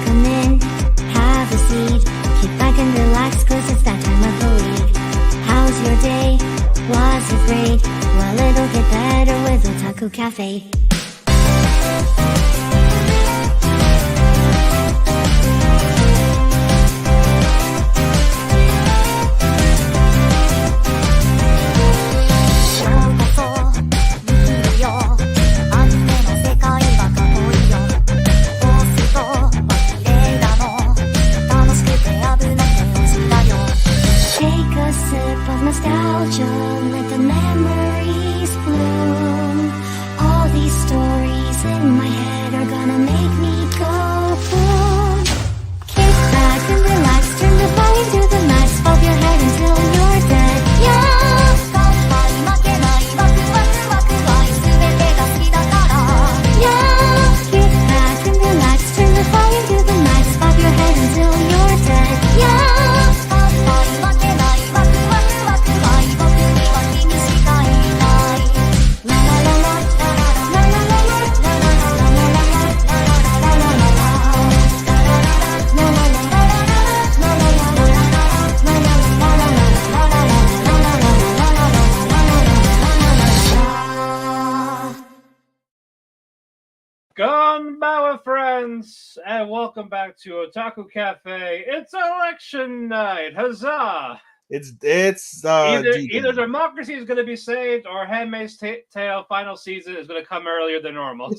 come in, have a seat, kick back and relax, cause it's that time of the week. How's your day? Was it great? Well, it'll get better with Otalku Cafe. Nostalgia, let the memories bloom. All these stories in my head are gonna make me go boom. Kick back and relax, turn the volume to the max, bob your head until you're dead. Yeah! Yeah! Kick back and relax, turn the volume to the max, bob your head until you're dead. Yeah! Konbanwa, friends, and welcome back to Otaku Cafe. It's election night, huzzah! It's either democracy is going to be saved, or Handmaid's Tale final season is going to come earlier than normal.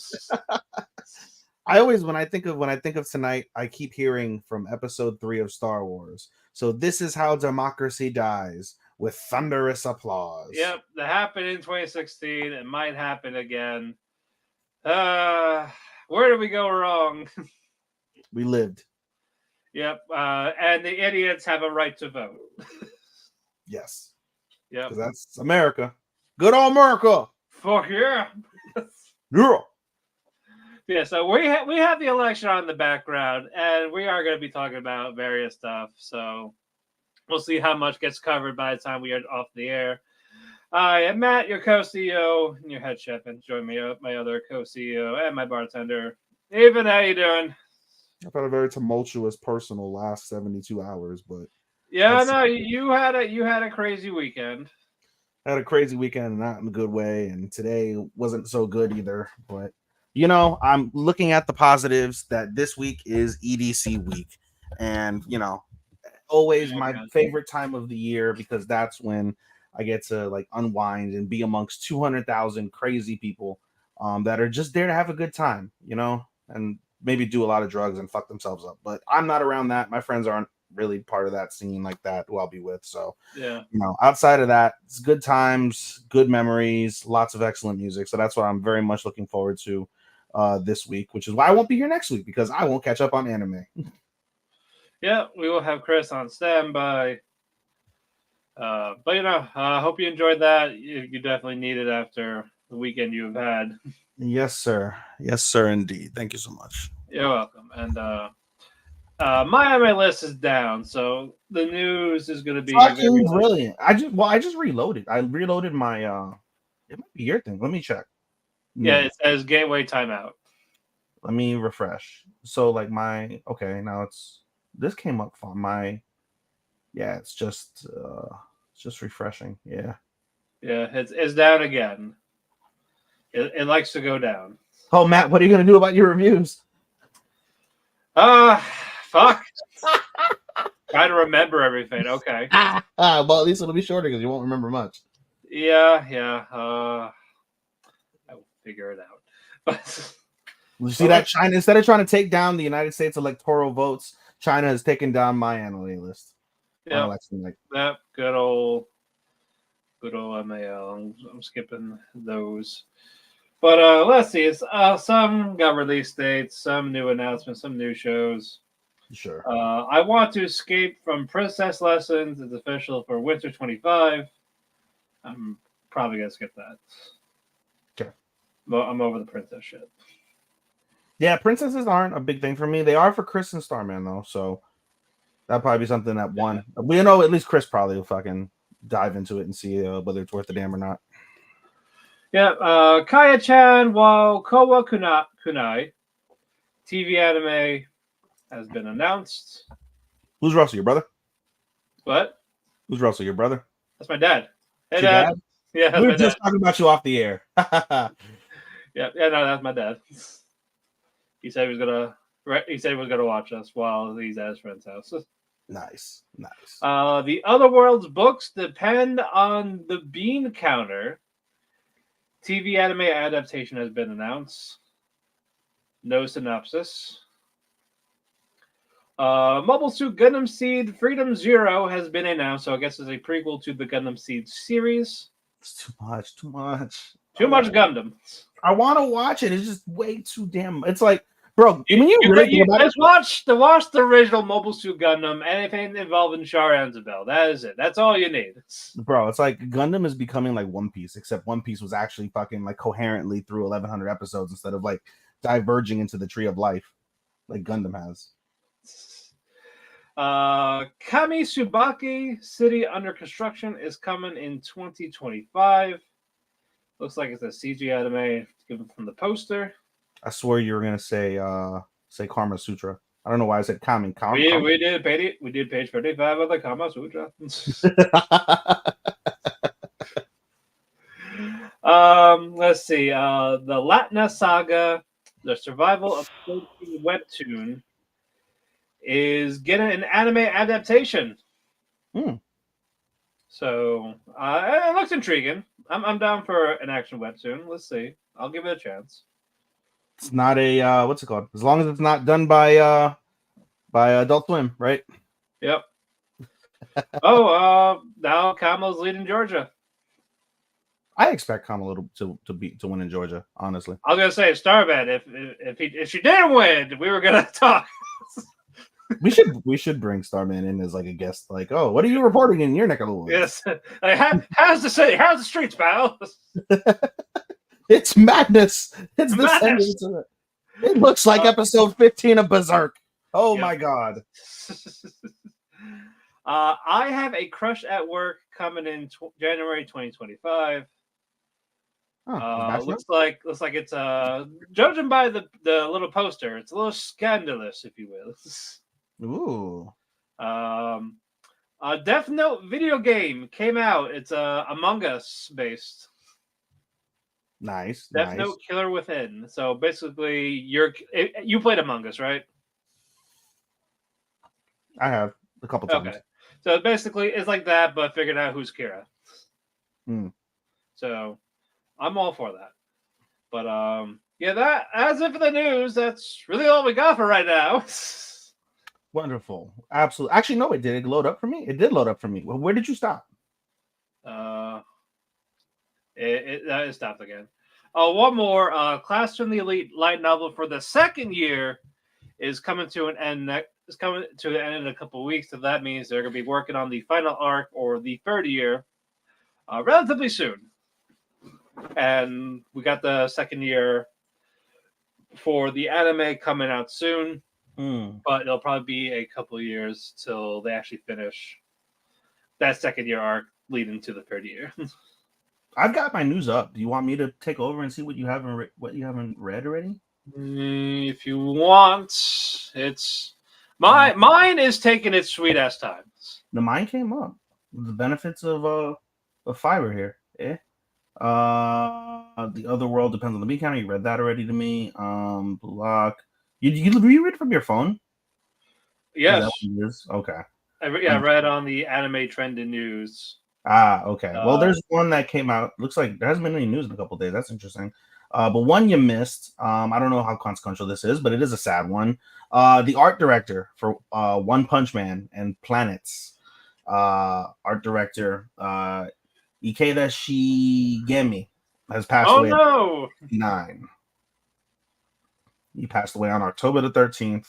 I always, when I think of tonight, I keep hearing from episode 3 of Star Wars. So this is how democracy dies, with thunderous applause. Yep, that happened in 2016. It might happen again. Where did we go wrong? We lived. Yep, and the idiots have a right to vote. Yes. Yep. Because that's America. Good old America. Fuck yeah. Yeah. Yeah, so we have the election on in the background, and we are going to be talking about various stuff. So we'll see how much gets covered by the time we are off the air. I am Matt, your co-CEO, and your head chef, and join me, my other co-CEO and my bartender. Evan, how you doing? I've had a very tumultuous personal last 72 hours, but yeah, no, you had a crazy weekend. I had a crazy weekend, not in a good way, and today wasn't so good either. But you know, I'm looking at the positives that this week is EDC week, and you know, always my favorite time of the year because that's when I get to like unwind and be amongst 200,000 crazy people that are just there to have a good time, you know, and maybe do a lot of drugs and fuck themselves up. But I'm not around that. My friends aren't really part of that scene like that who I'll be with. So, yeah, you know, outside of that, it's good times, good memories, lots of excellent music. So that's what I'm very much looking forward to this week, which is why I won't be here next week because I won't catch up on anime. Yeah, we will have Chris on standby. But you know, I hope you enjoyed that. You definitely need it after the weekend you've had. Yes, sir. Yes, sir, indeed. Thank you so much. You're welcome. And my anime list is down, so the news is going to be fucking brilliant. I just reloaded. I reloaded my. It might be your thing. Let me check. Yeah, it says gateway timeout. Let me refresh. So like my now this came up on my. Yeah, it's just refreshing. Yeah. Yeah, it's down again. It likes to go down. Oh, Matt, what are you gonna do about your reviews? Fuck. Try to remember everything. Okay. Well, at least it'll be shorter because you won't remember much. Yeah. I will figure it out. But you see that China, instead of trying to take down the United States electoral votes, China has taken down my anime list. Yeah, that good old MAL. I'm skipping those. But let's see. It's some got release dates, some new announcements, some new shows. Sure. I Want to Escape from Princess Lessons is official for Winter 25. I'm probably gonna skip that. Okay. Well, I'm over the princess shit. Yeah, princesses aren't a big thing for me. They are for Chris and Starman though, so that'd probably be something that one. We know at least Chris probably will fucking dive into it and see whether it's worth the damn or not. Yeah, Kaya-chan wa Kowa Kunai TV anime. has been announced. Who's Russell? Your brother? What? Who's Russell? Your brother? That's my dad. Hey, Your Dad. dad? Yeah, that's We my were just dad. talking about you off the air. Yeah, no, that's my dad. He said he was gonna. He said he was gonna watch us while he's at his friend's house. Nice. The Otherworld's books depend on the bean counter. TV anime adaptation has been announced. No synopsis. Mobile Suit Gundam Seed Freedom Zero has been announced, so I guess it's a prequel to the Gundam Seed series. It's too much. Too much Gundam. I want to watch it. It's just way too damn. It's like, bro, when you really think about it, watch the original Mobile Suit Gundam. Anything involving Char Anzabel. That is it. That's all you need. bro, it's like Gundam is becoming like One Piece, except One Piece was actually fucking like coherently through 1,100 episodes instead of like diverging into the tree of life like Gundam has. Kami Subaki City Under Construction is coming in 2025. Looks like it's a CG anime given from the poster. I swear you were gonna say Karma Sutra. I don't know why I said Kami. We did page 35 of the Kama Sutra. Let's see. The Latna Saga, the Survival of 13 webtoon, is getting an anime adaptation. So it looks intriguing. I'm down for an action webtoon. Let's see. I'll give it a chance. It's not a what's it called? As long as it's not done by Adult Swim, right? Yep. Now Kama's leading Georgia. I expect Kama to win in Georgia. Honestly, I was gonna say Starbed. If she didn't win, we were gonna talk. we should bring Starman in as like a guest. Like, oh, what are you reporting in your neck of the woods? Yes. Like, how's the city? How's the streets, pal? It's madness. It's the Madness. sentence of it. It looks like episode 15 of Berserk. Oh my god. I have a crush at work coming in January 2025. Looks like it's judging by the little poster, it's a little scandalous, if you will. Ooh. Death Note video game came out. It's Among Us based. Nice. Death Note Killer Within. So basically, you played Among Us, right? I have a couple times. Okay. So basically, it's like that, but figured out who's Kira. So I'm all for that. But that as if for the news, that's really all we got for right now. Wonderful. Absolutely. Actually, no, it did. It load up for me. It did load up for me. Well, where did you stop? It stopped again. One more. Classroom the Elite light novel for the second year is coming to an end. Is coming to an end in a couple of weeks. So that means they're going to be working on the final arc or the third year relatively soon. And we got the second year for the anime coming out soon. But it'll probably be a couple of years till they actually finish that second year arc leading to the third year. I've got my news up. Do you want me to take over and see what you haven't read already? If you want, it's mine is taking its sweet ass time. The mine came up. The benefits of fiber here. The Other World depends on the beat counter. You read that already to me. Block. You read from your phone? Yes. Okay. I read on the anime trending news. Okay. Well, there's one that came out. Looks like there hasn't been any news in a couple of days. That's interesting. But one you missed. I don't know how consequential this is, but it is a sad one. The art director for One Punch Man and Planets. Art director Ikeda Shigemi has passed away. Oh no! 9. He passed away on October the 13th,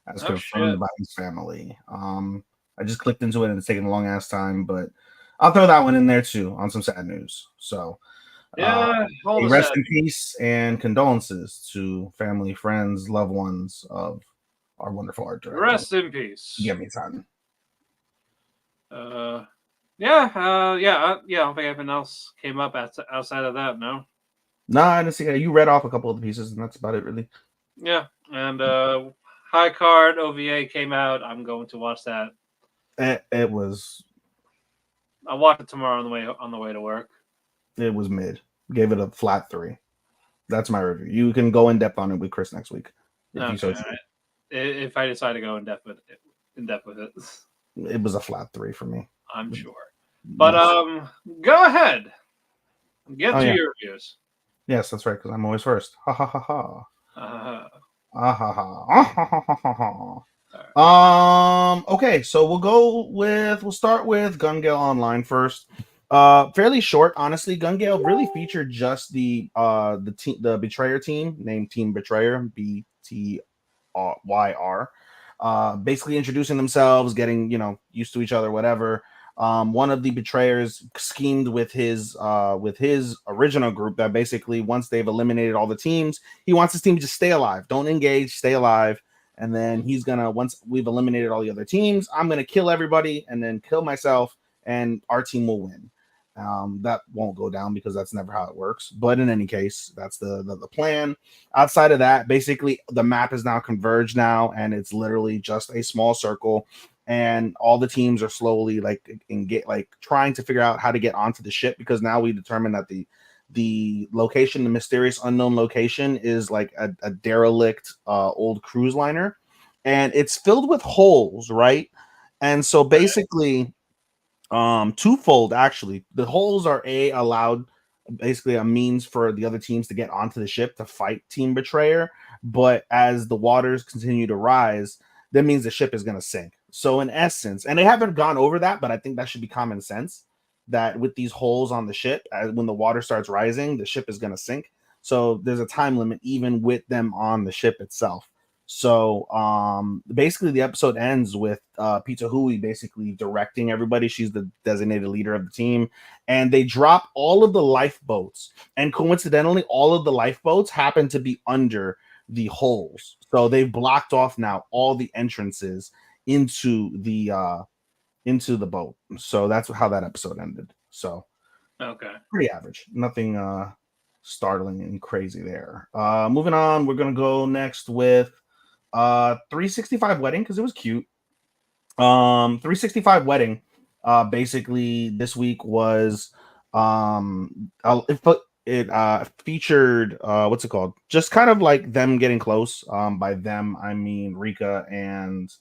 as confirmed by his family. I just clicked into it and it's taking a long ass time, but I'll throw that one in there too on some sad news. So, rest in peace and condolences to family, friends, loved ones of our wonderful art director. Rest in peace. Yemi-san. I don't think anything else came up outside of that. No. No, I didn't see that. You read off a couple of the pieces, and that's about it, really. Yeah, and how High Card OVA came out. I'm going to watch that. It was I'll watch it tomorrow on the way to work. mid. Gave it a flat 3. That's my review. You can go in depth on it with Chris next week if you so Okay. choose. If I decide to go in depth with it, It was a flat 3 for me. I'm sure. But go ahead. Get to yeah. your reviews. Yes, that's right, because I'm always first. Ha ha ha ha. Uh, Ah ha ha. Ah, ha ha ha ha. Okay, so we'll start with Gun Gale Online first. Fairly short, honestly. Gun Gale really featured just the Betrayer team, named Team Betrayer, BTYR. Basically introducing themselves, getting used to each other, whatever. One of the betrayers schemed with his original group that basically once they've eliminated all the teams, he wants his team to just stay alive, don't engage, stay alive, and then he's gonna, once we've eliminated all the other teams, I'm gonna kill everybody and then kill myself, and our team will win. That won't go down because that's never how it works. But in any case, that's the plan. Outside of that, basically the map is now converged now, and it's literally just a small circle. And all the teams are slowly trying to figure out how to get onto the ship, because now we determine that the location, the mysterious unknown location, is like a derelict old cruise liner, and it's filled with holes, right? And so basically twofold, actually. The holes are allowed basically a means for the other teams to get onto the ship to fight Team Betrayer, but as the waters continue to rise, that means the ship is going to sink. So in essence, and they haven't gone over that, but I think that should be common sense, that with these holes on the ship, when the water starts rising, the ship is going to sink. So there's a time limit even with them on the ship itself. So basically the episode ends with Pizza Hui basically directing everybody. She's the designated leader of the team, and they drop all of the lifeboats, and coincidentally all of the lifeboats happen to be under the holes. So they've blocked off now all the entrances into the boat. So that's how that episode ended. So okay. pretty average. Nothing startling and crazy there. Moving on, we're gonna go next with 365 Wedding, because it was cute. 365 Wedding basically this week was it featured what's it called, just kind of like them getting close. By them I mean Rika and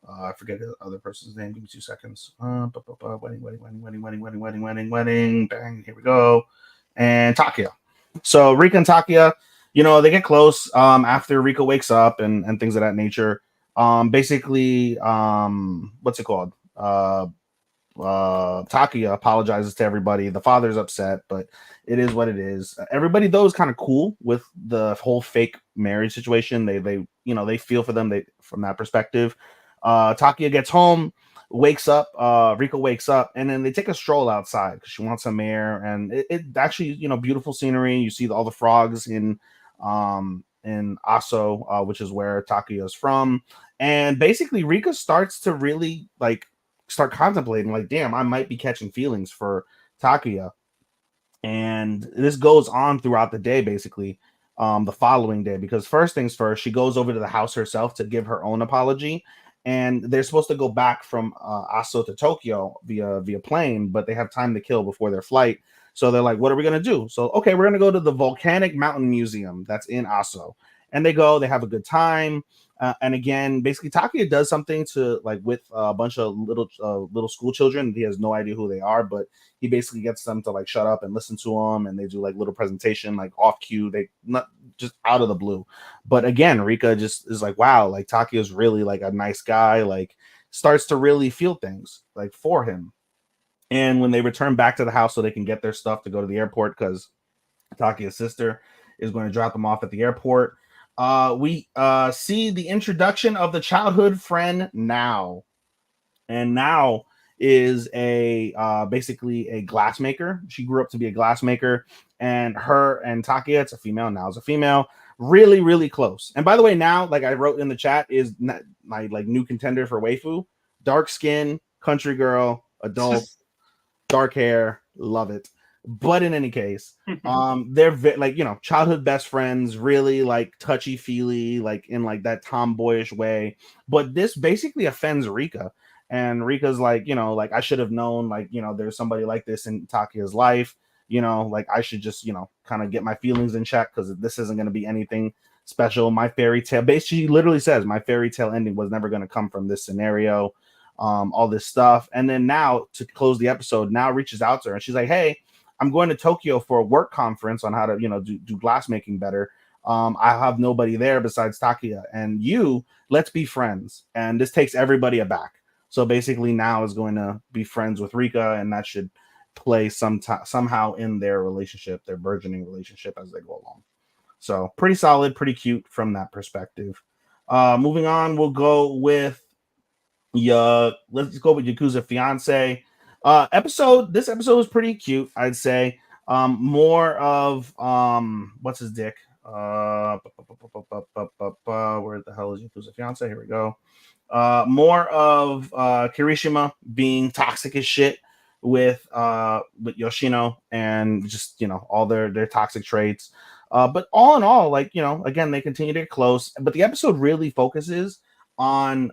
I forget the other person's name. Give me 2 seconds. Wedding. Bang, here we go. And Takia. So Rika and Takia, they get close after Rika wakes up and things of that nature. Basically, what's it called? Takia apologizes to everybody. The father's upset, but it is what it is. Everybody though is kind of cool with the whole fake marriage situation. They feel for them from that perspective. Takia gets home, wakes up, Rika wakes up, and then they take a stroll outside because she wants some air. And it actually, beautiful scenery. You see all the frogs in Aso, which is where Takia is from. And basically Rika starts to really start contemplating, like, damn, I might be catching feelings for Takia. And this goes on throughout the day, basically, the following day, because first things first, she goes over to the house herself to give her own apology. And they're supposed to go back from Aso to Tokyo via plane, but they have time to kill before their flight. So they're like, what are we going to do? So, okay, we're going to go to the Volcanic Mountain Museum that's in Aso. And they have a good time. And again, basically Takia does something to with a bunch of little school children. He has no idea who they are, but he basically gets them to shut up and listen to him. And they do little presentation, off cue. They not just out of the blue. But again, Rika just is wow, Takia is really a nice guy, starts to really feel things for him. And when they return back to the house so they can get their stuff to go to the airport, because Takia's sister is going to drop them off at the airport, we see the introduction of the childhood friend Now. And Now is basically a glassmaker. She grew up to be a glassmaker, and her and Takia, it's a female, Now is a female, really, really close. And by the way, Now, I wrote in the chat, is my new contender for waifu. Dark skin, country girl, adult, dark hair, love it. But in any case, they're like, childhood best friends, really like touchy feely, like in like that tomboyish way. But this basically offends Rika, and Rika's like, like I should have known, like, there's somebody like this in Takia's life. Like I should just, kind of get my feelings in check because this isn't going to be anything special. My fairy tale, basically, literally says my fairy tale ending was never going to come from this scenario. All this stuff, and then now to close the episode, now reaches out to her and she's like, "Hey, I'm going to Tokyo for a work conference on how to, do glass making better. I have nobody there besides Takia and you. Let's be friends." And this takes everybody aback. So basically, now is going to be friends with Rika, and that should play somehow in their relationship, their burgeoning relationship as they go along. So pretty solid, pretty cute from that perspective. Moving on, we'll go with let's go with Yakuza Fiance. This episode was pretty cute, I'd say. More of what's his dick? Where the hell is Yakuza Fiance? Here we go. More of Kirishima being toxic as shit with Yoshino and just all their toxic traits. But all in all, like again, they continue to get close. But the episode really focuses on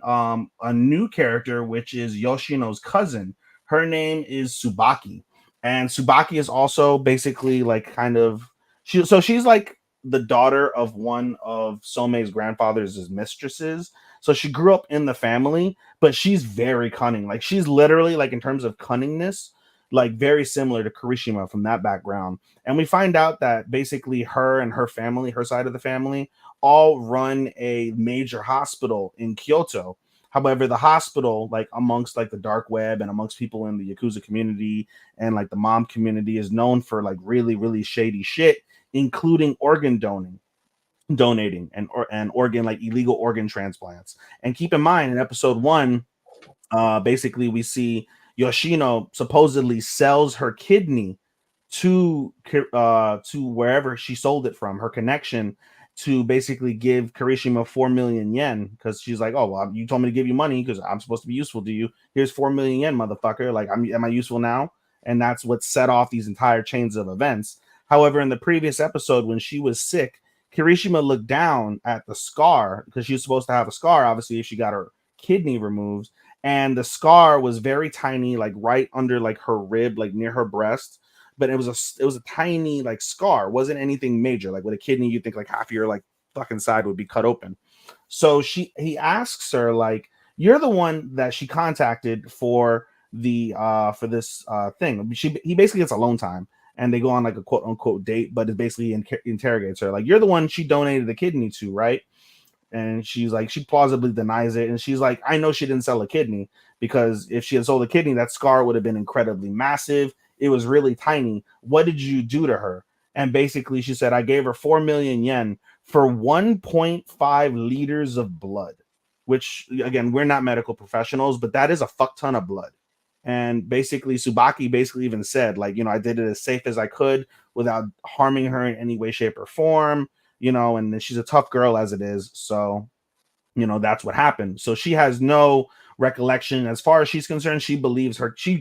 a new character, which is Yoshino's cousin. Her name is Tsubaki, and Tsubaki is also basically like kind of she's like the daughter of one of Somei's grandfather's mistresses. So she grew up in the family, but she's very cunning. Like she's literally like in terms of cunningness, like very similar to Kirishima from that background. And we find out that basically her and her family, her side of the family, all run a major hospital in Kyoto. However, the hospital, like amongst like the dark web and amongst people in the Yakuza community and like the mom community, is known for like really, really shady shit, including organ donating and organ, like illegal organ transplants. And keep in mind, in episode 1, basically we see Yoshino supposedly sells her kidney to wherever she sold it from, her connection, to basically give Kirishima 4 million yen, because she's like, "Oh, well, you told me to give you money because I'm supposed to be useful to you. Here's 4 million yen, motherfucker. Like, am I useful now?" And that's what set off these entire chains of events. However, in the previous episode, when she was sick, Kirishima looked down at the scar, because she was supposed to have a scar, obviously, if she got her kidney removed, and the scar was very tiny, like right under like her rib, like near her breast. But it was a tiny like scar. It wasn't anything major. Like with a kidney, you think like half of your like fucking side would be cut open. So he asks her, like, "You're the one that she contacted for the for this thing." He basically gets alone time, and they go on like a quote unquote date, but it basically interrogates her, like, "You're the one she donated the kidney to, right?" And she's like, she plausibly denies it. And she's like, "I know she didn't sell a kidney, because if she had sold a kidney, that scar would have been incredibly massive. It was really tiny. What did you do to her?" And basically she said, "I gave her 4 million yen for 1.5 liters of blood," which, again, we're not medical professionals, but that is a fuck ton of blood. And basically Tsubaki basically even said, like, "I did it as safe as I could without harming her in any way, shape, or form." And she's a tough girl as it is. So, that's what happened. So she has no recollection. As far as she's concerned, she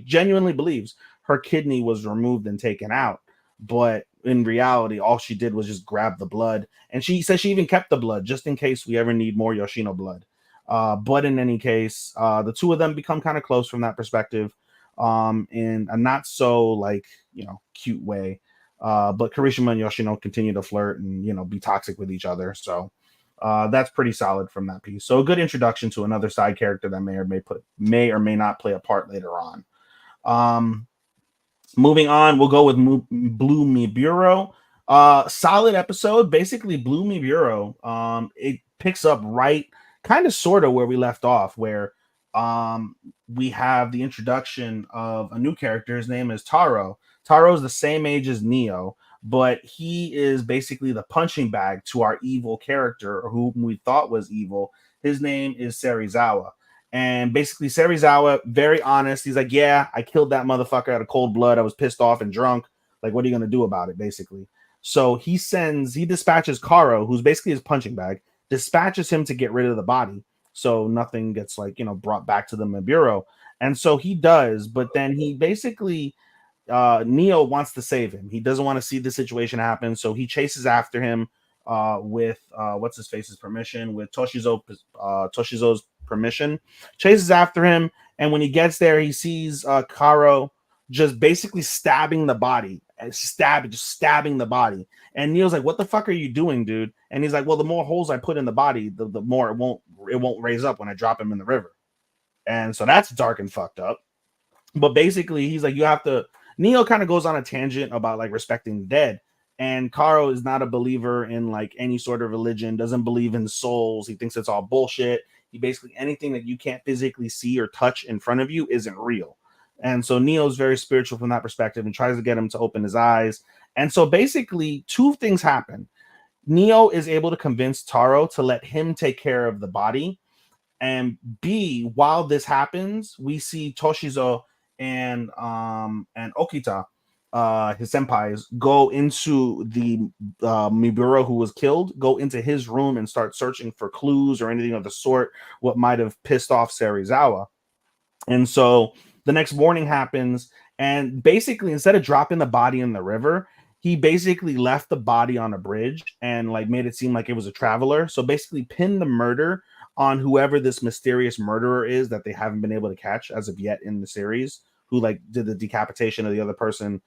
genuinely believes her kidney was removed and taken out. But in reality, all she did was just grab the blood. And she says she even kept the blood just in case we ever need more Yoshino blood. But in any case, the two of them become kind of close from that perspective, in a not so like, cute way. But Kirishima and Yoshino continue to flirt and, be toxic with each other. So that's pretty solid from that piece. So a good introduction to another side character that may or may not play a part later on. Moving on, we'll go with Blue Miburo. Solid episode. Basically, Blue Miburo, it picks up right kind of sort of where we left off, where we have the introduction of a new character. His name is Taro. Taro is the same age as Neo, but he is basically the punching bag to our evil character, whom we thought was evil. His name is Serizawa. And basically Serizawa, very honest. He's like, "Yeah, I killed that motherfucker out of cold blood. I was pissed off and drunk. Like, what are you going to do about it?" Basically. So he dispatches Karo, who's basically his punching bag, dispatches him to get rid of the body, so nothing gets like, brought back to the Miburo. And so he does, but then he basically Neo wants to save him. He doesn't want to see the situation happen, so he chases after him with what's his face's permission, with Toshizo's permission, chases after him, and when he gets there, he sees Karo just basically stabbing the body, just stabbing the body. And Neo's like, "What the fuck are you doing, dude?" And he's like, "Well, the more holes I put in the body, the more it won't raise up when I drop him in the river." And so that's dark and fucked up. But basically, he's like, you have to. Neo kind of goes on a tangent about like respecting the dead, and Karo is not a believer in like any sort of religion. Doesn't believe in souls. He thinks it's all bullshit. He basically anything that you can't physically see or touch in front of you isn't real. And so Neo's very spiritual from that perspective and tries to get him to open his eyes. And so basically, two things happen. Neo is able to convince Taro to let him take care of the body. And B, while this happens, we see Toshizo and Okita, his senpais, go into the Miburo who was killed, go into his room and start searching for clues or anything of the sort, what might have pissed off Serizawa. And so the next morning happens, and basically instead of dropping the body in the river, he basically left the body on a bridge and like made it seem like it was a traveler. So basically pinned the murder on whoever this mysterious murderer is that they haven't been able to catch as of yet in the series, who like did the decapitation of the other person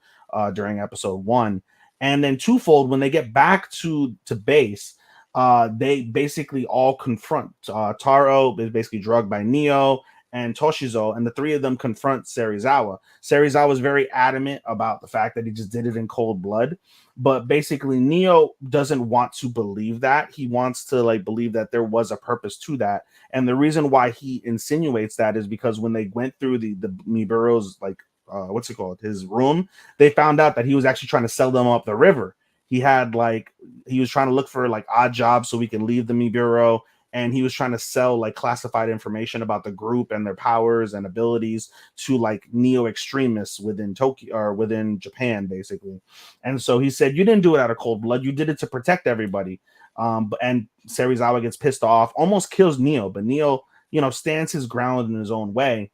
during episode 1. And then twofold, when they get back to base, they basically all confront Taro is basically drugged by Neo and Toshizo, and the three of them confront Serizawa. Serizawa is very adamant about the fact that he just did it in cold blood, but basically Neo doesn't want to believe that. He wants to like believe that there was a purpose to that, and the reason why he insinuates that is because when they went through the Miburo's like what's it called, his room, they found out that he was actually trying to sell them up the river. He was trying to look for like odd jobs so we can leave the Miburo, and he was trying to sell like classified information about the group and their powers and abilities to like neo extremists within Tokyo or within Japan, basically. And so he said, "You didn't do it out of cold blood. You did it to protect everybody." And Serizawa gets pissed off, almost kills Neo, but Neo, stands his ground in his own way.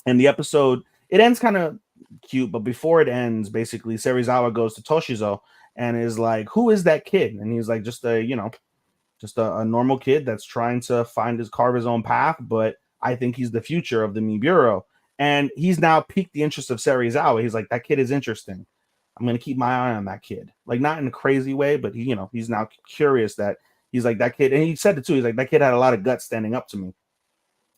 And the episode, it ends kind of cute, but before it ends, basically Serizawa goes to Toshizo and is like, "Who is that kid?" And he's like, just a normal kid that's trying to carve his own path, but I think he's the future of the Miburo. And he's now piqued the interest of Serizawa. He's like, "That kid is interesting. I'm going to keep my eye on that kid." Like, not in a crazy way, but he's now curious that he's like, that kid. And he said it too. He's like, "That kid had a lot of guts standing up to me."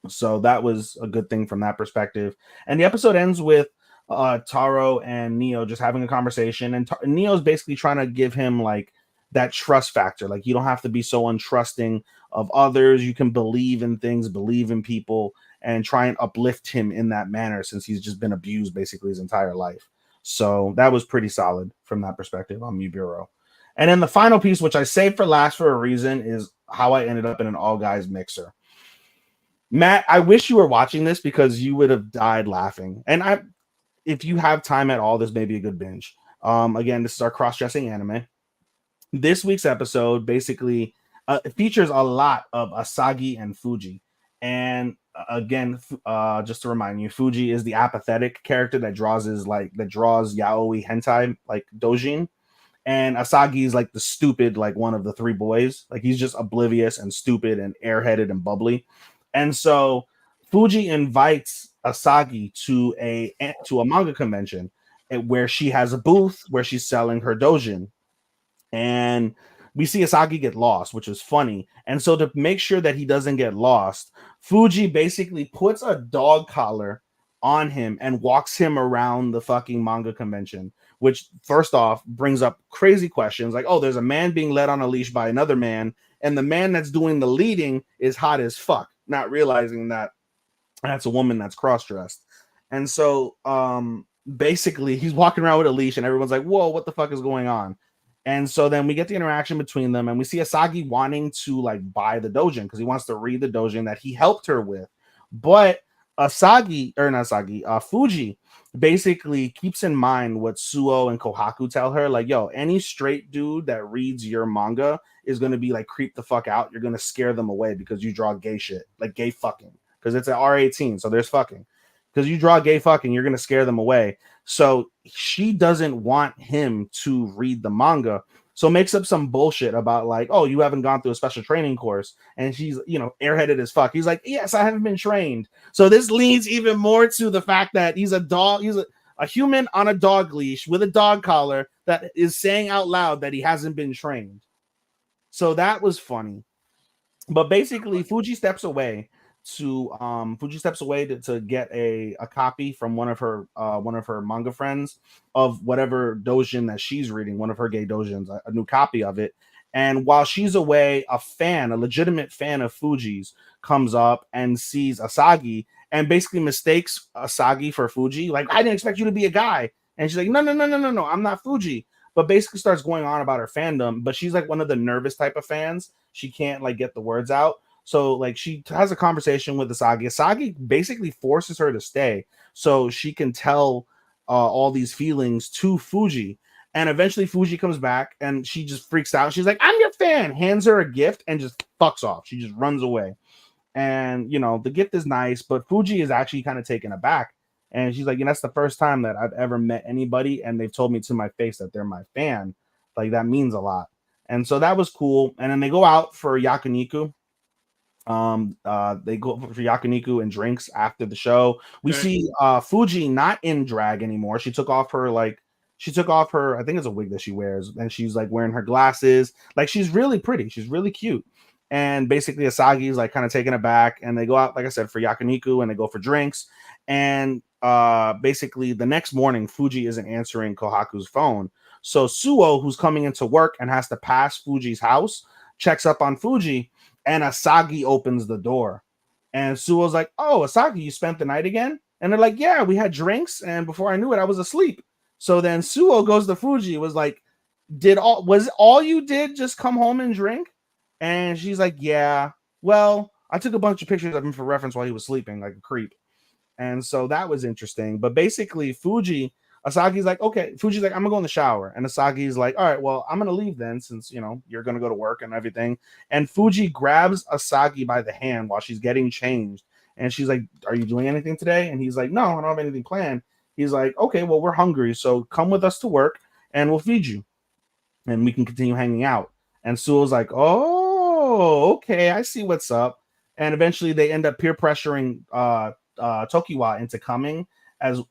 So that was a good thing from that perspective. And the episode ends with Taro and Neo just having a conversation. And Neo's basically trying to give him like that trust factor. Like, you don't have to be so untrusting of others. You can believe in things, believe in people, and try and uplift him in that manner, since he's just been abused basically his entire life. So that was pretty solid from that perspective on Miburo. And then the final piece, which I saved for last for a reason, is how I ended up in an all guys mixer. Matt, I wish you were watching this because you would have died laughing. And if you have time at all, this may be a good binge. Again, this is our cross-dressing anime. This week's episode basically features a lot of Asagi and Fuji. And again, just to remind you, Fuji is the apathetic character that draws yaoi hentai like doujin. And Asagi is like the stupid, like one of the three boys. Like, he's just oblivious and stupid and airheaded and bubbly. And so Fuji invites Asagi to a manga convention where she has a booth where she's selling her doujin. And we see Asagi get lost, which is funny. And so to make sure that he doesn't get lost, Fuji basically puts a dog collar on him and walks him around the fucking manga convention, which first off brings up crazy questions like, oh, there's a man being led on a leash by another man, and the man that's doing the leading is hot as fuck, not realizing that that's a woman that's cross-dressed. And so basically he's walking around with a leash and everyone's like, whoa, what the fuck is going on? And so then we get the interaction between them, and we see Asagi wanting to like buy the doujin because he wants to read the doujin that he helped her with. But Fuji basically keeps in mind what Suo and Kohaku tell her, like, yo, any straight dude that reads your manga is going to be like, creep the fuck out. You're going to scare them away because you draw gay shit, like gay fucking, because it's an R18, so there's fucking. because you draw gay fucking, you're gonna scare them away. So she doesn't want him to read the manga. So makes up some bullshit about like, oh, you haven't gone through a special training course, and she's airheaded as fuck. He's like, yes, I haven't been trained. So this leads even more to the fact that he's a dog. He's a human on a dog leash with a dog collar that is saying out loud that he hasn't been trained. So that was funny. But basically, Fuji steps away to get a copy from one of her manga friends of whatever dojin that she's reading, one of her gay dojins, a new copy of it. And while she's away, a legitimate fan of Fuji's, comes up and sees Asagi and basically mistakes Asagi for Fuji. Like, I didn't expect you to be a guy. And she's like, no, I'm not Fuji. But basically starts going on about her fandom. But she's like one of the nervous type of fans. She can't like get the words out. So like she has a conversation with Asagi. Asagi basically forces her to stay so she can tell all these feelings to Fuji. And eventually Fuji comes back and she just freaks out. She's like, I'm your fan, hands her a gift and just fucks off. She just runs away. And the gift is nice, but Fuji is actually kind of taken aback. And she's like, that's the first time that I've ever met anybody and they've told me to my face that they're my fan. Like, that means a lot. And so that was cool. And then they go out for yakiniku. They go for yakiniku and drinks after the show. We see Fuji not in drag anymore. She took off her, I think it's a wig that she wears, and she's like wearing her glasses. Like, she's really pretty. She's really cute. And basically Asagi's like kind of taken aback, and they go out, like I said, for yakiniku, and they go for drinks. And basically the next morning, Fuji isn't answering Kohaku's phone. So Suo, who's coming into work and has to pass Fuji's house, checks up on Fuji, and Asagi opens the door. And Suo's like, oh, Asagi, you spent the night again? And they're like, yeah, we had drinks, and before I knew it, I was asleep. So then Suo goes to Fuji, was like, was all you did just come home and drink? And she's like, yeah, well, I took a bunch of pictures of him for reference while he was sleeping, like a creep. And so that was interesting. But basically, Asagi's like, okay. Fuji's like, I'm gonna go in the shower. And Asagi's like, all right, well, I'm gonna leave then, since you're gonna go to work and everything. And Fuji grabs Asagi by the hand while she's getting changed. And she's like, are you doing anything today? And he's like, no, I don't have anything planned. He's like, okay, well, we're hungry, so come with us to work and we'll feed you. And we can continue hanging out. And Suo's like, oh, okay, I see what's up. And eventually they end up peer pressuring Tokiwa into coming,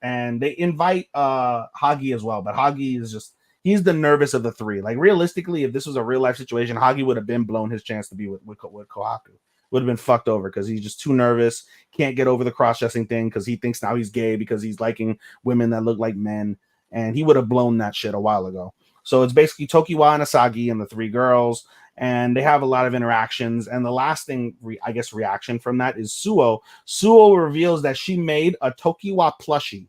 and they invite Hagi as well. But Hagi is he's the nervous of the three. Like, realistically, if this was a real life situation, Hagi would have been blown his chance to be with Kohaku. Would have been fucked over because he's just too nervous, can't get over the cross-dressing thing because he thinks now he's gay because he's liking women that look like men, and he would have blown that shit a while ago. So it's basically Tokiwa and Asagi and the three girls, and they have a lot of interactions. And the last thing, reaction from that is Suo. Suo reveals that she made a Tokiwa plushie,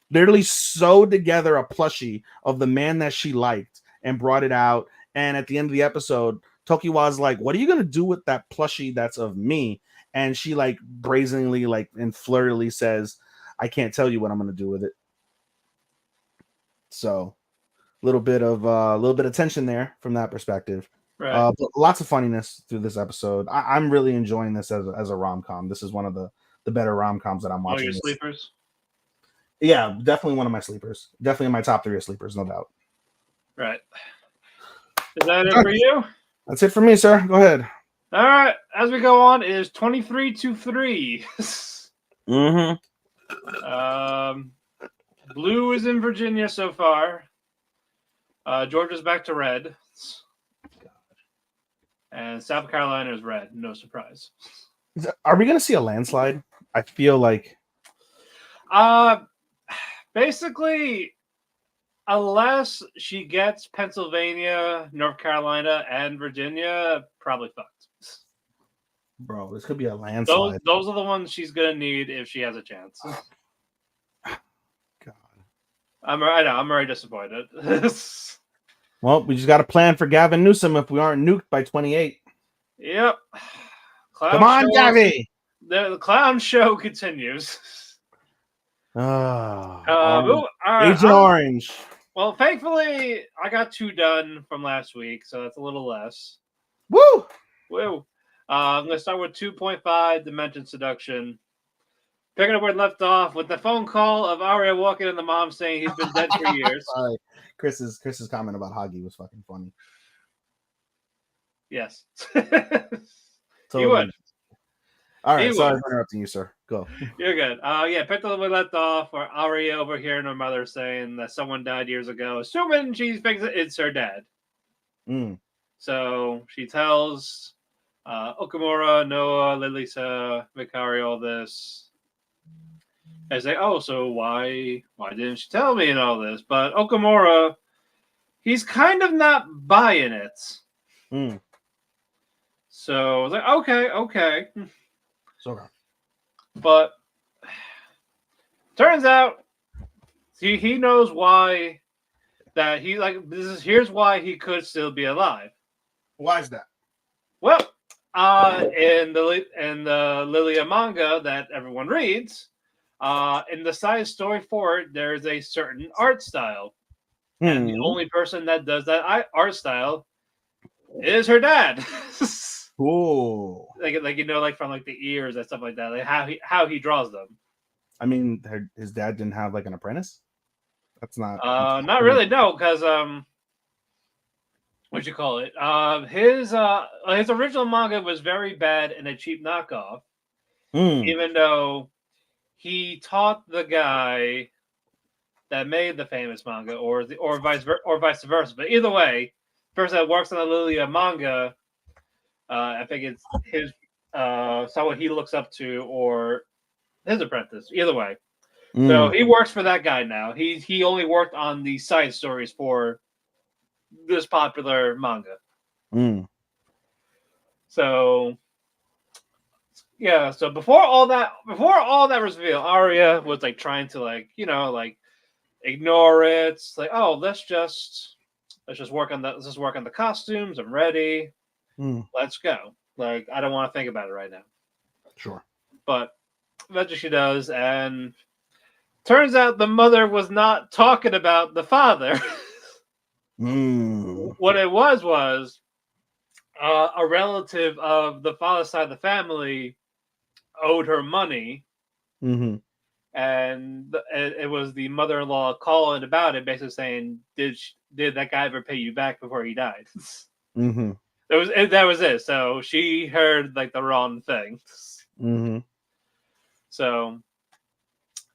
literally sewed together a plushie of the man that she liked and brought it out. And at the end of the episode, Tokiwa's like, what are you going to do with that plushie that's of me? And she like brazenly, like, and flirtily says, I can't tell you what I'm going to do with it. So a little bit of tension there from that perspective. Right. But lots of funniness through this episode. I'm really enjoying this as a rom-com. This is one of the better rom-coms that I'm watching. Your sleepers? Yeah, definitely one of my sleepers. Definitely in my top 3 of sleepers, no doubt. Right. Is that it for you? That's it for me, sir. Go ahead. All right. As we go on, it is 23-3. Blue is in Virginia so far. Georgia's back to red. And South Carolina is red. No surprise. Are we going to see a landslide? I feel like. Basically, unless she gets Pennsylvania, North Carolina, and Virginia, probably fucked. Bro, this could be a landslide. Those are the ones she's going to need if she has a chance. God. I know. I'm very disappointed. Well, we just got to plan for Gavin Newsom if we aren't nuked by 28. Yep. Come on, Gavin. The clown show continues. Agent Orange. Well, thankfully, I got 2 done from last week, so that's a little less. Woo! I'm going to start with 2.5 Dimension Seduction. Picking up where it left off with the phone call of Arya walking in the mom saying he's been dead for years. Sorry, Chris's comment about Hagi was fucking funny. Yes. Totally. You would. All right, He sorry would. for interrupting you, sir. Go. You're good. Yeah, picked up where we left off where Arya overhearing her mother saying that someone died years ago, assuming she thinks it's her dad. Mm. So she tells Okamura, Noah, Lilisa, Mikari all this. I say, oh, so why didn't she tell me and all this? But Okamura, he's kind of not buying it. Mm. So I was like, okay. So But turns out he knows why that he like here's why he could still be alive. why is that? Well, in the Lilia manga that everyone reads, in the side story for it, there's a certain art style, and the only person that does that art style is her dad. Cool. like you know, like from like the ears and stuff like that, like how he draws them. I mean, his dad didn't have like an apprentice. That's not. Not really, no, because what you call it? His original manga was very bad and a cheap knockoff. Even though he taught the guy that made the famous manga, or vice versa. But either way, person that works on the Lilia manga, I think it's his someone he looks up to or his apprentice. Either way, so he works for that guy now. He only worked on the side stories for this popular manga. So yeah, so before all that was revealed, Arya was like trying to like ignore it. It's like, oh, let's just work on the costumes. I'm ready. Let's go. Like, I don't want to think about it right now. Sure. But eventually she does, and turns out the mother was not talking about the father. What it was a relative of the father's side of the family owed her money, and it was the mother-in-law calling about it, basically saying, "Did that guy ever pay you back before he died?" That was it. So she heard like the wrong thing. So,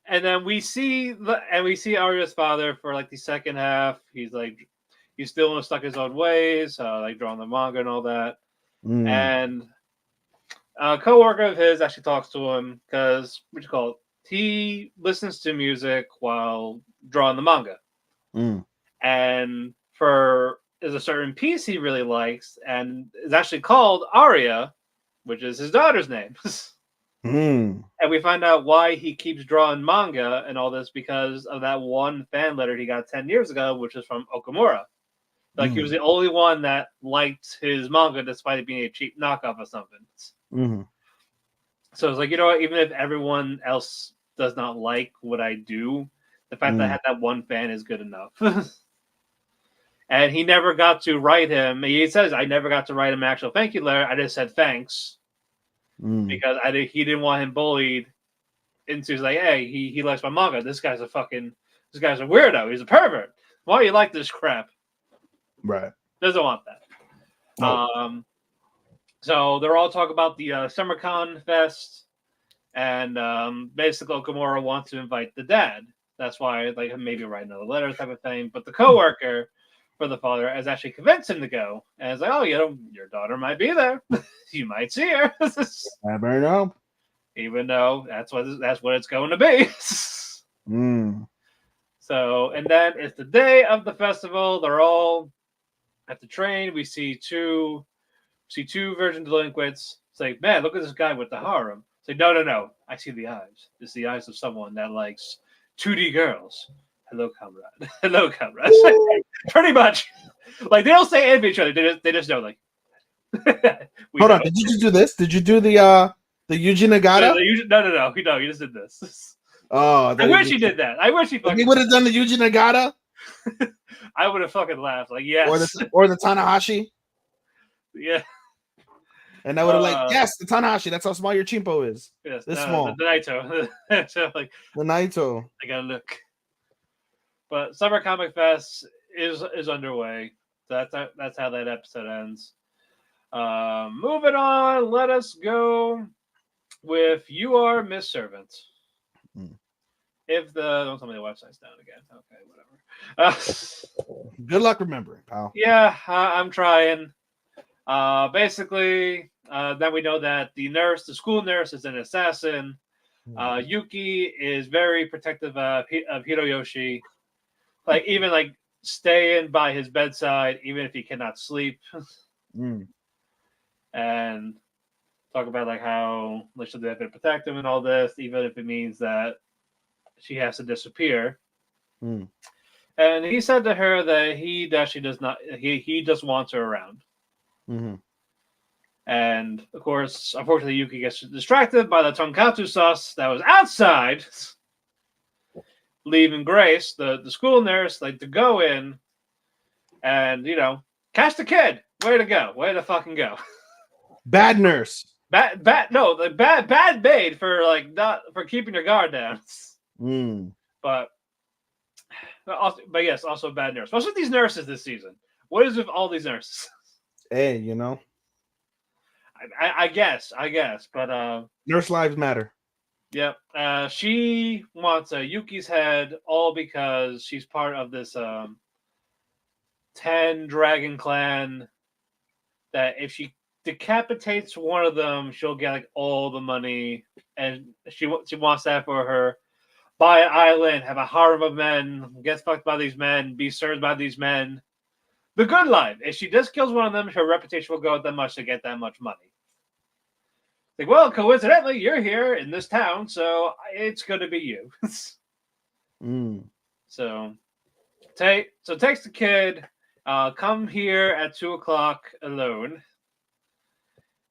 and then we see Arya's father for like the second half. He's still stuck in his own ways, like drawing the manga and all that. And a coworker of his actually talks to him because he listens to music while drawing the manga. And there's a certain piece he really likes, and it's actually called Aria, which is his daughter's name. And we find out why he keeps drawing manga and all this because of that one fan letter he got 10 years ago, which is from Okamura. Like, he was the only one that liked his manga despite it being a cheap knockoff or something. So it's like, you know what? Even if everyone else does not like what I do, the fact that I had that one fan is good enough. And he never got to write him. He says, I never got to write him an actual thank you letter. I just said thanks. Because he didn't want him bullied into like, hey, he likes my manga. This guy's a weirdo. He's a pervert. Why do you like this crap? Right. Doesn't want that. No. So they're all talking about the SummerCon Fest, and basically Okamura wants to invite the dad. That's why, like, maybe write another letter type of thing. But the coworker for the father has actually convinced him to go, and it's like, oh, your daughter might be there. You might see her. Never know. Even though that's what it's going to be. So, and then it's the day of the festival. They're all at the train. We see two virgin delinquents. It's like, man, look at this guy with the harem. It's like, no. I see the eyes. It's the eyes of someone that likes 2D girls. Hello, comrade. Hello, comrade. Pretty much. Like, they don't say anything to each other. They just know, like. Hold on. Did you just do this? Did you do the Yuji Nagata? No. He just did this. Oh, I wish he did that. I wish he fucking. He would have done the Yuji Nagata. I would have fucking laughed. Like, yes. Or the Tanahashi. Yeah. And I would have like, yes, the Tanahashi. That's how small your chimpo is. Yes, This small. The Naito. So, like, The Naito. I gotta look. But Summer Comic Fest is underway. So that's how that episode ends. Moving on, let us go with You Are Miss Servant. If don't tell me the website's down again. Okay, whatever. Good luck remembering, pal. Yeah, I'm trying. Basically, then we know that the school nurse, is an assassin. Yuki is very protective of Hiroyoshi. Like, even like staying by his bedside, even if he cannot sleep. And talk about like how she'll have to protect him and all this, even if it means that she has to disappear. And he said to her that he actually does not. He just wants her around. And of course, unfortunately, Yuki gets distracted by the tonkatsu sauce that was outside, leaving Grace, the school nurse, like to go in and catch the kid. Way to go! Way to fucking go! Bad nurse. Bad maid for not for keeping your guard down. But yes, also a bad nurse. What's with these nurses this season? What is with all these nurses? Hey, I guess, but nurse lives matter. Yep. She wants Yuki's head, all because she's part of this 10 dragon clan. That if she decapitates one of them, she'll get like all the money, and she wants that for her. Buy an island, have a harem of men, get fucked by these men, be served by these men. The good life. If she just kills one of them, her reputation will go up that much to get that much money. Like, well, coincidentally, you're here in this town, so it's going to be you. So takes the kid, come here at 2:00 alone.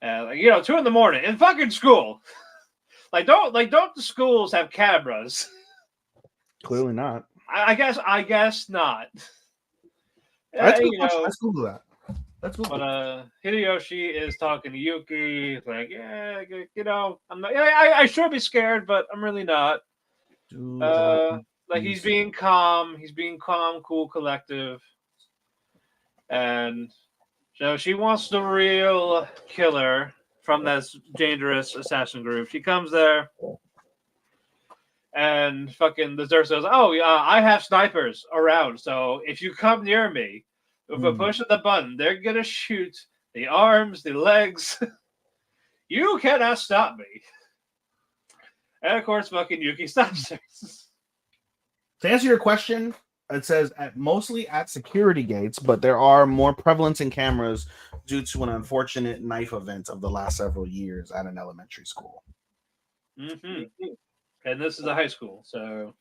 2 a.m. in fucking school. Don't the schools have cameras? Clearly not. I guess not. Let's Google that. Let's Google. But Hideyoshi is talking to Yuki, like, yeah, I'm not. I should be scared, but I'm really not. He's being calm. He's being calm, cool, collective, and so she wants the real killer from that dangerous assassin group. She comes there, and fucking the Zerg says, "Oh, I have snipers around, so if you come near me, if I push the button, they're gonna shoot the arms, the legs. You cannot stop me." And of course, fucking Yuki stops her. To answer your question, it says mostly at security gates, but there are more prevalence in cameras due to an unfortunate knife event of the last several years at an elementary school. And this is a high school, so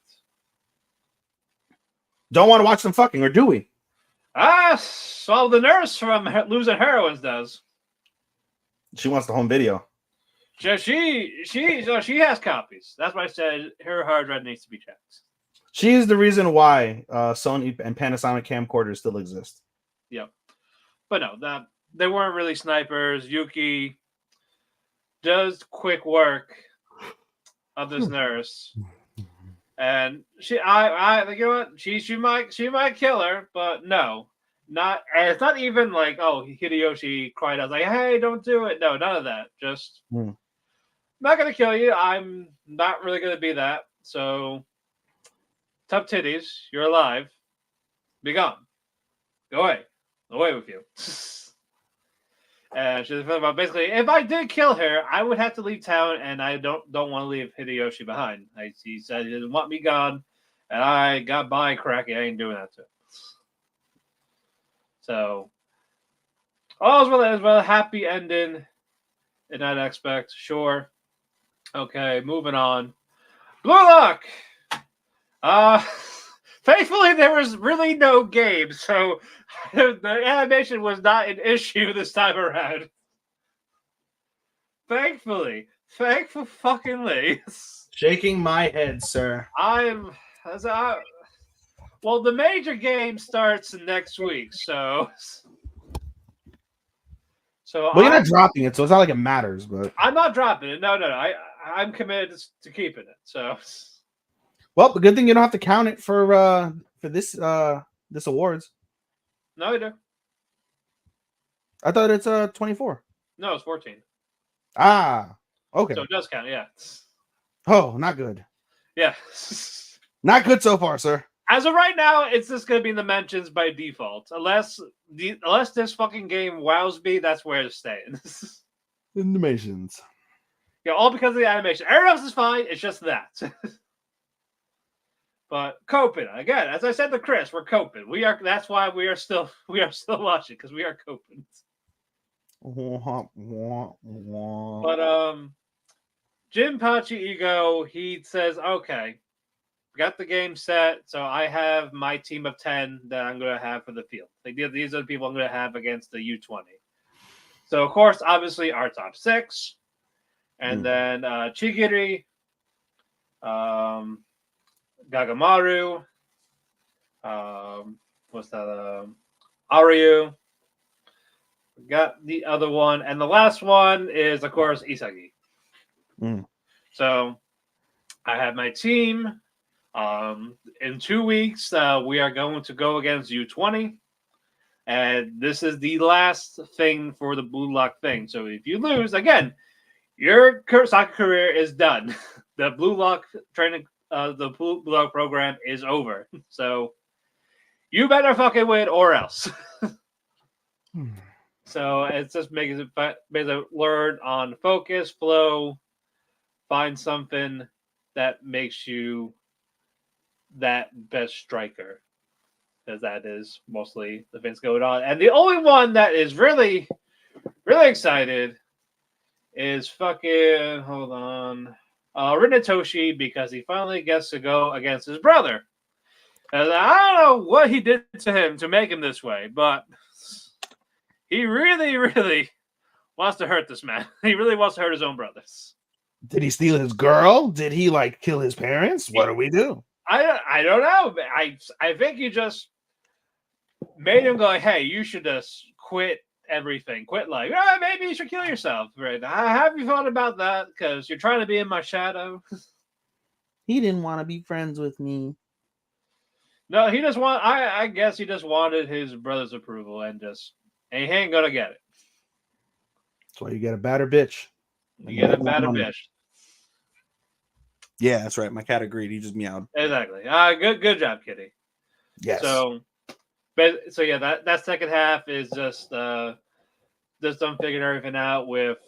don't want to watch them fucking, or do we? So the nurse from Losing Heroines does. She wants the home video. She has copies. That's why I said her hard drive needs to be checked. She's the reason why Sony and Panasonic camcorders still exist. Yep. But no, they weren't really snipers. Yuki does quick work of this nurse. And she might kill her, but no. And it's not even like, oh, Hideyoshi cried out like, hey, don't do it. No, none of that. Just I'm not gonna kill you. I'm not really gonna be that. So tough titties, you're alive. Be gone. Go away. Away with you. And she's about basically, if I did kill her, I would have to leave town, and I don't want to leave Hideyoshi behind. He said he didn't want me gone, and I got by cracky. I ain't doing that to him. So, all's well as well. Happy ending in that aspect. Sure. Okay, moving on. Blue Lock! Thankfully, there was really no game, so the animation was not an issue this time around. Thankfully. Thankful fuckingly. Shaking my head, sir. Well, the major game starts next week, so So Well, you're not dropping it, so it's not like it matters. But I'm not dropping it. No. I'm committed to keeping it. So, well, the good thing you don't have to count it for this this awards. no, I do. I thought it's 24. No, it's 14. Ah, okay. So it does count. Yeah. Oh, not good. Yeah. Not good so far, sir. As of right now, it's just gonna be in the mentions by default. Unless this fucking game wows me, that's where it's staying. Animations. Yeah, all because of the animation. Everything else is fine. It's just that. But coping again, as I said to Chris, we're coping. We are. That's why we are still watching because we are coping. But Jim Pachi Ego, he says, okay, got the game set, so I have my team of 10 that I'm going to have for the field. Like, these are the people I'm going to have against the U20. So, of course, obviously, our top 6. And then Chigiri, Gagamaru, what's that? Aryu. We got the other one. And the last one is, of course, Isagi. So, I have my team. In 2 weeks, we are going to go against U20, and this is the last thing for the Blue Lock thing. So if you lose, again, your soccer career is done. The Blue Lock training, the Blue Lock program is over. So you better fucking win or else. So it's just making it learn on focus, flow, find something that makes you that best striker, because that is mostly the things going on. And the only one that is really, really excited is fucking, hold on, Rinatoshi, because he finally gets to go against his brother. And I don't know what he did to him to make him this way, but he really, really wants to hurt this man. He really wants to hurt his own brothers. Did he steal his girl? Did he like kill his parents? What do we do? I don't know. I think you just made him go, hey, you should just quit everything. Quit life. Maybe you should kill yourself. Right? Have you thought about that? Because you're trying to be in my shadow. He didn't want to be friends with me. No, he just want. I guess he just wanted his brother's approval, and he ain't gonna get it. That's why you get a batter bitch. You get a batter bitch. Yeah, that's right. My cat agreed. He just meowed. Exactly. Good job, Kitty. Yes. So yeah, that second half is just them figuring everything out with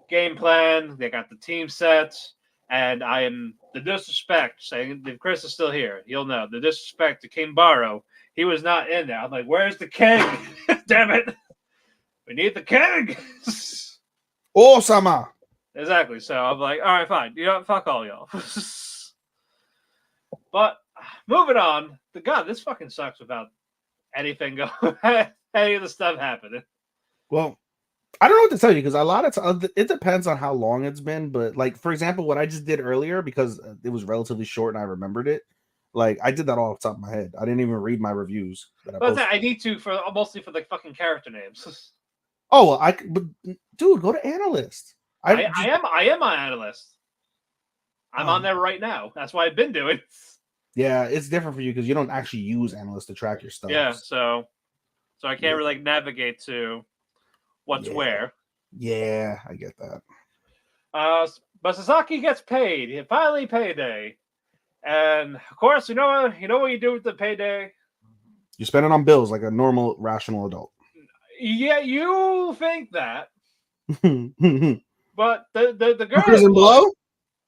game plan. They got the team set, and I am the disrespect. Saying if Chris is still here, he'll know the disrespect to King Baro. He was not in there. I'm like, where's the king? Damn it! We need the king. Oh, Sama. Exactly. So I'm like, all right, fine. You know, fuck all y'all. But moving on. This fucking sucks without anything going, any of the stuff happening. Well, I don't know what to tell you because a lot of times it depends on how long it's been. But like, for example, what I just did earlier, because it was relatively short and I remembered it. Like, I did that all off the top of my head. I didn't even read my reviews. But I need to mostly for the fucking character names. Oh, but dude, go to Analyst. I am on Analyst. I'm on there right now. That's what I've been doing. Yeah, it's different for you because you don't actually use Analyst to track your stuff. Yeah, so I can't really navigate to what's where. Yeah, I get that. But Sasaki gets paid. Finally payday. And of course, you know what you do with the payday? You spend it on bills like a normal, rational adult. Yeah, you think that. The But the girl prison below?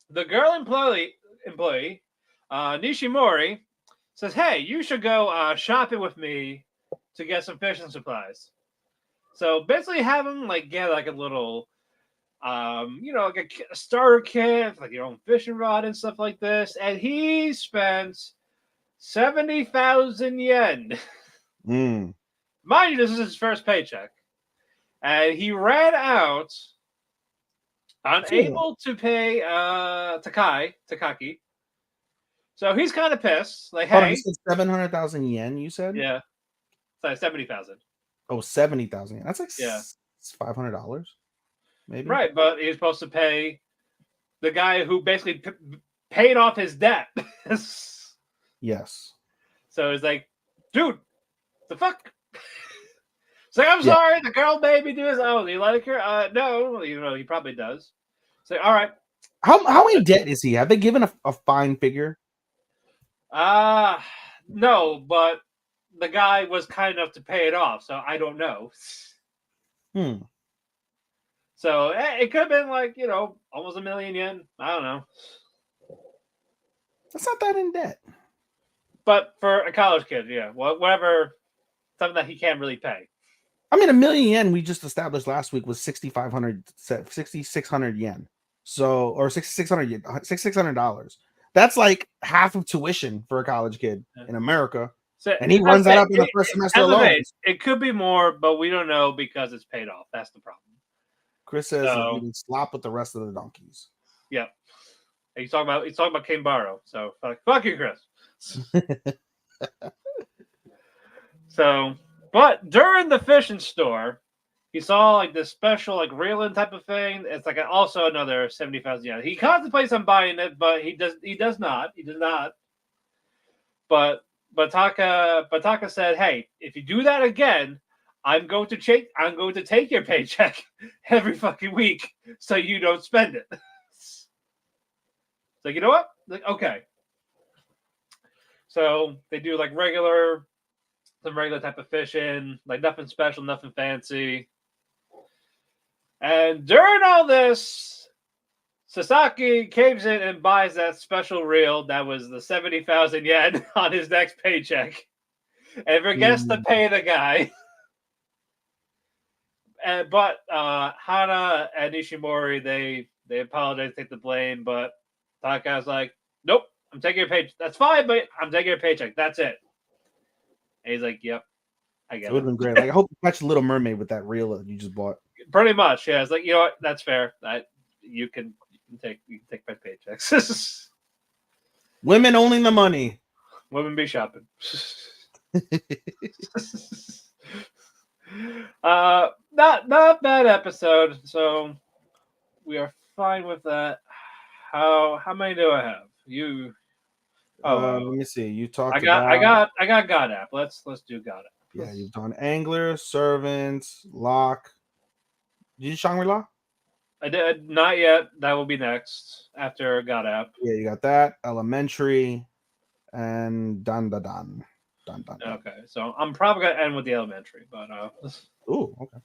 The girl employee Nishimori says, hey, you should go shopping with me to get some fishing supplies. So basically have him get like a little like a starter kit, like your own fishing rod and stuff like this. And he spends 70,000 yen. Mind you, this is his first paycheck. And he ran out unable to pay Takaki. So he's kind of pissed. Like, hey, 700,000 yen, you said? Yeah. Sorry, 70,000. Oh, 70,000 yen. That's like It's $500, maybe. Right, but he's supposed to pay the guy who basically paid off his debt. Yes. So it's like, dude, the fuck? It's like, I'm Yeah. sorry, the girl made me do this. Oh, do you like her? No, he probably does. It's like, all right. How in debt is he? Have they given a fine figure? No, but the guy was kind enough to pay it off, so I don't know. So it could have been like, almost 1,000,000 yen. I don't know. That's not that in debt. But for a college kid, yeah, whatever, something that he can't really pay. I mean, 1,000,000 yen we just established last week was 6,600 yen. So, or 6,600 yen, $6,600. That's like half of tuition for a college kid in America. So, and he runs that up in the first semester alone. It could be more, but we don't know because it's paid off. That's the problem. Chris says you can slop with the rest of the donkeys. Yep. He's talking about Kinbaro. So fuck you, Chris. So, but during the fishing store, he saw like this special like reeling type of thing. It's like also another 70,000 yen. He contemplates on buying it, but he does not. But Taka said, "Hey, if you do that again, I'm going to take your paycheck every fucking week so you don't spend it." So you know what? Like, okay. So they do like some regular type of fishing, like nothing special, nothing fancy. And during all this, Sasaki caves in and buys that special reel that was the 70,000 yen on his next paycheck, and forgets to pay the guy. But Hana and Ishimori, they apologize, take the blame, but Taka's like, nope, I'm taking your paycheck. That's fine, but I'm taking your paycheck. That's it. And he's like, yep, I get it. It would have been great. Like, I hope you catch Little Mermaid with that reel that you just bought. Pretty much, yeah. It's like, you know what? That's fair. You can take my paychecks. Women owning the money. Women be shopping. Not bad episode. So we are fine with that. How many do I have? You. Let me see. You talked. I got God app. Let's do God app. Yeah, you've done Angler, Servants, Lock. Did you Shangri-La? I did not yet. That will be next after God app. Yeah, you got that. Elementary and Dun. Okay, so I'm probably gonna end with the elementary, but ooh, okay.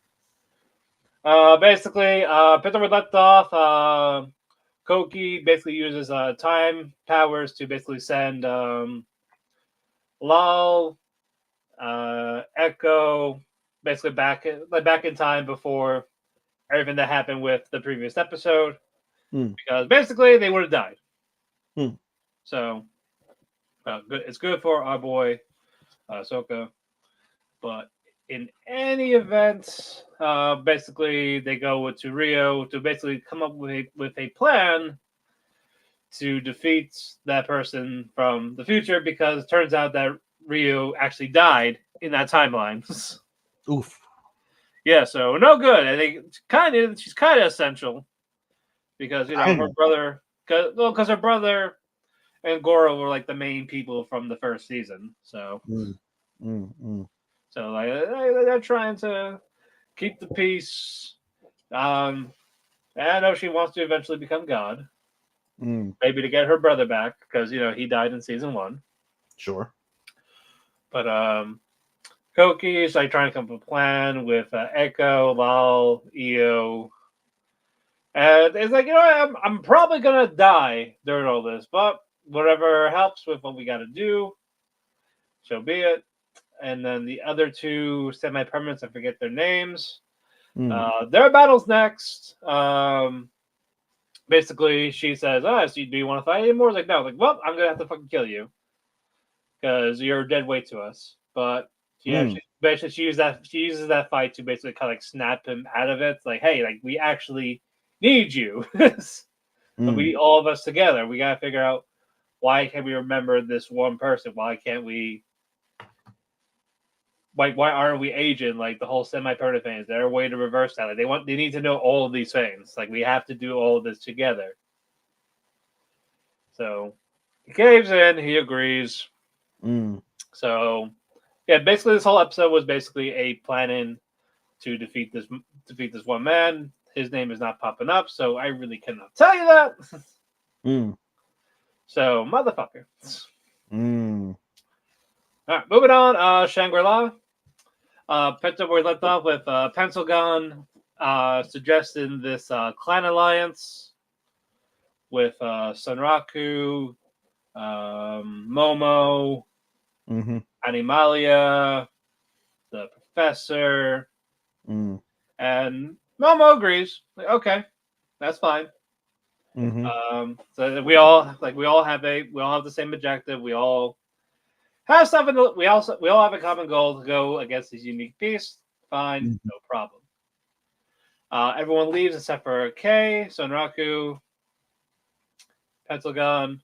Basically, Peter we left off. Koki basically uses time powers to basically send Lal, Echo, basically back in time before everything that happened with the previous episode, because basically they would have died. So, good. It's good for our boy Soka, but in any event, basically they go to Rio to basically come up with a plan to defeat that person from the future, because it turns out that Rio actually died in that timeline. Oof. Yeah, so no good. I think she's kind of essential because her brother, because her brother and Goro were like the main people from the first season. So, so like they're trying to keep the peace. And I know she wants to eventually become God, maybe to get her brother back, because he died in season 1. Sure. But Koki is like trying to come up with a plan with Echo, Lal, Io. And it's like, I'm probably going to die during all this, but whatever helps with what we got to do, so be it. And then the other two semi-permanents, I forget their names. Their battle's next. Basically, she says, so do you want to fight anymore? It's like, no. Like, well, I'm going to have to fucking kill you, because you're a dead weight to us. But she uses that fight to basically kind of like snap him out of it. It's like, hey, like, we actually need you. We all of us together. We got to figure out, why can't we remember this one person? Why can't we why aren't we aging like the whole semi-permanent thing? Is there a way to reverse that? Like they need to know all of these things. Like we have to do all of this together. So he caves in. He agrees. So yeah, basically this whole episode was basically a planning to defeat this one man. His name is not popping up, so I really cannot tell you that. So motherfucker. All right, moving on. Shangri-La. Picked up where we left off with Pencilgun suggesting this clan alliance with Sunraku, Momo, Animalia, the professor, and Momo agrees. Like, okay, that's fine. So we all have the same objective. We all have something. We all have a common goal to go against these unique beasts. Fine, no problem. Everyone leaves except for Kei, Sonraku, Pencilgun,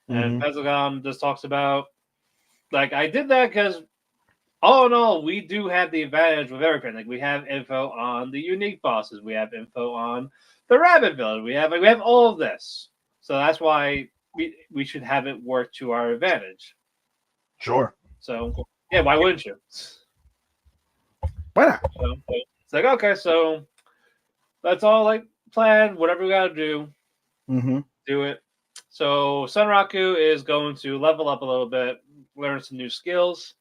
and Pencilgun just talks about like I did that because all in all, we do have the advantage with everything. Like we have info on the unique bosses, we have info on the rabbit village, we have all of this. So that's why we should have it work to our advantage. Sure. So yeah, why wouldn't you? Why not? So, it's like okay, so that's all like planned. Whatever we gotta do, do it. So Sunraku is going to level up a little bit, learn some new skills.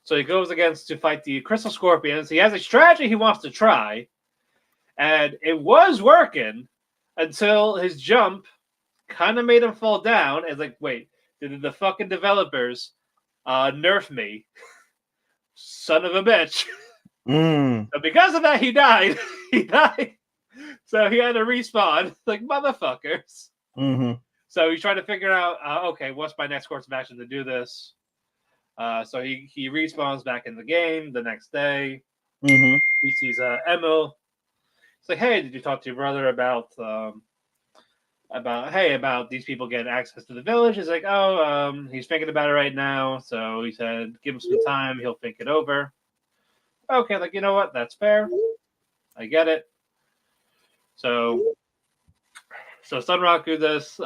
So he goes against to fight the Crystal Scorpions. He has a strategy he wants to try, and it was working until his jump kind of made him fall down. It's like, wait, did the fucking developers nerf me? Son of a bitch. So because of that, he died. He died. So he had to respawn. Like, motherfuckers. So he's trying to figure out, okay, what's my next course of action to do this? So he respawns back in the game the next day. He sees Emil. He's like, hey, did you talk to your brother about these people getting access to the village? He's like, he's thinking about it right now. So he said, give him some time. He'll think it over. Okay, like, you know what? That's fair. I get it. So Sunraku does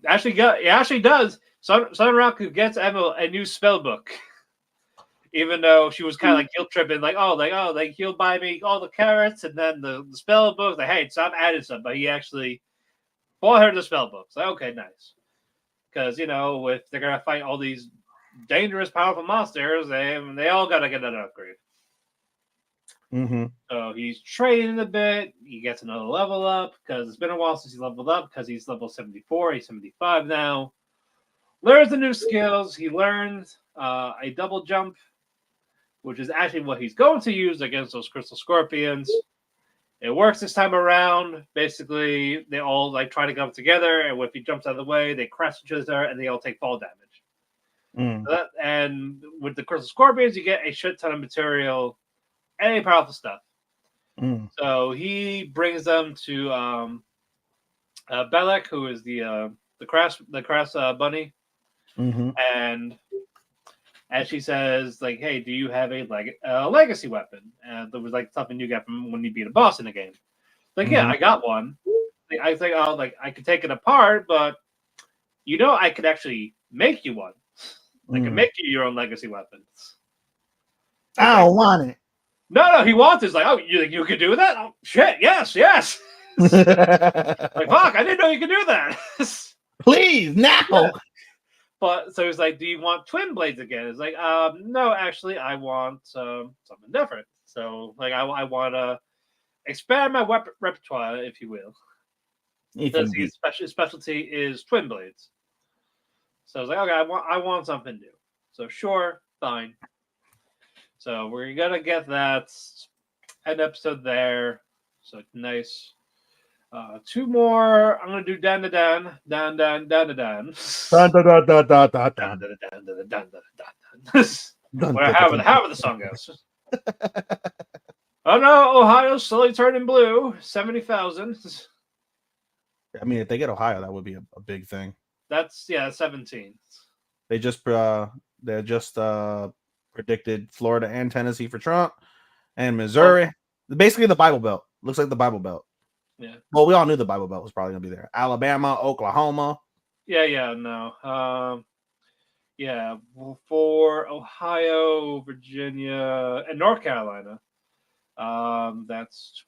actually does. Sunraku gets Emil a new spell book, even though she was kind of like guilt tripping, like he'll buy me all the carrots and then the spell book. Like, hey, so I'm adding some, but he actually bought her the spell books. Like, okay, nice, because if they're gonna fight all these dangerous, powerful monsters, they all gotta get an upgrade. So he's training a bit. He gets another level up because it's been a while since he leveled up because he's level 74. He's 75 now. Learns the new skills. He learns a double jump, which is actually what he's going to use against those Crystal Scorpions. It works this time around. Basically, they all like try to come together, and if he jumps out of the way, they crash each other, and they all take fall damage. And with the Crystal Scorpions, you get a shit ton of material. Any powerful stuff. So he brings them to Belek, who is the crass bunny, and she says, like, "Hey, do you have a legacy weapon?" And there was like something you get from when you beat a boss in the game. Like, yeah, I got one. I think I could take it apart, but I could actually make you one. I can make you your own legacy weapon. I don't want it. No, he wants it. It's like, oh, you could do that? Oh, shit, yes. Like, fuck, I didn't know you could do that. Please, now. Yeah. But so he's like, do you want twin blades again? It's like, no, actually, I want something different. So, like, I want to expand my repertoire, if you will. Because his specialty is twin blades. So I was like, okay, I want something new. So sure, fine. So we're gonna get that an episode there. So nice. Two more. I'm gonna do dan. However the song goes. Oh no, Ohio's slowly turning blue. 70,000. I mean, if they get Ohio, that would be a big thing. That's 17. They're just predicted Florida and Tennessee for Trump, and Missouri. Basically, the Bible Belt. Looks like the Bible Belt. Yeah. Well, we all knew the Bible Belt was probably going to be there. Alabama, Oklahoma. Yeah, no. Yeah, for Ohio, Virginia, and North Carolina, it's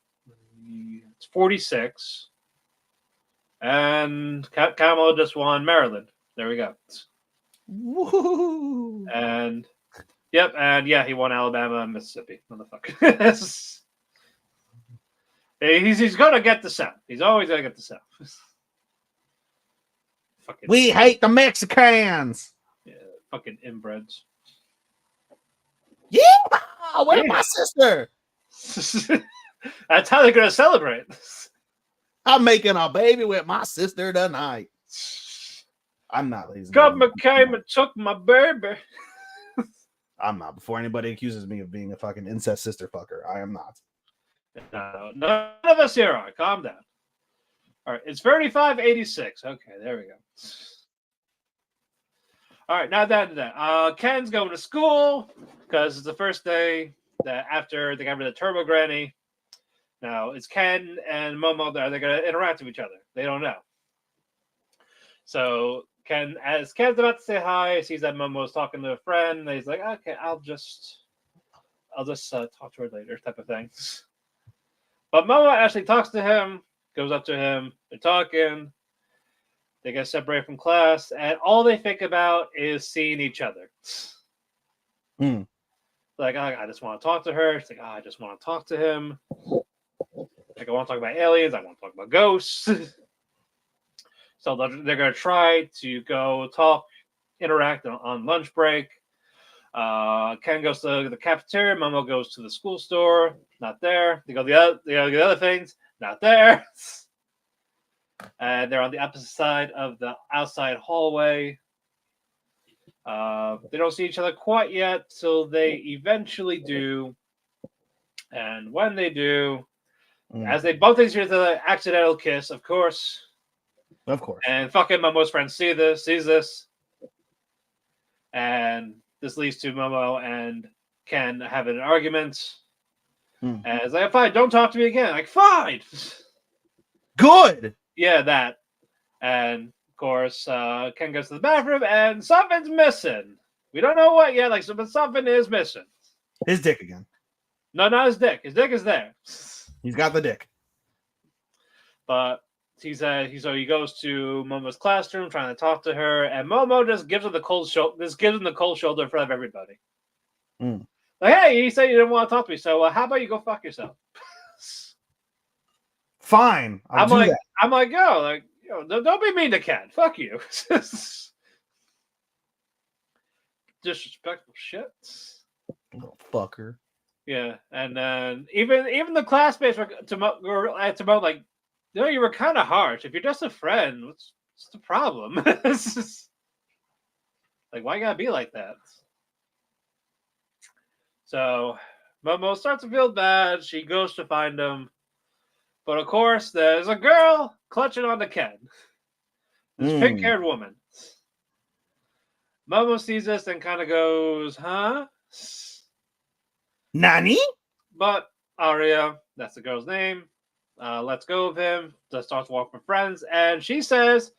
46. And Camo just won Maryland. There we go. Woo! And yep, and yeah, he won Alabama and Mississippi. Motherfucker. he's gonna get the South. He's always gonna get the South. Fucking, We hate the Mexicans. yeah, fucking inbreds. Yeah, where's my sister? That's how they're gonna celebrate. I'm making a baby with my sister tonight. I'm not, ladies and Government gentlemen. came and took my baby. I'm not. Before anybody accuses me of being a fucking incest sister fucker, I am not. No, none of us here are. Calm down. All right, it's 3586. Okay, there we go. All right, now that Ken's going to school because it's the first day that after they got rid of the Turbo Granny. Now it's Ken and Momo. They're going to interact with each other. They don't know. So as Ken's about to say hi, sees that Momo's talking to a friend. He's like, "Okay, I'll just talk to her later," type of thing. But Momo actually talks to him, goes up to him. They're talking. They get separated from class, and all they think about is seeing each other. Hmm. Like, I just want to talk to her. It's like, I just want to talk to him. Like, I want to talk about aliens. I want to talk about ghosts. So they're going to try to go talk, interact on lunch break. Ken goes to the cafeteria. Momo goes to the school store. Not there. They go the other things. Not there. And they're on the opposite side of the outside hallway. They don't see each other quite yet, so they eventually do. And when they do, as they bump into each other, accidental kiss, of course. Of course. And fucking Momo's friend sees this. And this leads to Momo and Ken having an argument. And it's like, fine, don't talk to me again. Like, fine. Good. Yeah, that. And of course, Ken goes to the bathroom and something's missing. We don't know what yet, but something is missing. His dick again. No, not his dick. His dick is there. He's got the dick. But he goes to Momo's classroom trying to talk to her, and Momo just gives him the cold shoulder. Just gives him the cold shoulder in front of everybody. Like, hey, you said you didn't want to talk to me, so how about you go fuck yourself? Fine. I'm like, don't be mean to Ken. Fuck you. Disrespectful shit. little fucker. Yeah, and then even the classmates were to Mo like, you were kind of harsh. If you're just a friend, what's the problem? Like, why you gotta be like that? So Momo starts to feel bad. She goes to find him. But of course, there's a girl clutching on to Ken. This pink-haired woman. Momo sees this and kind of goes, huh? Nani? But Aria, that's the girl's name, lets go of him, just starts walking with friends, and she says,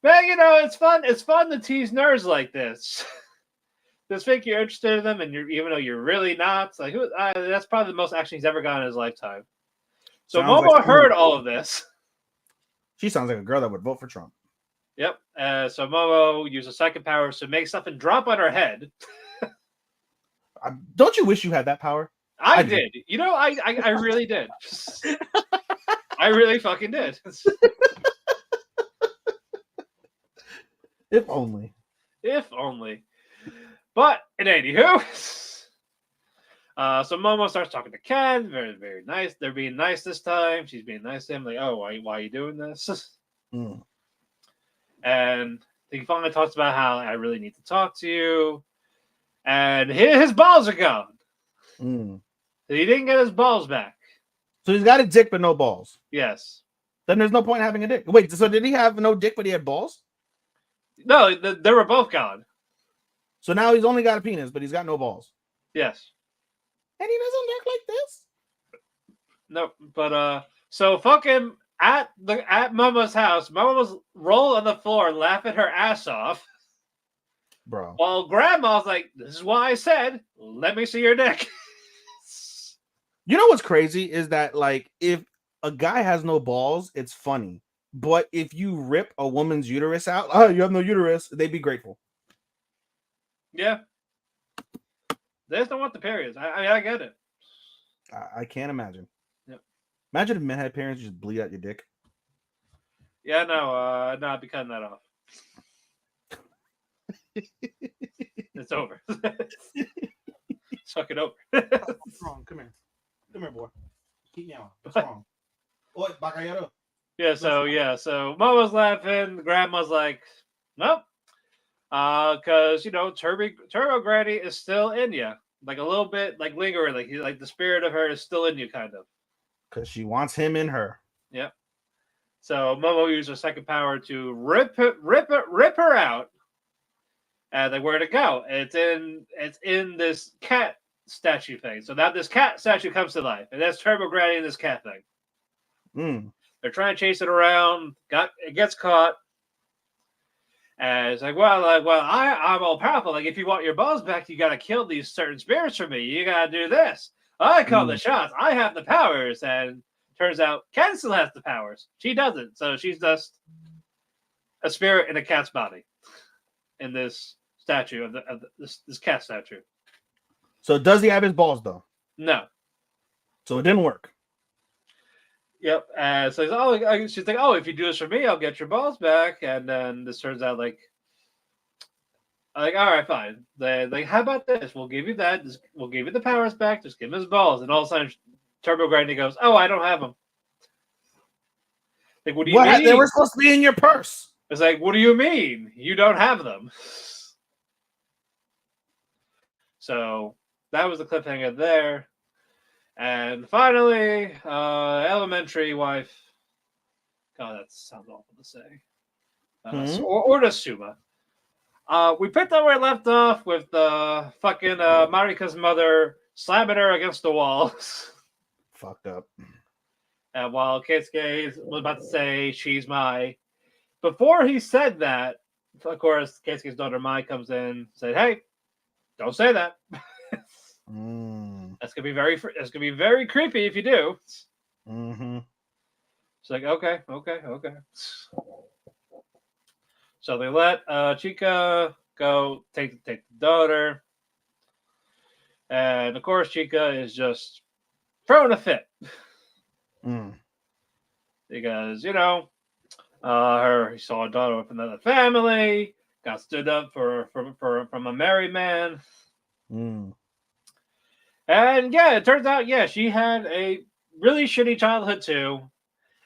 man, it's fun to tease nerds like this. Just think you're interested in them, and even though you're really not. Like, that's probably the most action he's ever gotten in his lifetime. So Momo heard all of this. She sounds like a girl that would vote for Trump. Yep. So Momo used a psychic power to make something drop on her head. Don't you wish you had that power? I did. I really did. I really fucking did. If only. If only. But in anywho, so Momo starts talking to Ken. Very, very nice. They're being nice this time. She's being nice to him. Like, oh, why are you doing this? And he finally talks about how I really need to talk to you. And his balls are gone. He didn't get his balls back. So he's got a dick but no balls. Yes. Then there's no point in having a dick. Wait, so did he have no dick but he had balls? No, they were both gone. So now he's only got a penis, but he's got no balls. Yes. And he doesn't look like this. No, but so fucking at Mama's house, Mama was rolled on the floor laughing her ass off. Bro. While Grandma's like, this is why I said, let me see your dick. You know what's crazy is that, like, if a guy has no balls, it's funny. But if you rip a woman's uterus out, oh, you have no uterus, they'd be grateful. Yeah. They just don't want the periods. I get it. I can't imagine. Yep. Imagine if men had parents just bleed out your dick. Yeah, no, I'd be cutting that off. It's over. Suck it over. What's wrong? Come here. Come here, boy. Keep me on. What's wrong? Oi, bacallado. So Mama's laughing. Grandma's like, nope. Because Turbo Granny is still in you, like a little bit, like lingering, like the spirit of her is still in you, kind of. Because she wants him in her. Yep. So Momo used her second power to rip her out. And like, where to go? It's in this cat statue thing. So now this cat statue comes to life, and that's Turbo Granny and this cat thing. They're trying to chase it around. It gets caught. And it's like, I'm all powerful. Like, if you want your balls back, you got to kill these certain spirits for me. You got to do this. I call the shots. I have the powers. And turns out Ken still has the powers. She doesn't. So she's just a spirit in a cat's body in this statue of this cat statue. So does he have his balls, though? No. So it didn't work. Yep. So she's like, oh, if you do this for me, I'll get your balls back. And then this turns out like, all right, fine. They're like, how about this? We'll give you that. We'll give you the powers back. Just give him his balls. And all of a sudden, Turbo Granny goes, oh, I don't have them. Like, what do you mean? They were supposed to be in your purse. It's like, what do you mean? You don't have them. So that was the cliffhanger there. And finally, elementary wife. God, that sounds awful to say. Or to Suma. We picked up where I left off with the fucking Marika's mother slamming her against the walls. Fucked up. And while Keisuke was about to say, she's my... Before he said that, of course, Keisuke's daughter Mai comes in and said, hey, don't say that. That's gonna be very creepy if you do. It's like, okay. So they let Chika go take the daughter, and of course Chika is just throwing a fit because he saw a daughter with another family, got stood up from a married man. And yeah, it turns out, she had a really shitty childhood too.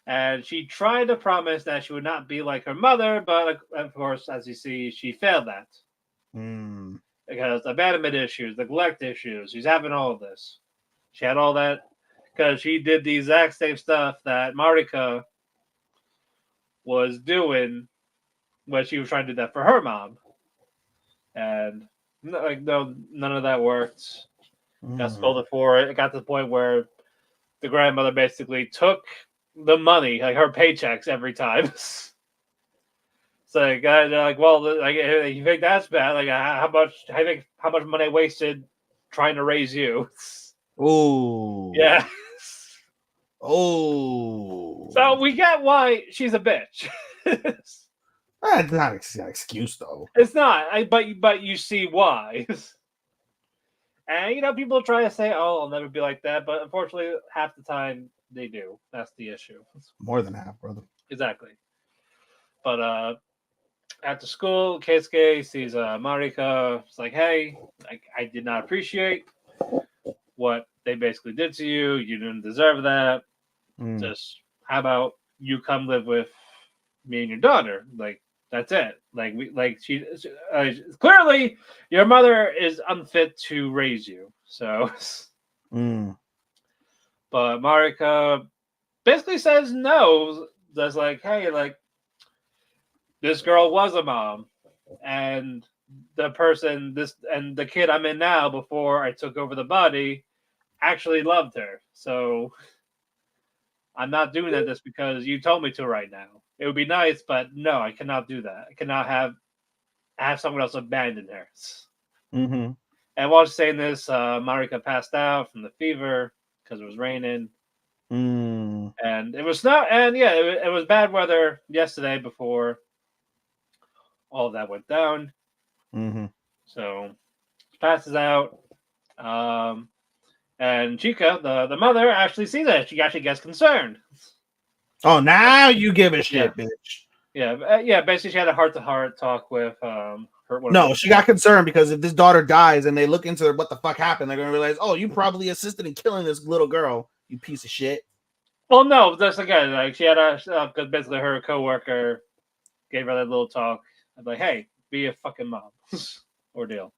And she tried to promise that she would not be like her mother, but of course, as you see, she failed that. Because abandonment issues, neglect issues, she's having all of this. She had all that because she did the exact same stuff that Marika was doing when she was trying to do that for her mom. And no, none of that worked. Got scolded for it. It got to the point where the grandmother basically took the money, like her paychecks, every time. So you think that's bad? Like, how much money I wasted trying to raise you? Oh, yeah. Oh, so we get why she's a bitch. That's not an excuse, though. It's not. But you see why. And, people try to say, oh, I'll never be like that. But unfortunately, half the time, they do. That's the issue. More than half, brother. Exactly. But at the school, Keisuke sees Marika. It's like, hey, I did not appreciate what they basically did to you. You didn't deserve that. Just, how about you come live with me and your daughter? Like, that's it. She clearly your mother is unfit to raise you. So, but Marika basically says no. That's like, hey, like this girl was a mom, and the person the kid I'm in now before I took over the body actually loved her. So I'm not doing that just because you told me to right now. It would be nice, but no, I cannot do that. I cannot have someone else abandon her. Mm-hmm. And while saying this, Marika passed out from the fever because it was raining. Mm. And it was snow, and yeah, it was bad weather yesterday before all of that went down. Mm-hmm. So she passes out. And Chica, the mother, actually sees it. She actually gets concerned. Oh, now you give a shit, Yeah. bitch. Yeah. Basically, she had a heart-to-heart talk with No, she got concerned because if this daughter dies and they look into what the fuck happened, they're gonna realize, oh, you probably assisted in killing this little girl, you piece of shit. Well, no, that's again like she had because basically her coworker gave her that little talk. I'm like, hey, be a fucking mom. Ordeal.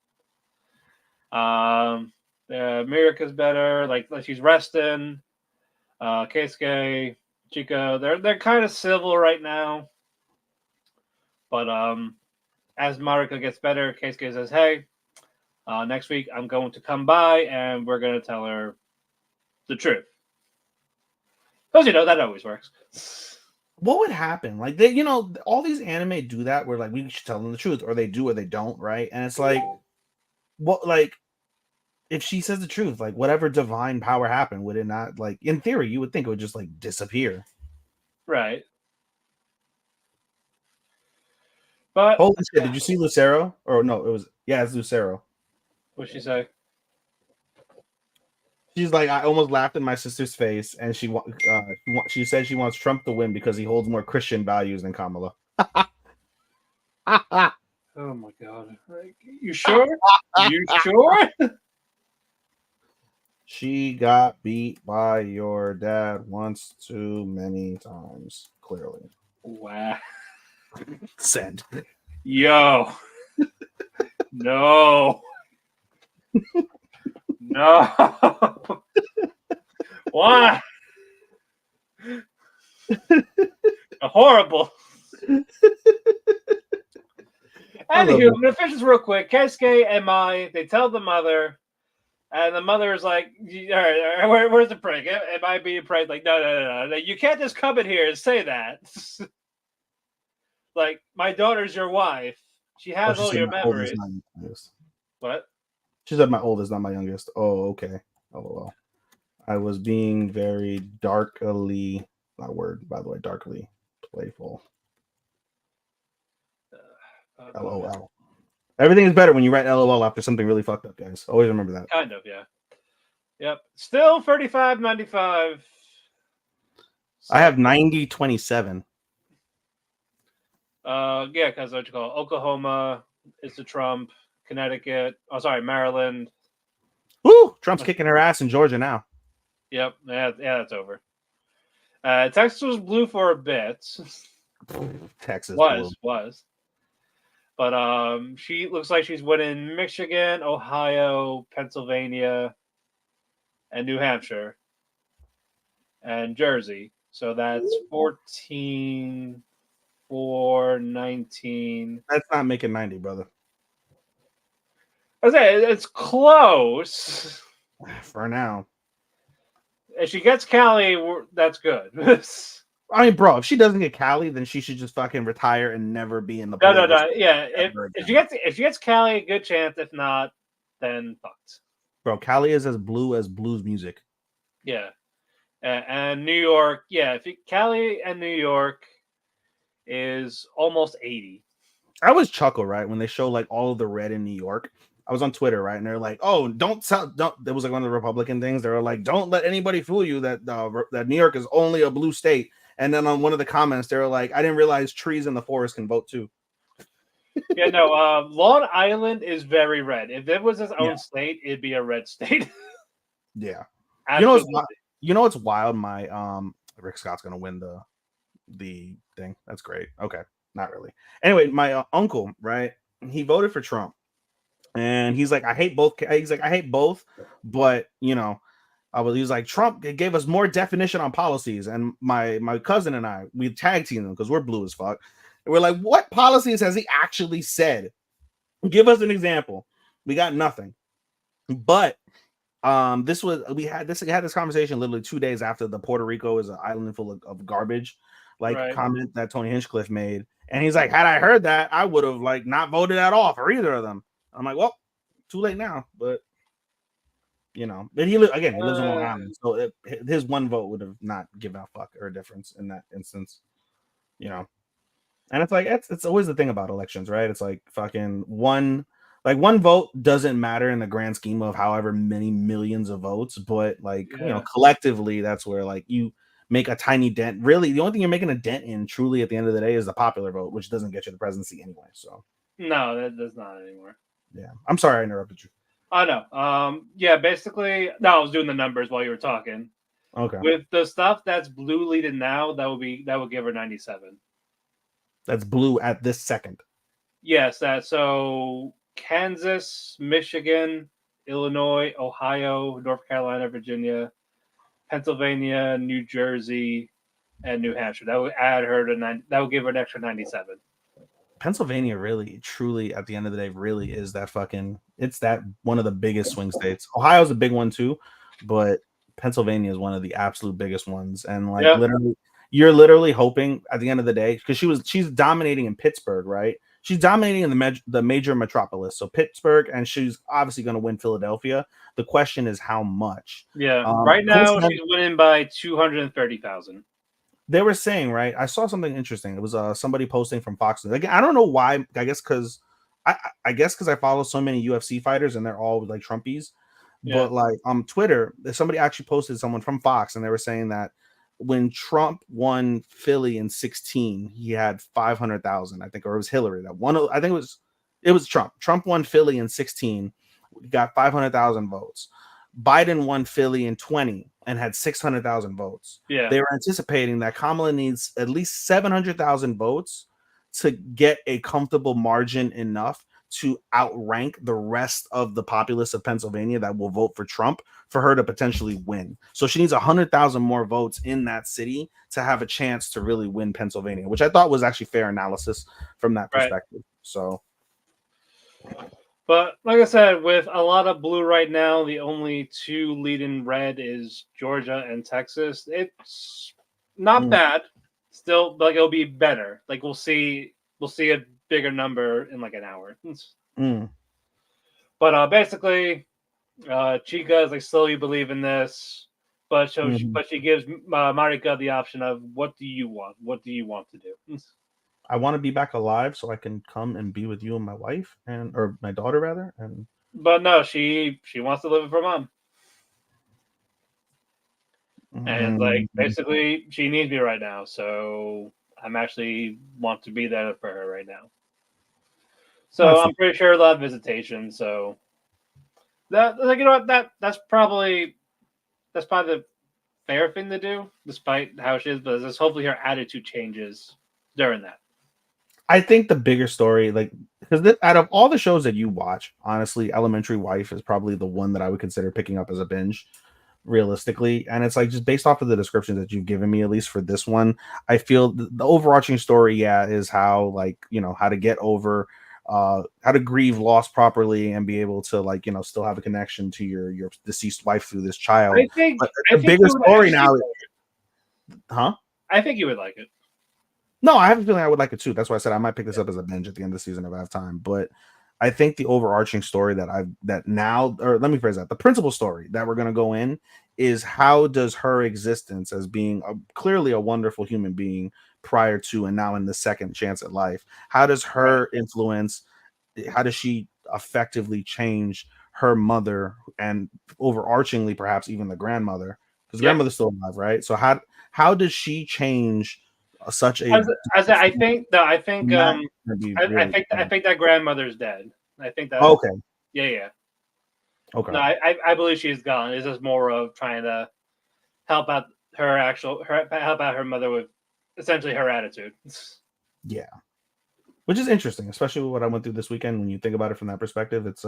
Mirika's better. Like she's resting. Keisuke, Chica, they're kind of civil right now. But as Marika gets better, Keisuke says, hey, next week I'm going to come by and we're going to tell her the truth. Because, that always works. What would happen? Like, they, all these anime do that where, like, we should tell them the truth, or they do or they don't, right? And it's like, what, like, if she says the truth, like, whatever divine power happened, would it not, like, in theory, you would think it would just, like, disappear. Right. But Holy shit, did you see Lucero? Or no, it's Lucero. What'd she say? She's like, I almost laughed in my sister's face, and she said she wants Trump to win because he holds more Christian values than Kamala. Oh my god! You sure? You sure? She got beat by your dad once too many times. Clearly. Wow. Send. Yo. No. No. Why? Horrible. Anywho, I'm gonna finish this real quick. Keisuke and Mai, they tell the mother, and the mother is like, all right, where's the prank? Am I being pranked? Like, no. You can't just come in here and say that. Like, my daughter's your wife. She has all your memories. What? She said my oldest, not my youngest. Oh, okay. Oh, well. I was being very darkly, not word, by the way, darkly playful. LOL. Everything is better when you write LOL after something really fucked up, guys. Always remember that. Kind of, yeah. Yep. Still 35.95. I have 90.27. Yeah, because what you call it? Oklahoma is the Trump, Connecticut. Oh, sorry, Maryland. Woo! Trump's kicking her ass in Georgia now. Yep. Yeah, that's over. Texas was blue for a bit. Texas was. But she looks like she's winning Michigan, Ohio, Pennsylvania, and New Hampshire, and Jersey. So that's 14, 4, 19. That's not making 90, brother. I say it's close. For now. If she gets Cali, that's good. I mean, bro, if she doesn't get Cali, then she should just fucking retire and never be in the. No. Yeah, if she gets Cali, good chance. If not, then fucked. Bro, Cali is as blue as blues music. Yeah, and New York. Yeah, Cali and New York is almost 80. I always chuckle, right, when they show like all of the red in New York. I was on Twitter, right, and they're like, "Oh, don't." It was like one of the Republican things. They were like, "Don't let anybody fool you that that New York is only a blue state." And then on one of the comments, they were like, "I didn't realize trees in the forest can vote too." Yeah, no. Long Island is very red. If it was its own state, it'd be a red state. Yeah. Absolutely. You know what's wild? My Rick Scott's gonna win the thing. That's great. Okay, not really. Anyway, my uncle, right? He voted for Trump. And he's like, I hate both. He's like, I hate both, but he was like, Trump gave us more definition on policies. And my cousin and I, we tag team them because we're blue as fuck. And we're like, what policies has he actually said? Give us an example. We got nothing. But we had this conversation literally 2 days after the Puerto Rico is an island full of garbage, like Right. comment that Tony Hinchcliffe made. And he's like, had I heard that, I would have like not voted at all for either of them. I'm like, well, too late now, but you know, but he lives in Long Island, so his one vote would have not given a fuck or a difference in that instance, you know. And it's like it's always the thing about elections, right? It's like fucking one vote doesn't matter in the grand scheme of however many millions of votes, but like you know, collectively, that's where like you make a tiny dent. Really, the only thing you're making a dent in, truly, at the end of the day, is the popular vote, which doesn't get you the presidency anyway. So no, that does not anymore. Yeah, I'm sorry I interrupted you. I know. Yeah, basically, no, I was doing the numbers while you were talking. Okay. With the stuff that's blue leading now, that would give her 97. That's blue at this second. Yes, so Kansas, Michigan, Illinois, Ohio, North Carolina, Virginia, Pennsylvania, New Jersey, and New Hampshire. That would add her to 9. That would give her an extra 97. Pennsylvania really, truly, at the end of the day, really is that fucking. It's that one of the biggest swing states. Ohio's a big one too, but Pennsylvania is one of the absolute biggest ones. And like literally, you're literally hoping at the end of the day, because she's dominating in Pittsburgh, right? She's dominating in the major metropolis, so Pittsburgh, and she's obviously going to win Philadelphia. The question is how much. Yeah, right now she's winning by 230,000. They were saying, right? I saw something interesting. It was somebody posting from Fox. Like, I don't know why. I guess because I follow so many UFC fighters and they're all like Trumpies. Yeah. But like on Twitter, somebody actually posted someone from Fox and they were saying that when Trump won Philly in 2016, he had 500,000, I think, or it was Hillary that won. I think it was Trump. Trump won Philly in 2016, got 500,000 votes. Biden won Philly in 2020 and had 600,000 votes. Yeah. They were anticipating that Kamala needs at least 700,000 votes to get a comfortable margin enough to outrank the rest of the populace of Pennsylvania that will vote for Trump for her to potentially win. So she needs 100,000 more votes in that city to have a chance to really win Pennsylvania, which I thought was actually fair analysis from that perspective. Right. So. But like I said, with a lot of blue right now, the only two leading red is Georgia and Texas. It's not bad. Still, like it'll be better. Like we'll see a bigger number in like an hour. But basically, Chica is like slowly believing this, but she gives Marika the option of what do you want? What do you want to do? I want to be back alive so I can come and be with you and my wife or my daughter rather. But no, she wants to live with her mom. And like basically she needs me right now, so I'm actually want to be there for her right now. So I'm pretty sure they'll have visitation. So that, like, you know what, that's probably the fair thing to do, despite how she is. But just hopefully her attitude changes during that. I think the bigger story, like, because out of all the shows that you watch, honestly, Elementary Wife is probably the one that I would consider picking up as a binge, realistically. And it's like, just based off of the descriptions that you've given me, at least for this one, I feel the overarching story, is how, like, you know, how to get over, how to grieve loss properly and be able to, like, you know, still have a connection to your deceased wife through this child. I think the bigger story now, I think you would like it. No, I have a feeling I would like it too. That's why I said I might pick this up as a binge at the end of the season if I have time. But I think the overarching story let me phrase that. The principal story that we're going to go in is how does her existence as being clearly a wonderful human being prior to and now in the second chance at life, how does her influence, how does she effectively change her mother and overarchingly perhaps even the grandmother, because grandmother's still alive, right? So how does she change such a I think that grandmother's dead. I think that okay. Yeah. Okay. No, I believe she's gone. It's just more of trying to help out her mother with essentially her attitude. Yeah. Which is interesting, especially what I went through this weekend. When you think about it from that perspective, it's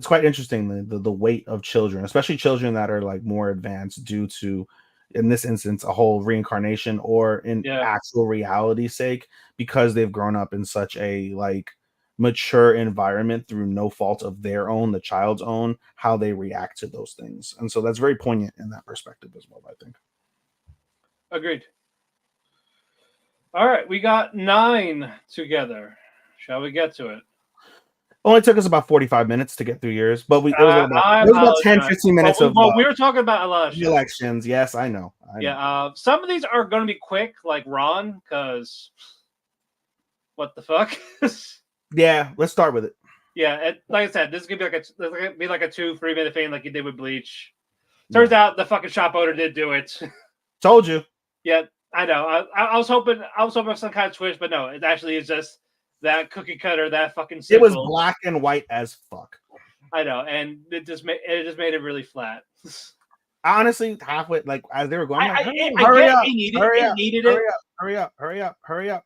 quite interesting the weight of children, especially children that are like more advanced due to, in this instance, a whole reincarnation or in actual reality sake, because they've grown up in such a like mature environment through no fault of their own, the child's own, how they react to those things. And so that's very poignant in that perspective as well, I think. Agreed. All right, we got 9 together. Shall we get to it? Only took us about 45 minutes to get through yours, but it was about 10, 15 minutes we were talking about a lot of shit. elections. Yes, I know. Some of these are going to be quick, like Ron, because what the fuck? Yeah, let's start with it. Yeah, like I said, this is gonna be like a 2-3 minute thing, like you did with Bleach. Turns out the fucking shop owner did do it. Told you. Yeah, I know. I was hoping for some kind of twist, but no, it actually is just that cookie cutter, that fucking simple. It was black and white as fuck. I know, and it just made it really flat. Honestly, halfway, like as they were going, I hurry up, hurry up.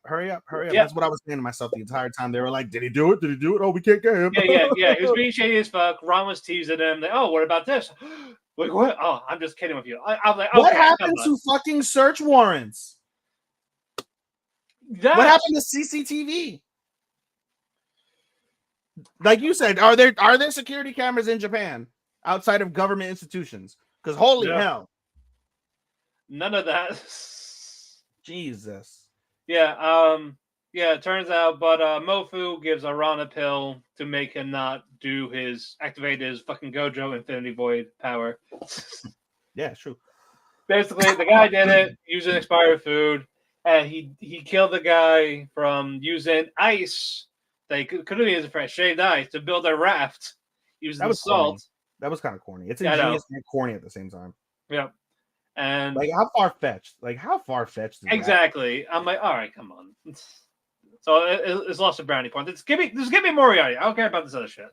Yeah. That's what I was saying to myself the entire time. They were like, "Did he do it? Did he do it? Oh, we can't get him." Yeah. He was being shady as fuck. Ron was teasing him. Like, oh, what about this? Like, what? Oh, I'm just kidding with you. I'm like, okay, what happened to fucking search warrants? What happened to CCTV? Like you said, are there security cameras in Japan outside of government institutions? Because holy hell, none of that. Jesus. Yeah. It turns out, but Mofu gives Ron a pill to make him not activate his fucking Gojo Infinity Void power. Yeah, it's true. Basically, the guy did it using expired food, and he killed the guy from using ice. They could have used it for shaved ice to build a raft using the salt. Corny. That was kind of corny. It's ingenious and corny at the same time. Yeah. And like how far fetched? Exactly. I'm like, all right, come on. So it's lost a brownie point. Just give me Moriarty. I don't care about this other shit.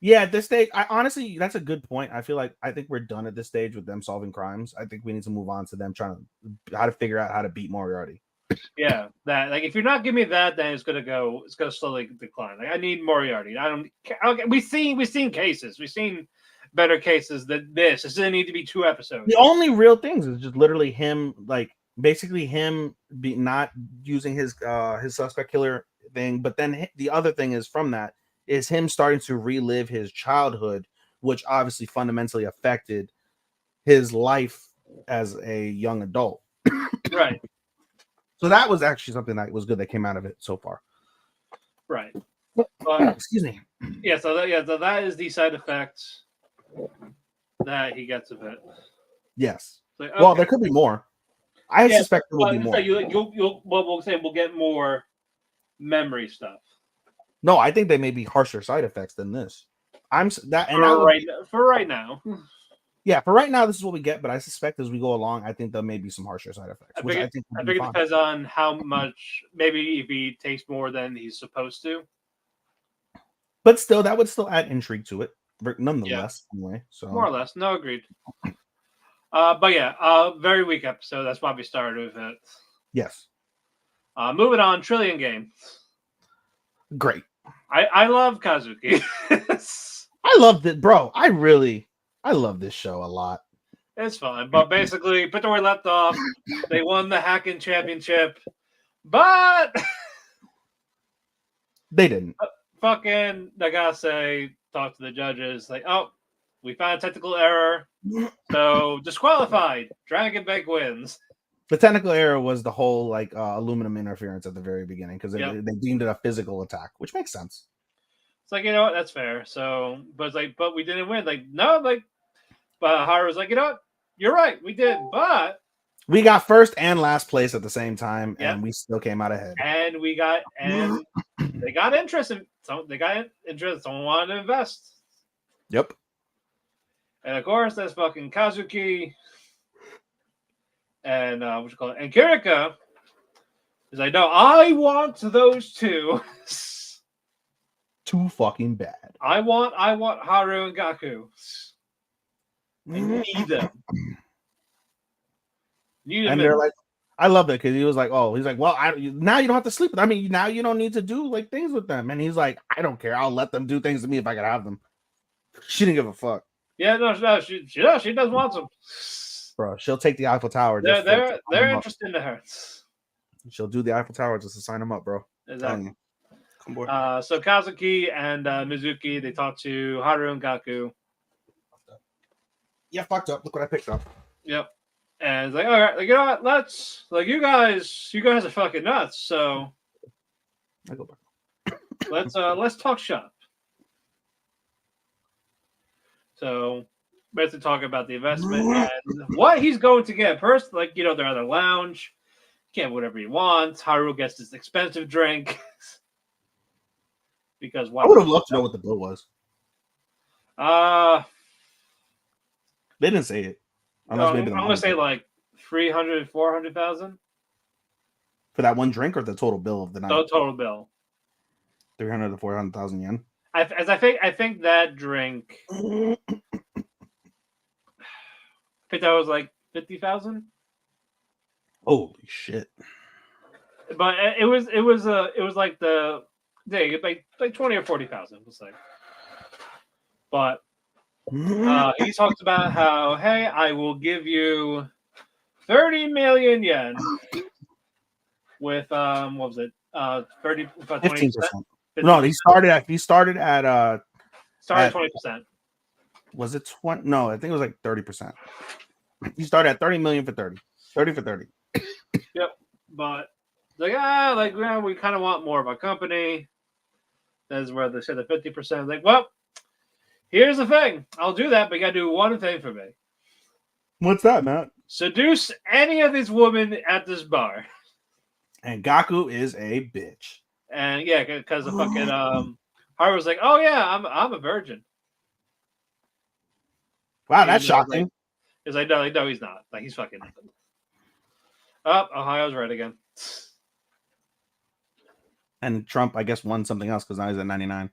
Yeah, at this stage, I honestly, that's a good point. I think we're done at this stage with them solving crimes. I think we need to move on to them trying to figure out how to beat Moriarty. Yeah, that like if you're not giving me that, then it's gonna slowly decline. Like I need Moriarty. I don't. We've seen cases. We've seen better cases than this. It doesn't need to be 2 episodes. The only real things is just literally him, like basically him not using his suspect killer thing. But then the other thing is from that is him starting to relive his childhood, which obviously fundamentally affected his life as a young adult. Right. So that was actually something that was good that came out of it so far. Right. Excuse me. Yeah. So that is the side effect that he gets of it. Yes. So, okay. Well, there could be more. I suspect there will be more. We'll get more memory stuff. No, I think they may be harsher side effects than this. For right now. Yeah, for right now, this is what we get. But I suspect as we go along, I think there may be some harsher side effects. I think it depends on how much. Maybe if he takes more than he's supposed to. But still, that would still add intrigue to it, nonetheless. Yeah. Anyway, so more or less, no, agreed. But yeah, very weak episode. That's why we started with it. Yes. Moving on, Trillion Game. Great. I love Kazuki. I loved it, bro. I love this show a lot. It's fun, but basically, put the word left off. They won the Hacking Championship, but they didn't. Fucking Nagase talked to the judges like, "Oh, we found a technical error, so disqualified. Dragon Bank wins." The technical error was the whole like aluminum interference at the very beginning because they deemed it a physical attack, which makes sense. It's like, you know what, that's fair. So, but it's like, but we didn't win. Like, no, like. But Haru's like, you know what? You're right. We did, but we got first and last place at the same time, and we still came out ahead. And they got interest in. Someone wanted to invest. Yep. And of course, that's fucking Kazuki and what you call it, and Kirika is like, no, I want those two. Too fucking bad. I want Haru and Gaku. I need them. And they're like, I love that because he was like, oh, he's like, well, now you don't have to sleep with them. I mean, now you don't need to do like things with them. And he's like, I don't care. I'll let them do things to me if I can have them. She didn't give a fuck. Yeah, no, she does want them. Bro, she'll take the Eiffel Tower. They're interested in her. She'll do the Eiffel Tower just to sign them up, bro. Exactly. Come boy. So Kazuki and Mizuki, they talk to Haru and Gaku. Yeah, fucked up. Look what I picked up. Yep. And it's like, all right, like, you know what? Let's like you guys are fucking nuts. So I go back. let's talk shop. So basically talk about the investment and what he's going to get. First, like, you know, they're at a lounge. He can have whatever he wants. Haru gets this expensive drink. Because I would have loved to know what the bill was. They didn't say it. Unless maybe I'm gonna say like 300, 400,000 for that one drink or the total bill of the night. Total bill. 300 to 400,000 yen. I think that drink. I think that was like 50,000. Holy shit! But it was like the day like 20 or 40,000. We'll say. But he talks about how, hey, I will give you 30 million yen with what was it? 15%. No, he started at 20%. Was it 20? No, I think it was like 30%. He started at 30 million for 30. 30 for 30. Yep. But we kind of want more of our company. That's where they said the 50%. Like, well, here's the thing. I'll do that, but you gotta do one thing for me. What's that, Matt? Seduce any of these women at this bar. And Gaku is a bitch. And yeah, because the fucking Haru was like, oh yeah, I'm a virgin. Wow, that's shocking. He's like, no, he's not. Like, he's fucking. Oh, Ohio's right again. And Trump, I guess, won something else because now he's at 99.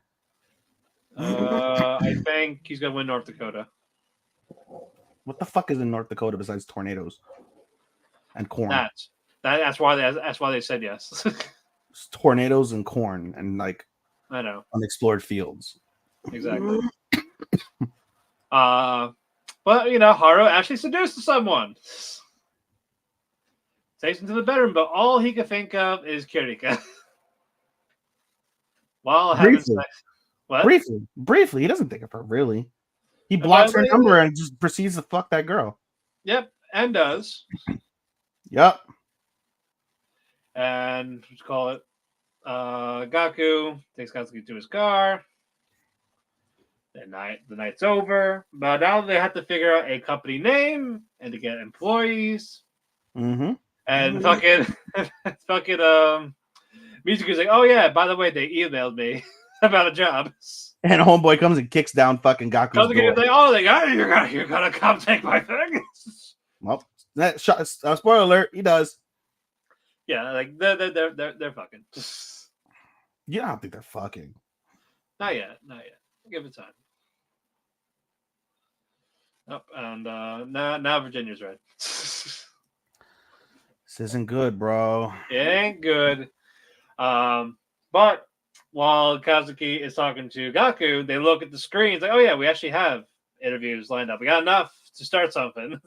I think he's gonna win North Dakota. What the fuck is in North Dakota besides tornadoes and corn? That's why they said yes. It's tornadoes and corn and like I know unexplored fields. Exactly. But you know, Haru actually seduced someone. Takes him to the bedroom, but all he could think of is Kirika. While having sex. What? Briefly, he doesn't think of her really. He blocks her number and just proceeds to fuck that girl. Yep, and does. Yep. And let's call it Gaku takes Kazuki to his car. The night's over. But now they have to figure out a company name and to get employees. Mm-hmm. And fucking Mizuki's like, oh yeah, by the way, they emailed me about a job. And homeboy comes and kicks down fucking Gaku's door. Like, oh, you're gonna come take my thing. Well, that spoiler alert, he does. Yeah, like they're fucking. Yeah, I don't think they're fucking. Not yet. Give it time. Oh, and now Virginia's red. This isn't good, bro. It ain't good. But while Kazuki is talking to Gaku, they look at the screens like, oh yeah, we actually have interviews lined up. We got enough to start something.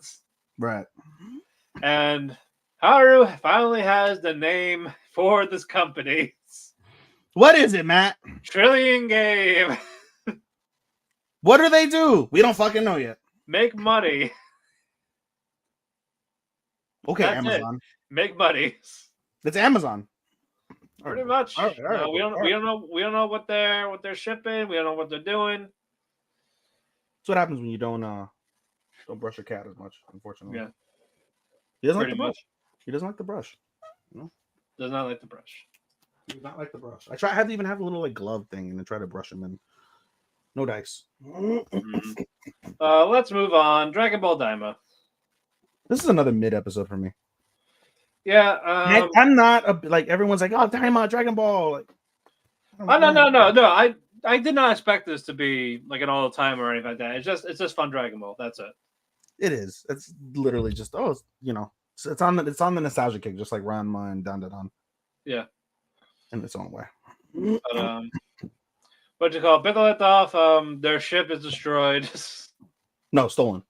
Right. And Haru finally has the name for this company. What is it, Matt? Trillion Game. What do they do? We don't fucking know yet. Make money. Okay, That's Amazon. It. Make money. It's Amazon. Pretty much. All right. We don't know what they're shipping. We don't know what they're doing. That's what happens when you don't brush your cat as much, unfortunately. Yeah. He doesn't like the brush. He doesn't like the brush. No. Does not like the brush. He does not like the brush. I had to even have a little like glove thing and then try to brush him and no dice. Let's move on. Dragon Ball Daima. This is another mid episode for me. Yeah, I'm not like everyone's like, oh, Daima, Dragon Ball. Like, no. I did not expect this to be like an all the time or anything like that. It's just fun Dragon Ball. That's it. It is. It's literally just it's on the nostalgia kick, just like Ranma and Dan. Yeah, in its own way. But, what you call it? Piccolo off. Their ship is destroyed. No, stolen.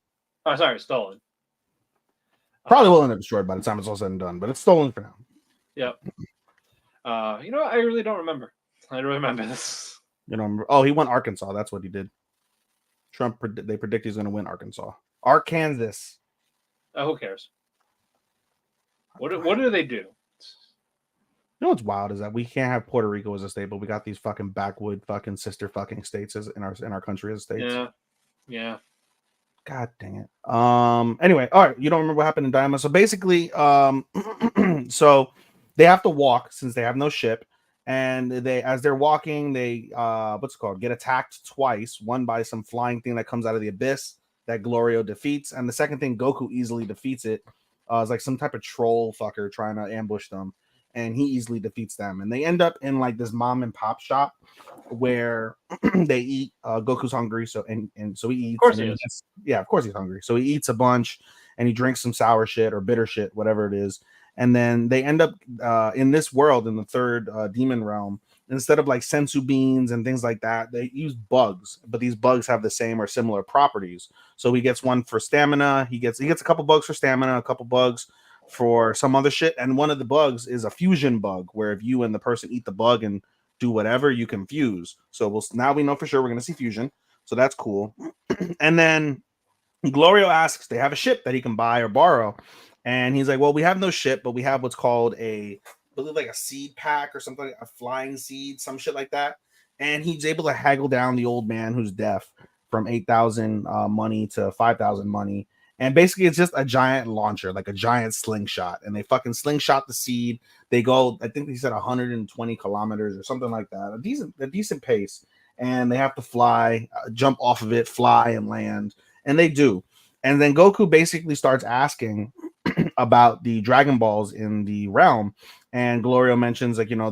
Oh, sorry, stolen. Probably will end up destroyed by the time it's all said and done, but it's stolen for now. Yep. I really don't remember. I don't remember this. You know, oh, he won Arkansas. That's what he did. They predict he's going to win Arkansas. Arkansas. Oh, who cares? What do they do? You know what's wild is that we can't have Puerto Rico as a state, but we got these fucking backwood fucking sister fucking states as in our country as states. Yeah. God dang it. Anyway, all right, you don't remember what happened in Diamond. So basically, so they have to walk since they have no ship, and as they're walking, they what's it called? Get attacked twice, one by some flying thing that comes out of the abyss that Glorio defeats, and the second thing Goku easily defeats it. It's like some type of troll fucker trying to ambush them, and he easily defeats them. And they end up in like this mom and pop shop where they eat. Goku's hungry, so so he eats. Of course he is. Yeah, of course he's hungry. So he eats a bunch and he drinks some sour shit or bitter shit, whatever it is. And then they end up in this world, in the third demon realm. Instead of like sensu beans and things like that, they use bugs, but these bugs have the same or similar properties. So he gets one for stamina. He gets a couple bugs for stamina, a couple bugs for some other shit. And one of the bugs is a fusion bug, where if you and the person eat the bug and do whatever, you can fuse. So now we know for sure we're going to see fusion. So that's cool. And then Glorio asks, they have a ship that he can buy or borrow. And he's like, well, we have no ship, but we have what's called I believe like a seed pack or something, a flying seed, some shit like that. And he's able to haggle down the old man who's deaf from 8,000 money to 5,000 money. And basically it's just a giant launcher, like a giant slingshot. And they fucking slingshot the seed. They go, I think he said 120 kilometers or something like that. A decent pace. And they have to fly, jump off of it, fly and land. And they do. And then Goku basically starts asking about the Dragon Balls in the realm. And Glorio mentions, like, you know,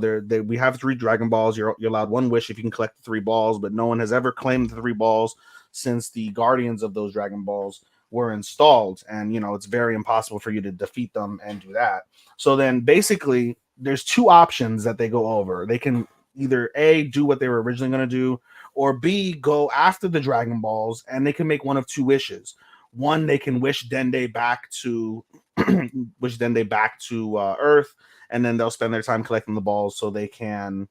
we have 3 Dragon Balls. You're allowed 1 wish if you can collect the 3 balls, but no one has ever claimed the 3 balls since the guardians of those Dragon Balls were installed. And, you know, it's very impossible for you to defeat them and do that. So then basically there's 2 options that they go over. They can either A, do what they were originally going to do, or B, go after the Dragon Balls, and they can make one of 2 wishes. One, they can wish Dende back to Earth, and then they'll spend their time collecting the balls so they can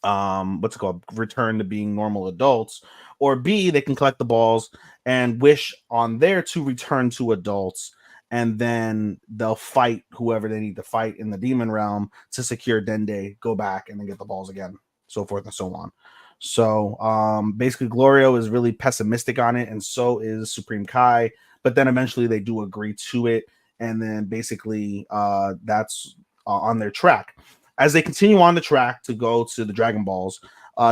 return to being normal adults. Or B, they can collect the balls and wish on there to return to adults, and then they'll fight whoever they need to fight in the demon realm to secure Dende, go back and then get the balls again, so forth and so on. So basically Glorio is really pessimistic on it, and so is Supreme Kai, but then eventually they do agree to it, and then basically that's on their track. As they continue on the track to go to the Dragon Balls,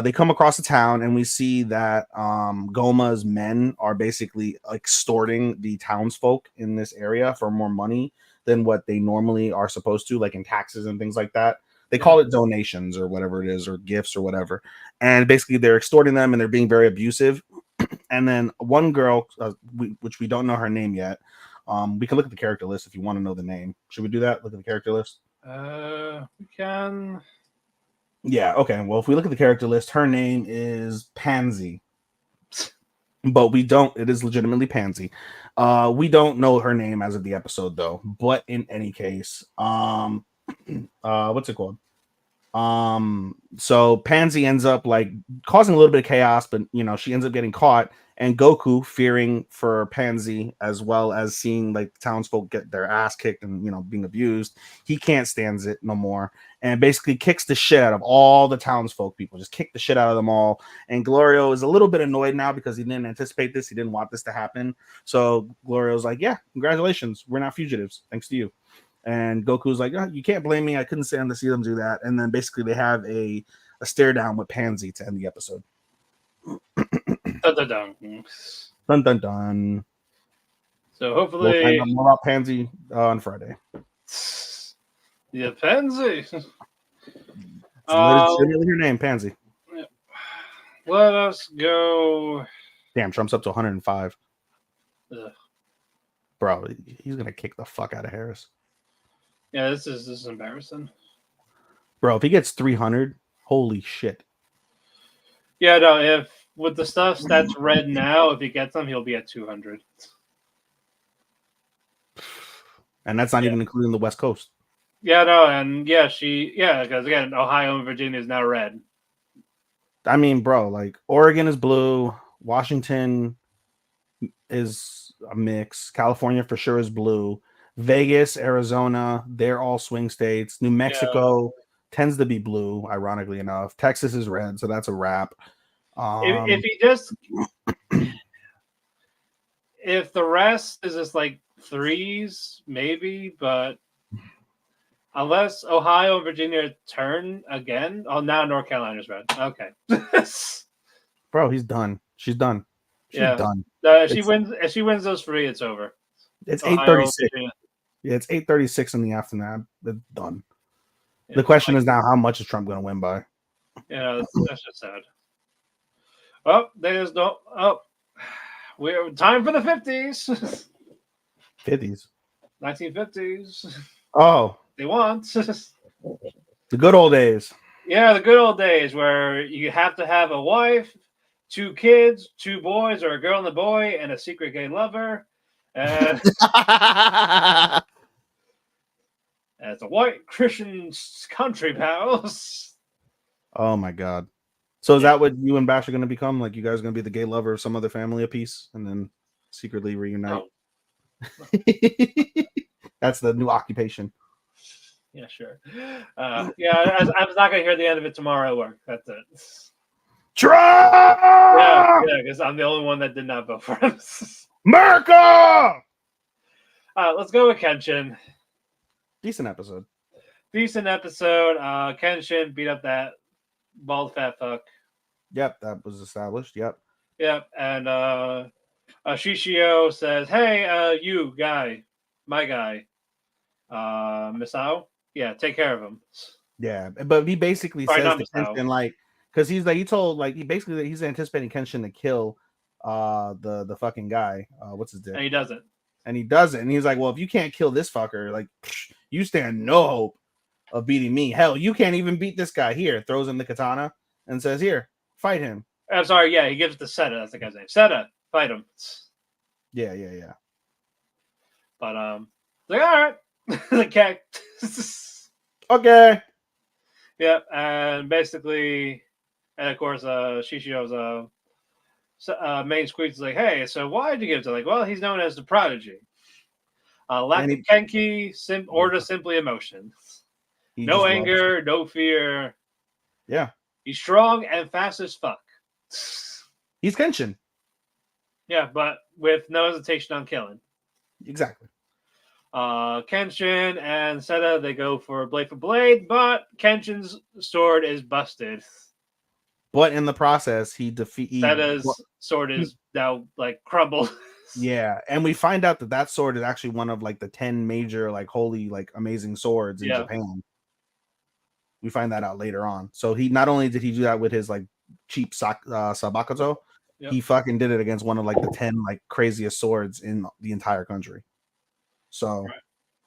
they come across a town, and we see that Goma's men are basically extorting the townsfolk in this area for more money than what they normally are supposed to, like in taxes and things like that. They call it donations or whatever it is, or gifts or whatever. And basically they're extorting them, and they're being very abusive. And then one girl, which we don't know her name yet. We can look at the character list if you want to know the name. Should we do that? Look at the character list? We can. Yeah, okay. Well, if we look at the character list, her name is Pansy. But we don't, it is legitimately Pansy. We don't know her name as of the episode though. But in any case, what's it called? So Pansy ends up like causing a little bit of chaos, but you know, she ends up getting caught, and Goku, fearing for Pansy as well as seeing like townsfolk get their ass kicked and, you know, being abused, he can't stand it no more, and basically kicks the shit out of all the townsfolk people, just kick the shit out of them all. And Glorio is a little bit annoyed now because he didn't anticipate this, he didn't want this to happen. So Glorio's like, yeah, congratulations, we're not fugitives thanks to you. And Goku's like, oh, you can't blame me, I couldn't stand to see them do that. And then basically they have a stare down with Pansy to end the episode. Dun, dun, dun. Dun dun dun. So hopefully we'll find out more about Pansy on Friday. Yeah, Pansy. It's literally her name, Pansy. Let us go. Damn, Trump's up to 105. Ugh. Bro, he's gonna kick the fuck out of Harris. Yeah, this is embarrassing. Bro, if he gets 300, holy shit. Yeah, no, if with the stuff that's red now, if he gets them, he'll be at 200. And that's not even including the West Coast. Yeah, no, and yeah, because again, Ohio and Virginia is now red. I mean, bro, like Oregon is blue, Washington is a mix, California for sure is blue, Vegas, Arizona, they're all swing states. New Yeah. Mexico tends to be blue, ironically enough. Texas is red, so that's a wrap. If he just if the rest is just like threes, maybe, but unless Ohio and Virginia turn again, oh now North Carolina's red. Okay. Bro, he's done. She's done. She's Yeah. done. If she wins those three, it's over. It's Ohio, 8:36. Virginia. Yeah, it's 8:36 in the afternoon. It's done. Yeah, The question like, is now, how much is Trump going to win by? yeah, that's just sad. Oh, there's no. Oh, we're time for the 50s, 50s. 1950s. Oh, They want. the good old days. Yeah, the good old days where you have to have a wife, 2 kids, 2 boys, or a girl and a boy, and a secret gay lover. And as a white Christian country pals. Oh my god. So is Yeah. that what you and Bash are going to become? Like you guys are going to be the gay lover of some other family apiece and then secretly reunite? Oh, That's the new occupation. yeah, sure. Yeah, I was not going to hear the end of it tomorrow at work. That's it. Trump! Yeah, because I'm the only one that did not vote for him. America! Let's go with Kenshin. Decent episode. Decent episode. Kenshin beat up that bald fat fuck. Yep, that was established. Yep. Yep, and Shishio says, "Hey, you guy, my guy, Misao, yeah, take care of him." Yeah, but he basically Sorry, says not to Misao. Kenshin, like, because he's like, he told, like, he basically, he's anticipating Kenshin to kill the fucking guy. What's his dick? And he doesn't. And he doesn't. And he's like, well, if you can't kill this fucker, like, you stand no hope of beating me. Hell, you can't even beat this guy. Here, throws him the katana and says, here, fight him. I'm sorry, yeah, he gives it to Seta. That's the guy's name. Seta, fight him. Yeah. But like, all right, the cat. Okay. Yep, and basically, and of course, Shishio's main squeeze is like, "Hey, so why did you give it to?" Like, well, he's known as the prodigy. Lack of kenki, or just simply emotion. No anger, no fear. Yeah. He's strong and fast as fuck. He's Kenshin. Yeah, but with no hesitation on killing. Exactly. Kenshin and Seta, they go for blade, but Kenshin's sword is busted. But in the process, he defeats. Seta's sword is now like crumbled. Yeah, and we find out that sword is actually one of like the 10 major like holy like amazing swords in Japan. We find that out later on. So he not only did he do that with his like cheap sabakuto, he fucking did it against one of like the 10 like craziest swords in the entire country. So,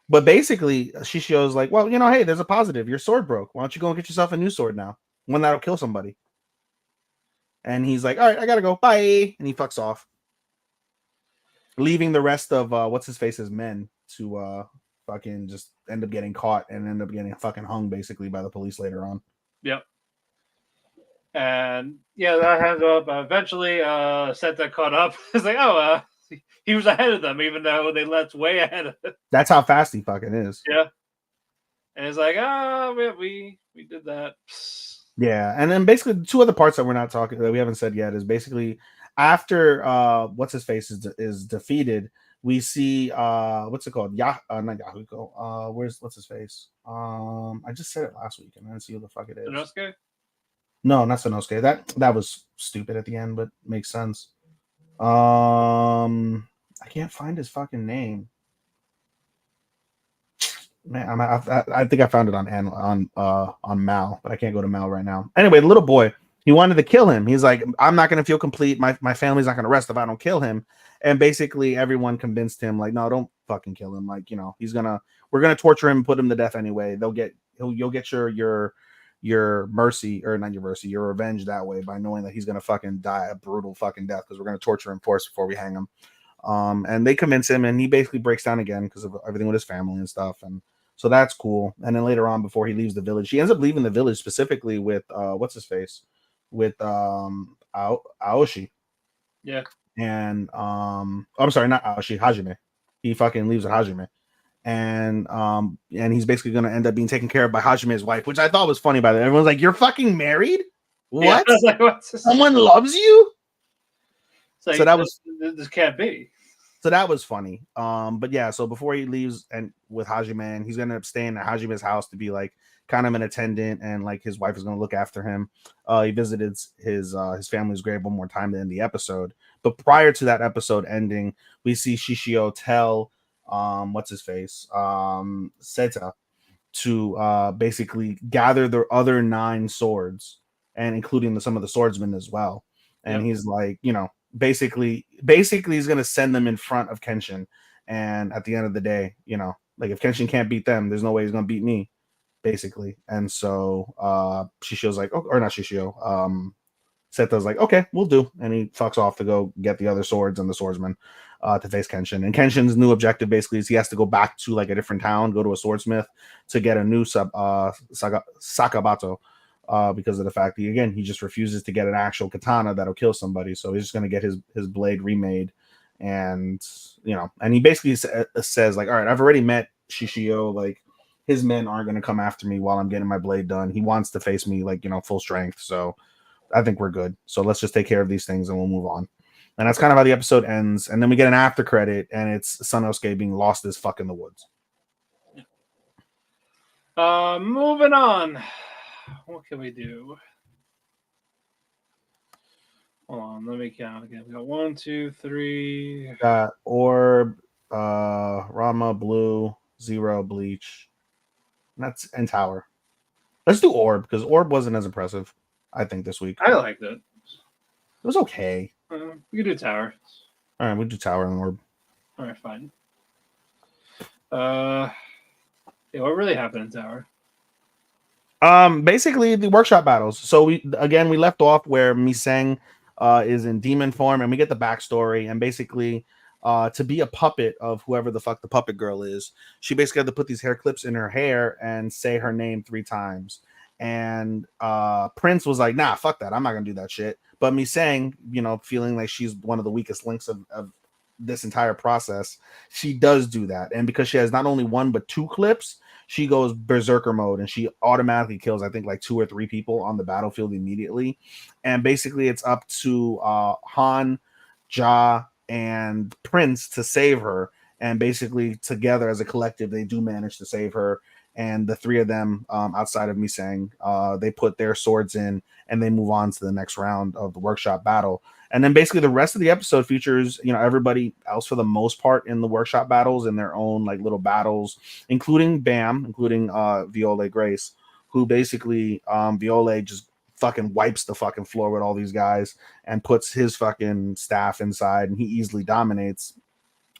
but basically, Shishio's like, well, hey, there's a positive. Your sword broke. Why don't you go and get yourself a new sword now? One that'll kill somebody. And he's like, all right, I gotta go. Bye. And he fucks off, leaving the rest of what's his face's men to fucking just end up getting caught and end up getting fucking hung basically by the police later on. Yep. And yeah, that hands up. Eventually, Seta caught up. It's like, oh, he was ahead of them, even though they left way ahead of him. That's how fast he fucking is. Yeah. And it's like, we did that. Yeah, and then basically 2 other parts that we're not talking that we haven't said yet is basically after what's his face is defeated, we see what's it called? Not Yahuko. Where's what's his face? I just said it last week and I didn't see who the fuck it is. Sanosuke? No, not Sanosuke. That was stupid at the end, but makes sense. I can't find his fucking name. Man, I think I found it on Mal, but I can't go to Mal right now. Anyway, the little boy, he wanted to kill him. He's like, I'm not going to feel complete. My family's not going to rest if I don't kill him. And basically, everyone convinced him, like, no, don't fucking kill him. Like, we're gonna torture him, and put him to death anyway. You'll get your mercy, or not your mercy, your revenge that way by knowing that he's gonna fucking die a brutal fucking death because we're gonna torture him first before we hang him. And they convince him, and he basically breaks down again because of everything with his family and stuff. And so that's cool. And then later on, before he leaves the village, he ends up leaving the village specifically with what's his face, with Aoshi. Yeah. And I'm sorry, not Aoshi, Hajime. He fucking leaves with Hajime. And he's basically gonna end up being taken care of by Hajime's wife, which I thought was funny by that. Everyone's like, "You're fucking married? Yeah, What? I was like, what's this? Someone loves you?" Like, So that was this can't be. So that was funny. But yeah, so before he leaves and with Hajime, he's gonna stay at Hajime's house to be like kind of an attendant, and like his wife is gonna look after him. He visited his family's grave one more time to end the episode. But prior to that episode ending, we see Shishio tell what's his face? Seta to basically gather the other 9 swords and including some of the swordsmen as well. And Yep. he's like, basically he's gonna send them in front of Kenshin. And at the end of the day, like if Kenshin can't beat them, there's no way he's gonna beat me, basically. And so Shishio's like, oh, or not Shishio, Seta's like, okay, we'll do. And he fucks off to go get the other swords and the swordsman to face Kenshin. And Kenshin's new objective basically is he has to go back to like a different town, go to a swordsmith to get a new Sakabato. Because of the fact that he just refuses to get an actual katana that'll kill somebody, so he's just gonna get his blade remade, and and he basically says like, all right, I've already met Shishio, like his men aren't gonna come after me while I'm getting my blade done. He wants to face me like full strength, so I think we're good. So let's just take care of these things and we'll move on. And that's kind of how the episode ends. And then we get an after credit, and it's Sanosuke being lost as fuck in the woods. Moving on. What can we do? Hold on, let me count again. We got 1, 2, 3. Got Orb, Ranma, Blue, Zero, Bleach. And Tower. Let's do Orb, because Orb wasn't as impressive, I think, this week. I liked it. It was okay. We could do Tower. All right, we'll do Tower and Orb. All right, fine. Yeah, what really happened in Tower? Basically the workshop battles. So we left off where Miseng is in demon form, and we get the backstory. And basically, to be a puppet of whoever the fuck the puppet girl is, she basically had to put these hair clips in her hair and say her name 3 times. And Prince was like, nah, fuck that, I'm not gonna do that shit. But Miseng, feeling like she's one of the weakest links of this entire process, she does do that. And because she has not only 1 but 2 clips, she goes berserker mode and she automatically kills, I think, like 2 or 3 people on the battlefield immediately. And basically it's up to Han, Ja, and Prince to save her. And basically together as a collective, they do manage to save her. And the 3 of them, outside of Miseng, they put their swords in and they move on to the next round of the workshop battle. And then basically the rest of the episode features, everybody else for the most part in the workshop battles in their own like little battles, including Viola Grace, who basically Viola just fucking wipes the fucking floor with all these guys and puts his fucking staff inside, and he easily dominates,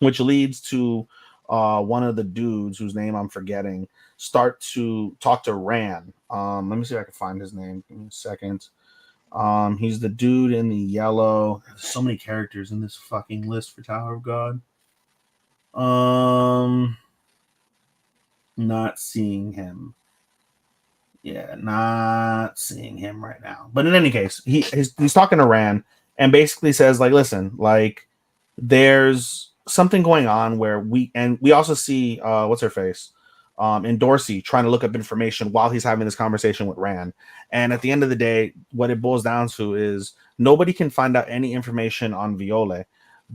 which leads to one of the dudes whose name I'm forgetting start to talk to Ran. Let me see if I can find his name. Give me a second. He's the dude in the yellow. There's so many characters in this fucking list for Tower of God. Not seeing him. Yeah, not seeing him right now. But in any case, he's talking to Ran and basically says, like, listen, like, there's something going on where we also see what's her face? In Dorsey trying to look up information while he's having this conversation with Ran. And at the end of the day, what it boils down to is nobody can find out any information on Viola,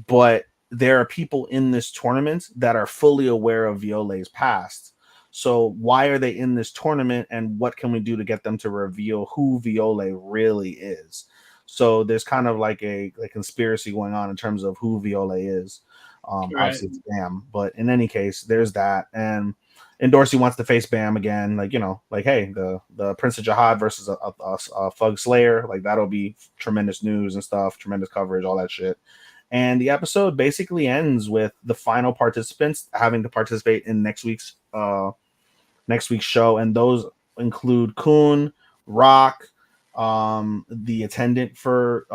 but there are people in this tournament that are fully aware of Viola's past. So why are they in this tournament, and what can we do to get them to reveal who Viola really is? So there's kind of like a conspiracy going on in terms of who Viola is. Right. Obviously it's Bam, but in any case, there's that. And Dorsey wants to face Bam again, like, like, hey, the Prince of Jihad versus a Thug Slayer, like, that'll be tremendous news and stuff, tremendous coverage, all that shit. And the episode basically ends with the final participants having to participate in next week's show, and those include Kun, Rock, the attendant for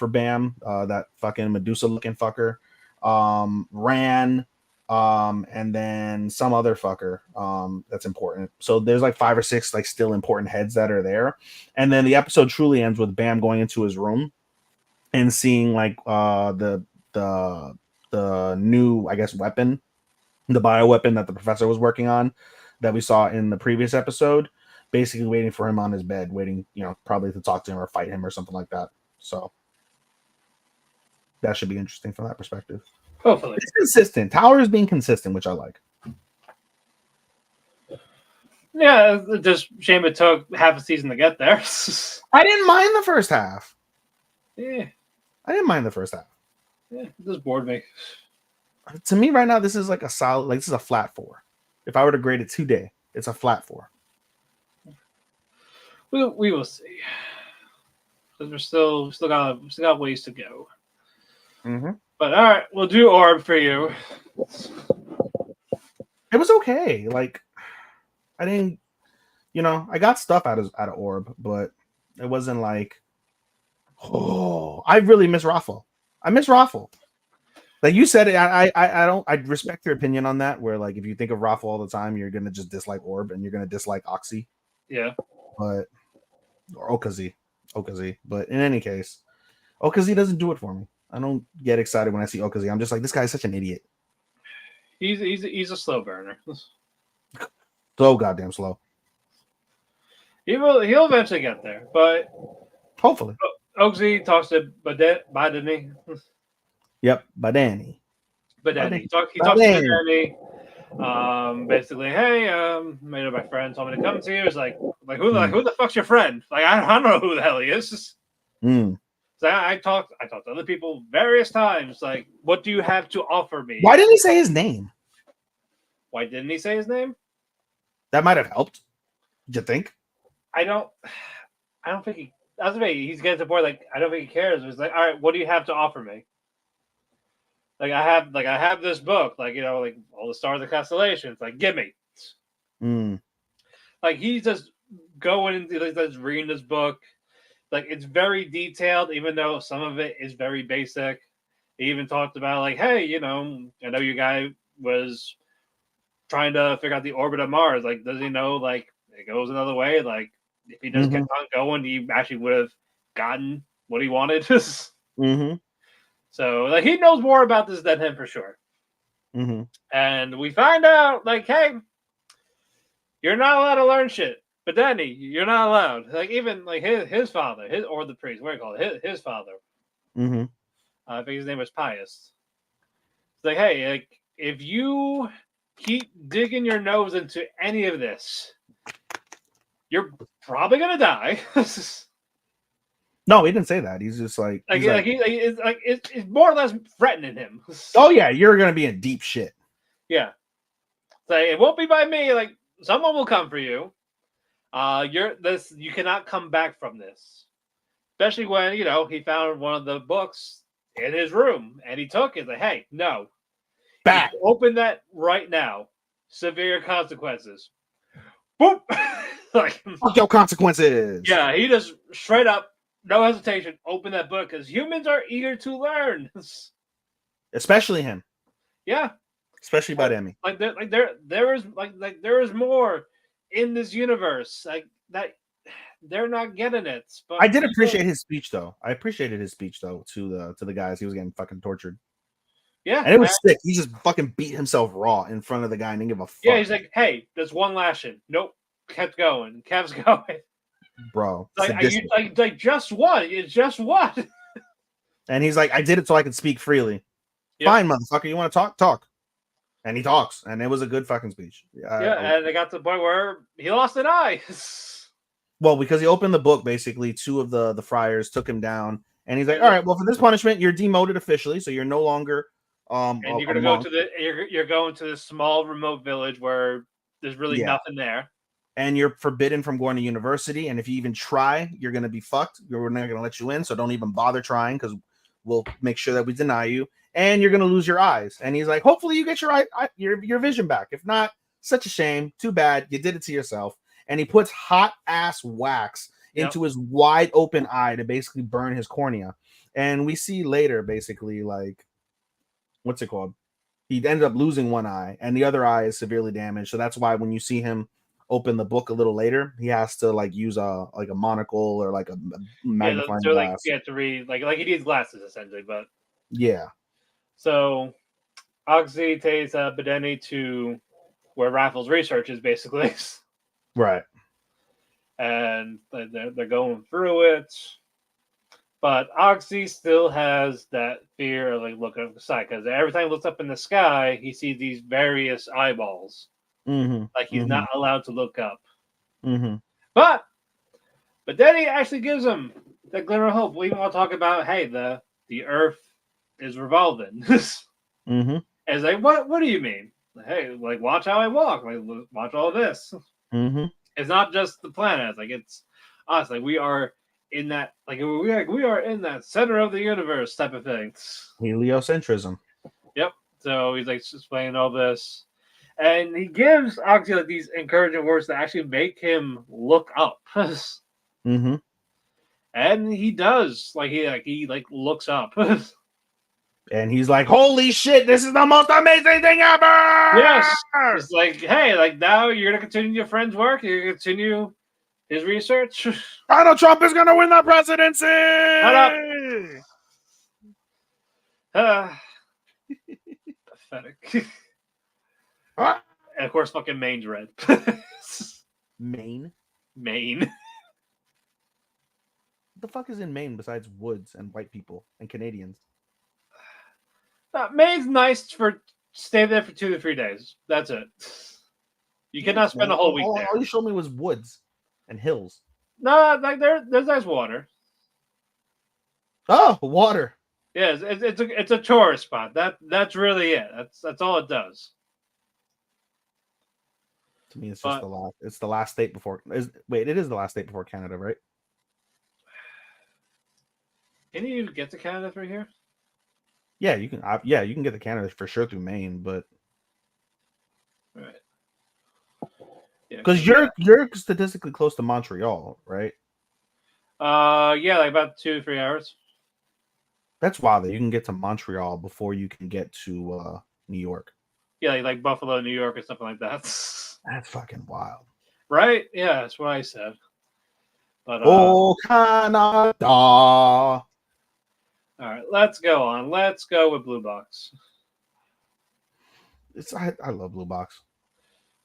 Bam, that fucking Medusa looking fucker, Ran, and then some other fucker that's important. So there's like 5 or 6 like still important heads that are there, and then the episode truly ends with Bam going into his room and seeing like the new, I guess, weapon, the bioweapon that the professor was working on that we saw in the previous episode, basically waiting for him on his bed, waiting, probably to talk to him or fight him or something like that. So that should be interesting from that perspective. Hopefully. It's consistent. Tower is being consistent, which I like. Yeah, just shame it took half a season to get there. I didn't mind the first half. Yeah. I didn't mind the first half. Yeah, it just bored me. To me, right now, this is like a solid, like this is a flat 4. If I were to grade it today, it's a flat 4. We will see. Because we're still got ways to go. Mm-hmm. But all right, we'll do Orb for you. It was okay. Like, I didn't, I got stuff out of Orb, but it wasn't like, oh, I really miss Raffle. I miss Raffle. Like you said, I respect your opinion on that. Where like if you think of Raffle all the time, you're gonna just dislike Orb and you're gonna dislike Oxy. Yeah. But or Okazi. But in any case, Okazi doesn't do it for me. I don't get excited when I see Okazi. I'm just like, this guy's such an idiot. He's a slow burner. So goddamn slow. He'll eventually get there, but hopefully. Oxy talks to Badani. Yep, Badani. Badani. He talks to Badani. Basically, hey, my friend told me to come to you. It's like who the fuck's your friend? Like I don't know who the hell he is. So I talked to other people various times. Like, what do you have to offer me? Why didn't he say his name? Why didn't he say his name? That might have helped. Did you think? I don't think he. That's me. He's getting to the point. Like, I don't think he cares. It's like, all right, what do you have to offer me? Like, I have this book. Like, like all the stars of constellations. Like, give me. Like, he's just going into just reading this book. Like, it's very detailed, even though some of it is very basic. He even talked about like, hey, I know your guy was trying to figure out the orbit of Mars. Like, does he know like it goes another way? Like, if he just kept on going, he actually would have gotten what he wanted. So, like, he knows more about this than him for sure. And we find out, like, hey, you're not allowed to learn shit. But Danny, you're not allowed. Like, even like his father, or the priest, what do you call it? His father. I think his name was Pius. It's like, hey, like, if you keep digging your nose into any of this, you're probably gonna die. No, he didn't say that. He's just like, it's more or less threatening him. Oh yeah, you're gonna be in deep shit. Yeah, like it won't be by me. Like someone will come for you. You cannot come back from this. Especially when he found one of the books in his room and he took it. Like, hey, no, back. Open that right now. Severe consequences. Boop. Like, fuck your consequences. Yeah, he just straight up, no hesitation, open that book because humans are eager to learn. Especially him. Yeah. Especially about Emmy. There is more in this universe. Like that, they're not getting it. But I did appreciate his speech though. I appreciated his speech though to the guys. He was getting fucking tortured. Yeah, and it was sick. He just fucking beat himself raw in front of the guy and didn't give a fuck. Yeah, he's like, hey, there's one lashing. Nope. Kept going. Kept going. Bro. Like just what? It's just what? And he's like, I did it so I could speak freely. Yep. Fine, motherfucker. You want to talk? Talk. And he talks. And it was a good fucking speech. And it got to the point where he lost an eye. Well, because he opened the book, basically, 2 of the friars took him down. And he's like, all right, well, for this punishment, you're demoted officially. So you're no longer and you're gonna go to you're going to this small remote village where there's really nothing there. And you're forbidden from going to university. And if you even try, you're going to be fucked. We're not going to let you in. So don't even bother trying because we'll make sure that we deny you. And you're going to lose your eyes. And he's like, hopefully you get your vision back. If not, such a shame. Too bad. You did it to yourself. And he puts hot ass wax into his wide open eye to basically burn his cornea. And we see later, basically, like, what's it called? he ended up losing one eye, and the other eye is severely damaged. So that's why when you see him open the book a little later, he has to like use a monocle or like a magnifying glass. You have to read like he needs glasses essentially. But Yeah. so Oxy takes Bedeni to where Raffles research is basically, Right. and they're going through it. But Oxy still has that fear of like looking up the sky because every time he looks up in the sky, he sees these various eyeballs. Mm-hmm. Like he's not allowed to look up. Mm-hmm. But then he actually gives him the glimmer of hope. We want to talk about, hey, the Earth is revolving. Mm-hmm. And it's like, what do you mean? Hey, like watch how I walk. Like watch all this. Mm-hmm. It's not just the planet. It's like it's us. Like we are in that. Like we are in that center of the universe type of thing. Heliocentrism. Yep. So he's like explaining all this, and he gives Oxy like these encouraging words that actually make him look up. Mm-hmm. And he does. Like he looks up. And he's like, "Holy shit! This is the most amazing thing ever!" Yes. It's like, hey, like now you're gonna continue your friend's work. You're gonna continue his research. Donald Trump is gonna win the presidency. Shut up. Pathetic. Ah. And of course, fucking Maine's red. Maine. Maine. What the fuck is in Maine besides woods and white people and Canadians? Maine's nice for stay there for 2 to 3 days. That's it. You cannot spend a whole week there. All you showed me was woods and hills. No, like there's nice water. Oh, water. Yeah, it's a tourist spot. That's really it. That's all it does. To me, it's just the last. It's the last state before. Wait, it is the last state before Canada, right? Can you get to Canada through here? Yeah, you can. Yeah, you can get to Canada for sure through Maine, but Right. because you're statistically close to Montreal, right? Yeah, like about 2 to 3 hours. That's wild that you can get to Montreal before you can get to New York. Yeah, like Buffalo, New York, or something like that. That's fucking wild, Right? Yeah, that's what I said. But oh, Canada. all right, let's go on. Let's go with Blue Box. I love Blue Box.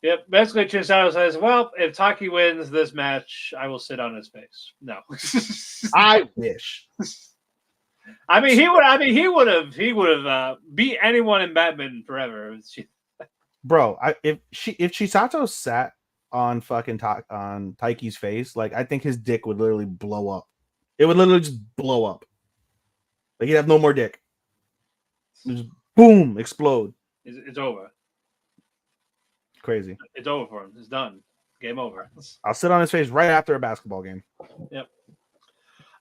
Yep. Basically, Chisato says, "Well, if Taki wins this match, I will sit on his face." No. I wish. I mean, he would have beat anyone in badminton forever. Bro, if Chisato sat on fucking on Taiki's face, like I think his dick would literally blow up. It would literally just blow up. Like he'd have no more dick. Just boom, explode. It's over. Crazy. It's over for him. It's done. Game over. I'll sit on his face right after a basketball game. Yep.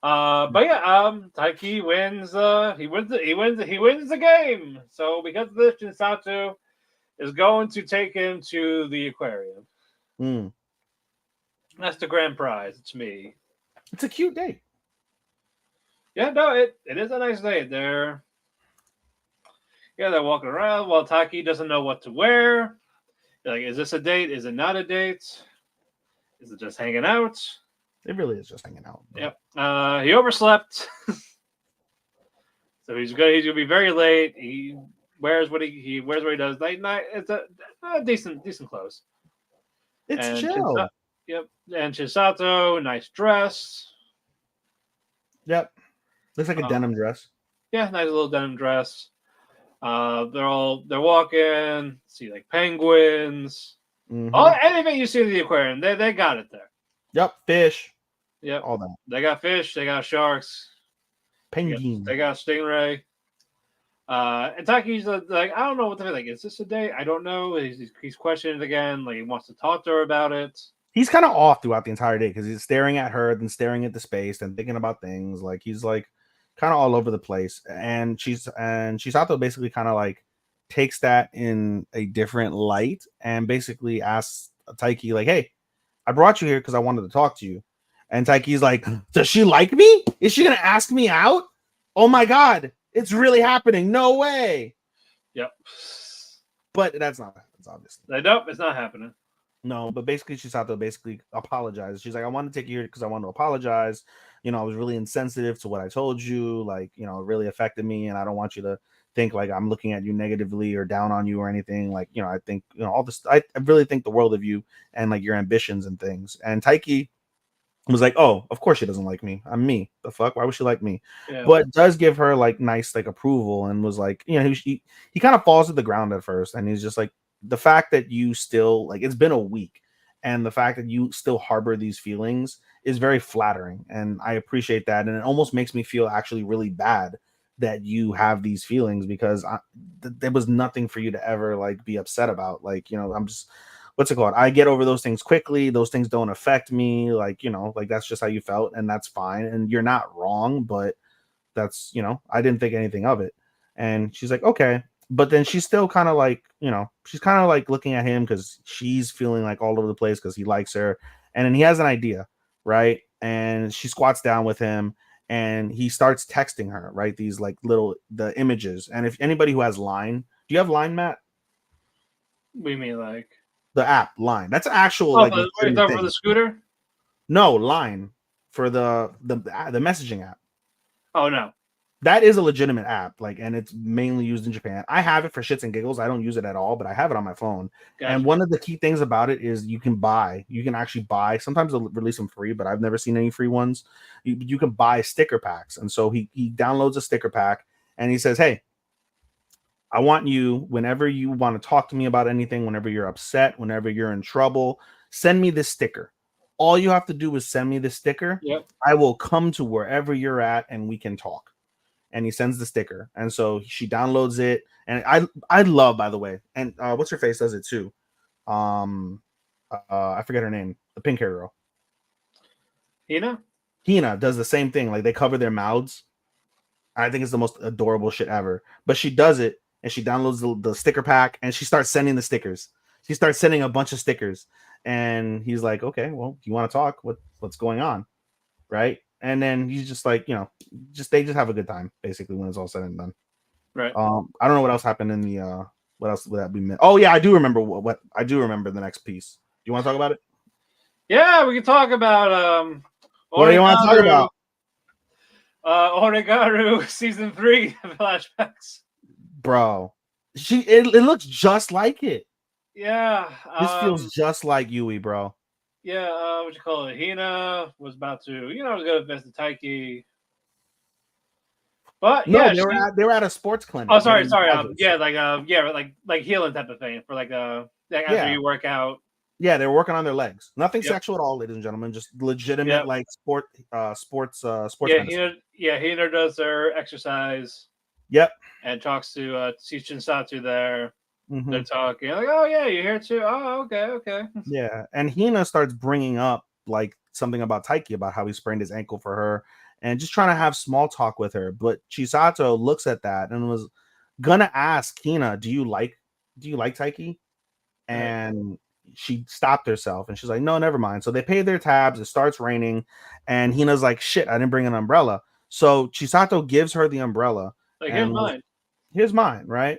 But yeah, Taiki wins. He wins the game. So because of this, Chisato is going to take him to the aquarium. Mm. That's the grand prize. It's me. It's a cute date. Yeah, no, it is a nice day. They're walking around while Taki doesn't know what to wear. They're like, is this a date? Is it not a date? Is it just hanging out? It really is just hanging out. Bro. Yep. He overslept. So he's gonna be very late. He wears what he does night. It's a decent clothes. It's chill. Yep. And Chisato, nice dress. Yep. Looks like a denim dress. Yeah, nice little denim dress. They're walking, see like penguins. Mm-hmm. Anything you see in the aquarium, they got it there. Yep, fish. Yep. All that. They got fish, they got sharks. Penguin. They got stingray. And Taki's like, I don't know what to like. Is this a date? I don't know. He's questioning it again. Like he wants to talk to her about it. He's kind of off throughout the entire day because he's staring at her, then staring at the space, and thinking about things. Like he's like kind of all over the place. And Chisato basically kind of like takes that in a different light and basically asks Taiki like, "Hey, I brought you here because I wanted to talk to you." And Taiki's like, "Does she like me? Is she gonna ask me out? Oh my god, it's really happening! No way!" Yep. But that's not happens, obviously. Like, nope, it's not happening. No, but basically Chisato basically apologized. She's like, I want to take you here because I want to apologize. I was really insensitive to what I told you. Like, it really affected me, and I don't want you to think like I'm looking at you negatively or down on you or anything. Like, I think, all this, I really think the world of you and like your ambitions and things. And Taiki was like, oh, of course she doesn't like me. I'm me. The fuck? Why would she like me? Yeah. But does give her like nice like approval and was like, he kind of falls to the ground at first, and he's just like, the fact that you still like it's been a week, and the fact that you still harbor these feelings is very flattering, and I appreciate that, and it almost makes me feel actually really bad that you have these feelings because there was nothing for you to ever like be upset about. Like, I'm just what's it called? I get over those things quickly. Those things don't affect me. Like, like that's just how you felt, and that's fine. And you're not wrong, but that's, I didn't think anything of it. And she's like, okay. But then she's still kind of like, she's kind of like looking at him because she's feeling like all over the place because he likes her. And then he has an idea, right? And she squats down with him and he starts texting her, right? These like the images. And if anybody who has Line, do you have Line, Matt? What do you mean, like The app Line. That's actual for thing. the scooter? No, Line for the messaging app. Oh no. That is a legitimate app, like, and it's mainly used in Japan. I have it for shits and giggles. I don't use it at all, but I have it on my phone. Gotcha. And one of the key things about it is you can actually buy. Sometimes they'll release them free, but I've never seen any free ones. You can buy sticker packs, and so he downloads a sticker pack and he says, "Hey, I want you whenever you want to talk to me about anything, whenever you're upset, whenever you're in trouble, send me this sticker. All you have to do is send me this sticker. Yep. I will come to wherever you're at and we can talk." And he sends the sticker, and so she downloads it. And I love, by the way, and what's her face does it too. I forget her name, the pink hair girl. Hina does the same thing. Like, they cover their mouths. I think it's the most adorable shit ever. But she does it, and she downloads the sticker pack, and she starts sending the stickers. She starts sending a bunch of stickers, and he's like, "Okay, well, you want to talk? What's going on, right?" And then he's just like, they just have a good time basically when it's all said and done. Right. I don't know what else happened in the what else would that be? Oh yeah, I do remember what I do remember the next piece. Do you want to talk about it? Yeah, we can talk about What do you want to talk about? Oregaru season 3 flashbacks. Bro, it looks just like it. Yeah. This feels just like Yui, bro. Yeah, what you call it? Hina was about to, was gonna visit Taiki. But no, yeah, they were at a sports clinic. Oh, sorry. Like healing type of thing for after you work out. Yeah, they were working on their legs. Nothing sexual at all, ladies and gentlemen. Just legitimate like sports. Hina does their exercise. Yep. And talks to Chisato there. Mm-hmm. They're talking like, "Oh yeah, you're here too. Oh, okay." Yeah, and Hina starts bringing up like something about Taiki, about how he sprained his ankle for her, and just trying to have small talk with her. But Chisato looks at that and was gonna ask Hina, "Do you like Taiki?" And she stopped herself and she's like, "No, never mind." So they pay their tabs. It starts raining, and Hina's like, "Shit, I didn't bring an umbrella." So Chisato gives her the umbrella. Like, here's mine, right?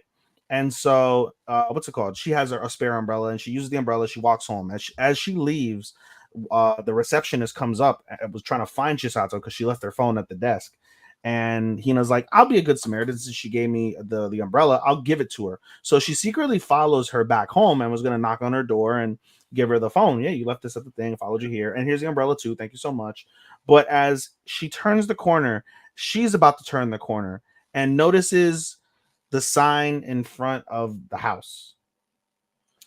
And so, what's it called? She has a spare umbrella, and she uses the umbrella. She walks home. As she leaves, the receptionist comes up and was trying to find Chisato because she left her phone at the desk. And Hina's like, "I'll be a good Samaritan since she gave me the umbrella. I'll give it to her." So she secretly follows her back home and was going to knock on her door and give her the phone. "Yeah, you left this at the thing. Followed you here. And here's the umbrella too. Thank you so much." But as she turns the corner, she's about to turn the corner and notices the sign in front of the house.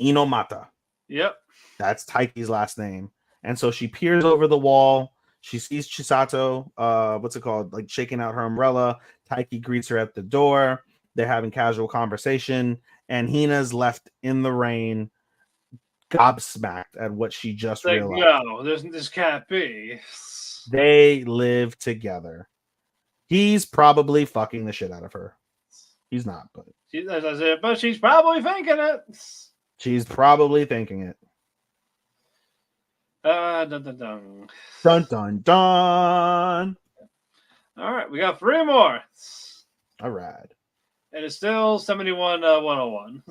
Inomata. Yep. That's Taiki's last name. And so she peers over the wall. She sees Chisato, what's it called? Like shaking out her umbrella. Taiki greets her at the door. They're having casual conversation. And Hina's left in the rain, gobsmacked at what she just realized. No, this can't be. They live together. He's probably fucking the shit out of her. He's not, but she's probably thinking it. She's probably thinking it. Dun dun dun. Dun dun dun. All right, we got 3 more. All right. And it's still 71 101.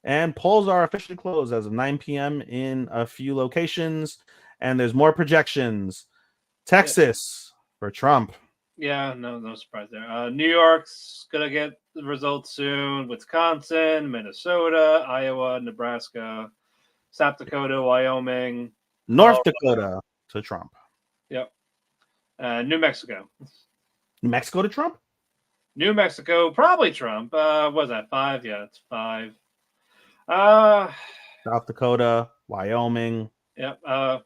And polls are officially closed as of 9 p.m. in a few locations. And there's more projections. Texas for Trump. Yeah, no surprise there. New York's gonna get the results soon. Wisconsin, Minnesota, Iowa, Nebraska, South Dakota, Wyoming, North Dakota to Trump. Yep. New Mexico. New Mexico to Trump? New Mexico, probably Trump. Was that 5? Yeah, it's 5. South Dakota, Wyoming. Yep. Of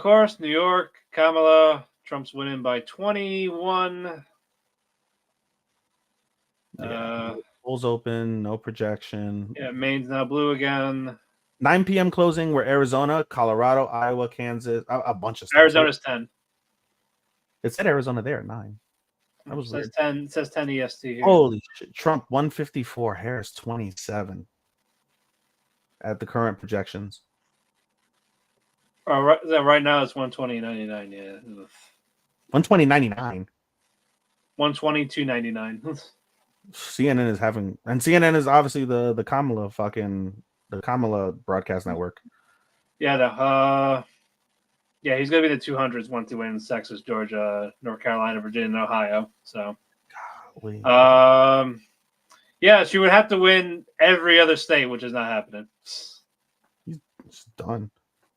course, New York, Kamala. Trump's winning by 21. Polls open, no projection. Yeah, Maine's now blue again. 9 p.m. closing were Arizona, Colorado, Iowa, Kansas, a bunch of stuff. Arizona's 10. It said Arizona there at 9. That was says weird. 10. It says 10 EST here. Holy shit. Trump 154, Harris 27 at the current projections. Right now it's 120.99. Yeah. 120.99. 122.99. CNN is having, and CNN is obviously the Kamala broadcast network. Yeah, he's gonna be the 200s once he wins Texas, Georgia, North Carolina, Virginia, and Ohio. So, yeah, she would have to win every other state, which is not happening. It's done.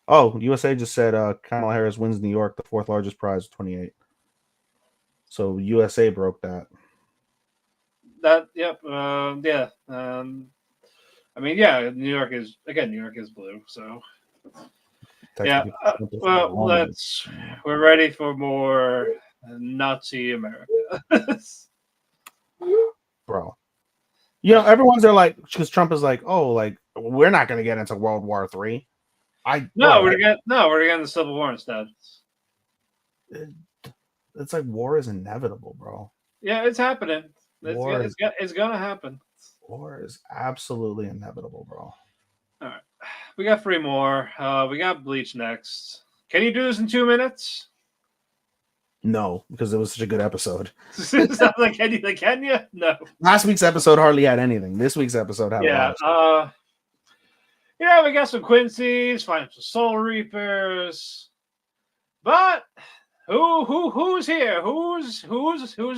Oh, USA just said Kamala Harris wins New York, the 4th largest prize, 28. So USA broke that. Yep. Yeah. I mean, yeah. New York is blue. So, yeah. Well, we're ready for more Nazi America, bro. You know, everyone's there like, because Trump is like, oh, like we're not going to get into World War III. We're getting the Civil War instead. It's like war is inevitable, bro. Yeah, it's happening. It's gonna happen. War is absolutely inevitable, bro. All right, we got 3 more. We got Bleach next. Can you do this in 2 minutes? No, because it was such a good episode. Can you? No. Last week's episode hardly had anything. This week's episode had a lot of stuff. Yeah, we got some Quincy's, financial Soul Reapers, but who's here? Who's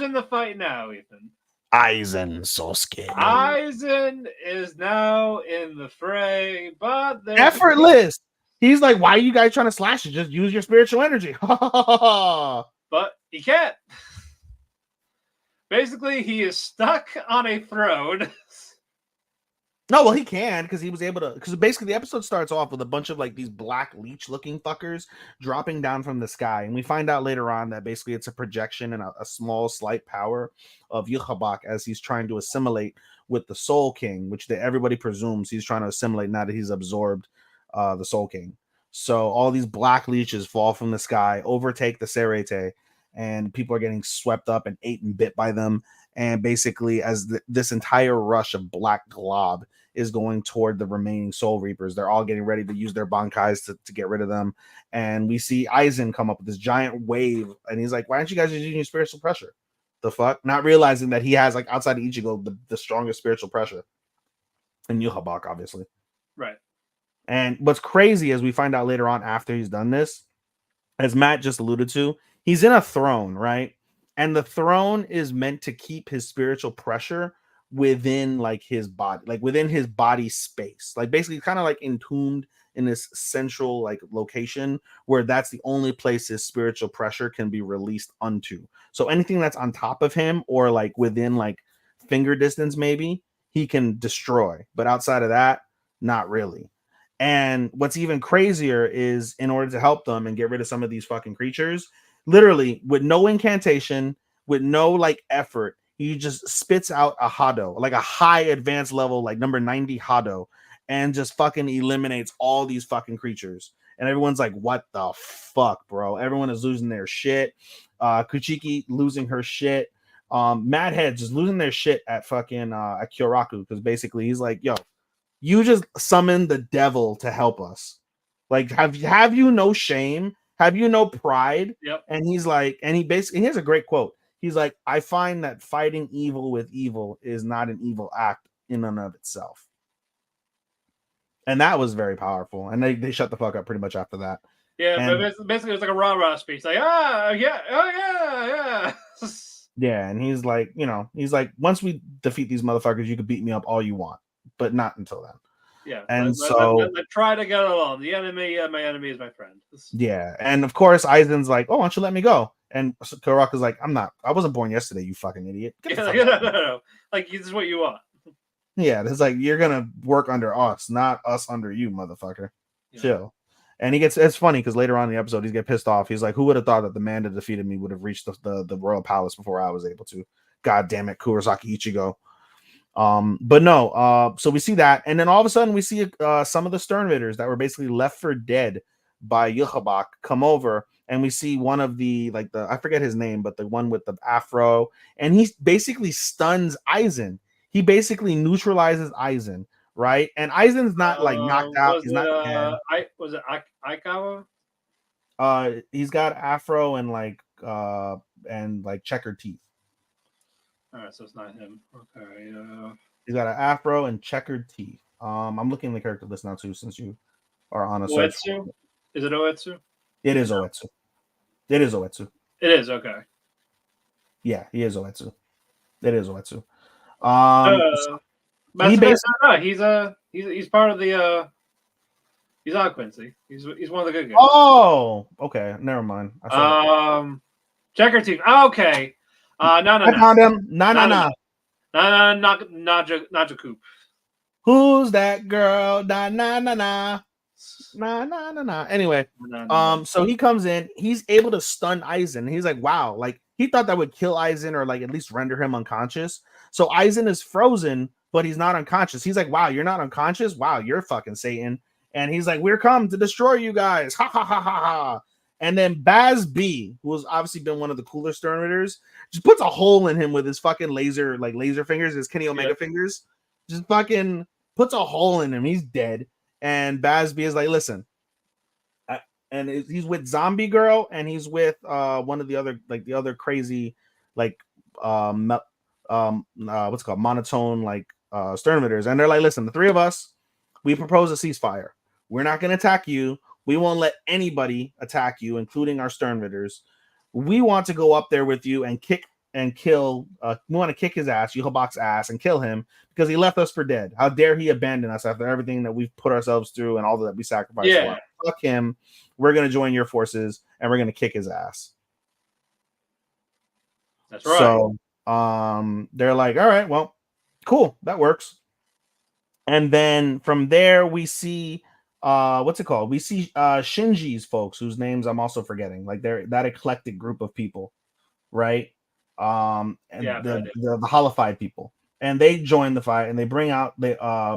in the fight now, Ethan? Aizen Sosuke. Aizen is now in the fray, but effortless. He's like, why are you guys trying to slash it? Just use your spiritual energy. But he can't. Basically, he is stuck on a throne. No, well, he can because he was able to. Because basically, the episode starts off with a bunch of like these black leech-looking fuckers dropping down from the sky, and we find out later on that basically it's a projection and a small, slight power of Yuhabak as he's trying to assimilate with the Soul King, which everybody presumes he's trying to assimilate now that he's absorbed the Soul King. So all these black leeches fall from the sky, overtake the Serete, and people are getting swept up and ate and bit by them. And basically, as this entire rush of black glob is going toward the remaining Soul Reapers, they're all getting ready to use their bankais to get rid of them. And we see Aizen come up with this giant wave, and he's like, why aren't you guys using your spiritual pressure? The fuck? Not realizing that he has, like, outside of Ichigo, the strongest spiritual pressure. And Yuhabak, obviously. Right. And what's crazy is we find out later on after he's done this, as Matt just alluded to, he's in a throne, right? And the throne is meant to keep his spiritual pressure within like his body, like within his body space, like basically kind of like entombed in this central like location where that's the only place his spiritual pressure can be released unto. So anything that's on top of him or like within like finger distance, maybe he can destroy, but outside of that, not really. And what's even crazier is in order to help them and get rid of some of these fucking creatures, literally with no incantation, with no like effort, he just spits out a Hado, like a high advanced level, like number 90 Hado, and just fucking eliminates all these fucking creatures. And everyone's like, what the fuck, bro? Everyone is losing their shit. Kuchiki losing her shit. Madhead just losing their shit at fucking at Kyoraku, because basically he's like, yo, you just summoned the devil to help us. Like, have you no shame? Have you no pride? Yep. And he's like, and he basically, here's a great quote. He's like, I find that fighting evil with evil is not an evil act, in and of itself. And that was very powerful. And they shut the fuck up pretty much after that. Yeah, And but basically it was like a rah-rah speech. Like, yeah, oh, yeah. yeah, and he's like, he's like, once we defeat these motherfuckers, you can beat me up all you want, but not until then. Yeah, and let's try to get along. The enemy, my enemy is my friend. Yeah, and of course, Aizen's like, "Oh, why don't you let me go?" And Kuraka's like, I wasn't born yesterday, you fucking idiot. Get the fuck out. No. Like, this is what you want. Yeah, it's like, you're gonna work under us, not us under you, motherfucker. Yeah. Chill. And it's funny because later on in the episode, he's get pissed off. He's like, who would have thought that the man that defeated me would have reached the royal palace before I was able to? God damn it, Kurosaki Ichigo. But no, so we see that, and then all of a sudden we see some of the Sternritters that were basically left for dead by Yhwach come over, and we see one of the I forget his name, but the one with the afro, and he basically stuns Aizen. He basically neutralizes Aizen, right? And Aizen's not knocked out. He's not dead. Was it Aikawa? He's got afro and checkered teeth. All right, so it's not him. Okay. He's got an afro and checkered teeth. I'm looking at the character list now too, since you are on a search. Oetsu? Is it Oetsu? It is Oetsu. It is Oetsu. It is, okay. Yeah, he is Oetsu. It is Oetsu. He's part of the he's on Quincy. He's one of the good guys. Oh, okay. Never mind. Checker teeth. Oh, okay. No. I found him. No. Najakoop. Who's that girl? Na. Anyway, so he comes in. He's able to stun Aizen. He's like, wow, like he thought that would kill Aizen or like at least render him unconscious. So Aizen is frozen, but he's not unconscious. He's like, wow, you're not unconscious? Wow, you're fucking Satan. And he's like, we're come to destroy you guys. Ha ha ha ha ha. And then Baz B, who has obviously been one of the cooler Sternritters, just puts a hole in him with his fucking laser fingers, his Kenny Omega fingers. Just fucking puts a hole in him. He's dead. And Baz B is like, listen. And he's with Zombie Girl, and he's with one of the other crazy, what's it called, monotone, Sternritters. And they're like, listen, the three of us, we propose a ceasefire. We're not going to attack you. We won't let anybody attack you, including our Sternritters. We want to go up there with you and kick and kill. We want to kick his ass, Yhwach's ass, and kill him because he left us for dead. How dare he abandon us after everything that we've put ourselves through and all that we sacrificed for? Fuck him. We're going to join your forces and we're going to kick his ass. That's right. So they're like, all right, well, cool. That works. And then from there, we see what's it called? We see Shinji's folks, whose names I'm also forgetting. Like they're that eclectic group of people, right? And the Holified people, and they join the fight, and they bring out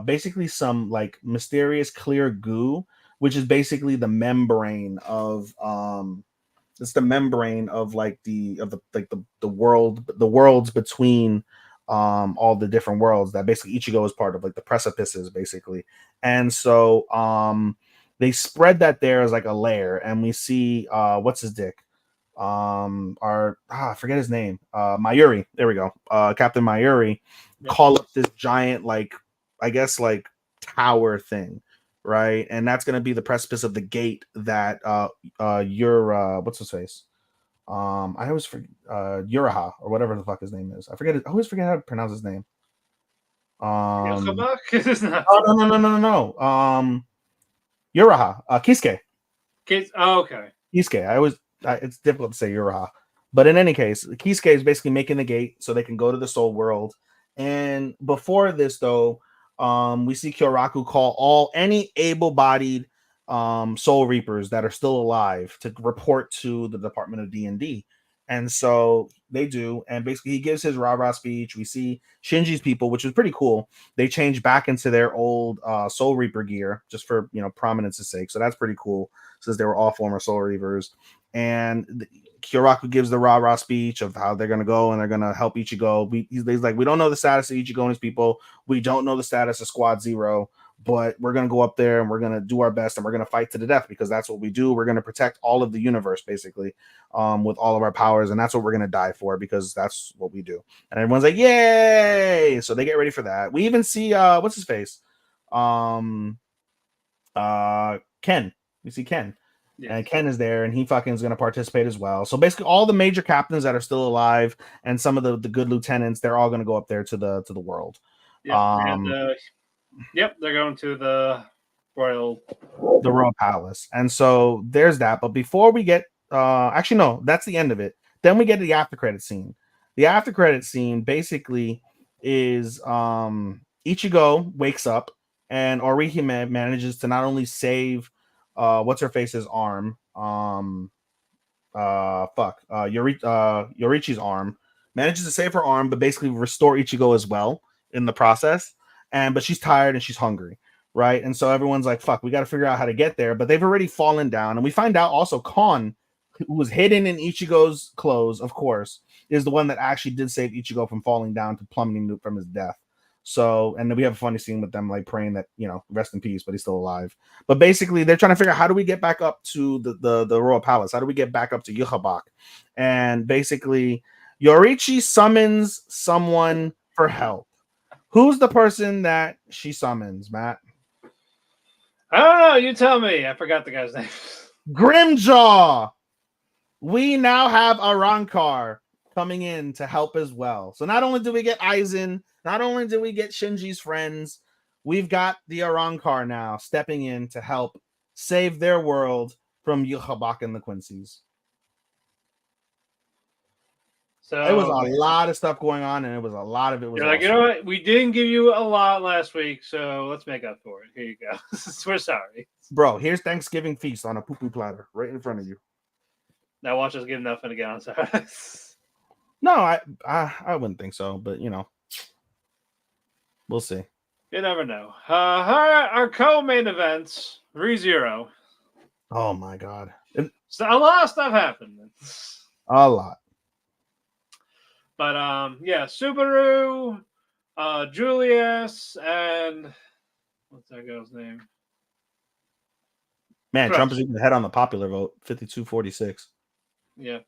basically some like mysterious clear goo, which is basically the membrane of it's the membrane of the worlds between all the different worlds that basically Ichigo is part of, like the precipices basically. And so they spread that there as like a layer, and we see what's his dick, I forget his name, Mayuri, there we go, Captain Mayuri, call up this giant tower thing, right? And that's going to be the precipice of the gate that your what's his face, I always forget Uraha or whatever the fuck his name is. I always forget how to pronounce his name. No. Uraha, Kisuke. Okay. Kisuke. It's difficult to say Uraha, but in any case, Kisuke is basically making the gate so they can go to the Soul World. And before this, though, we see Kyoraku call any able-bodied Soul Reapers that are still alive to report to the Department of D&D. And so they do, and basically he gives his rah-rah speech. We see Shinji's people, which is pretty cool. They change back into their old Soul Reaper gear just for prominence's sake. So that's pretty cool, since they were all former Soul Reapers. And Kyoraku gives the rah-rah speech of how they're going to go and they're going to help Ichigo. He's like, we don't know the status of Ichigo and his people. We don't know the status of Squad Zero. but we're gonna go up there and we're gonna do our best and we're gonna fight to the death because that's what we do. We're gonna protect all of the universe basically, with all of our powers, and that's what we're gonna die for because that's what we do. And everyone's like, yay! So they get ready for that. We even see what's his face, Ken. We see Ken. Yes. And Ken is there, and he fucking is going to participate as well. So basically, all the major captains that are still alive, and some of the good lieutenants, they're all going to go up there to the world. Yep, they're going to the royal palace, and so there's that. But before we get, actually no, that's the end of it. Then we get the after credit scene. The after credit scene basically is Ichigo wakes up, and Orihime manages to not only save what's her face's arm, Yorichi's arm, manages to save her arm, but basically restore Ichigo as well in the process. But she's tired and she's hungry, right? And so everyone's like, fuck, we got to figure out how to get there. But they've already fallen down. And we find out also Kon, who was hidden in Ichigo's clothes, of course, is the one that actually did save Ichigo from falling down to plummeting from his death. So, and then we have a funny scene with them like praying that, rest in peace, but he's still alive. But basically, they're trying to figure out how do we get back up to the royal palace? How do we get back up to Yukabak? And basically, Yorichi summons someone for help. Who's the person that she summons, Matt? I don't know. You tell me. I forgot the guy's name. Grimjaw. We now have Arrancar coming in to help as well. So not only do we get Aizen, not only do we get Shinji's friends, we've got the Arrancar now stepping in to help save their world from Yukabak and the Quincy's. So it was a lot of stuff going on, and a lot of it was. You're like, awesome. You know what? We didn't give you a lot last week, so let's make up for it. Here you go. We're sorry, bro. Here's Thanksgiving feast on a poo-poo platter right in front of you. Now watch us give nothing again. I'm sorry. No, I wouldn't think so, but we'll see. You never know. Our co-main events, ReZero. Oh my god! So a lot of stuff happened. A lot. But Subaru, Julius, and what's that guy's name? Man, Crush. Trump is even ahead on the popular vote, 52-46. Yeah,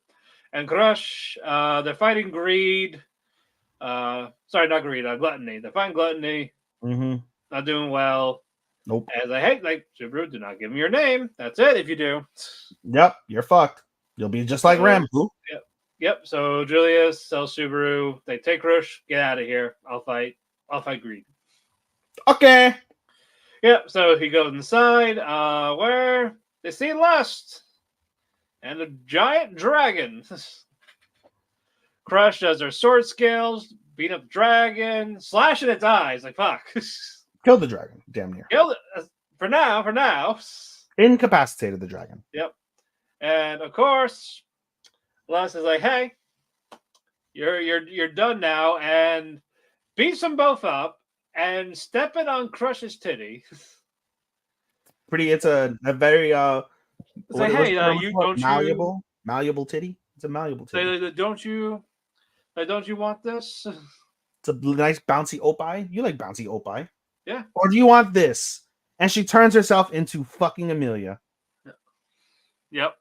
and Crush, they're fighting greed. Sorry, not greed. Gluttony. They're fighting gluttony. Mm-hmm. Not doing well. Nope. As I hate, Subaru, do not give me your name. That's it. If you do, yep, you're fucked. You'll be just like Ram. Yep. So Julius tells Subaru, they take Rush, get out of here. I'll fight greed. Okay. Yep. So he goes inside, where they see Lust and a giant dragon. Crush does her sword skills, beat up dragon, slashing its eyes. Like fuck. Kill the dragon, damn near. Kill it for now. Incapacitated the dragon. Yep. And of course, Lust is like, hey, you're done now, and beats them both up and step it on Crush's titty. It's a very say, hey, malleable titty. It's a malleable titty. Say, don't you want this? It's a nice bouncy opie. You like bouncy opie. Yeah. Or do you want this? And she turns herself into fucking Amelia. Yep.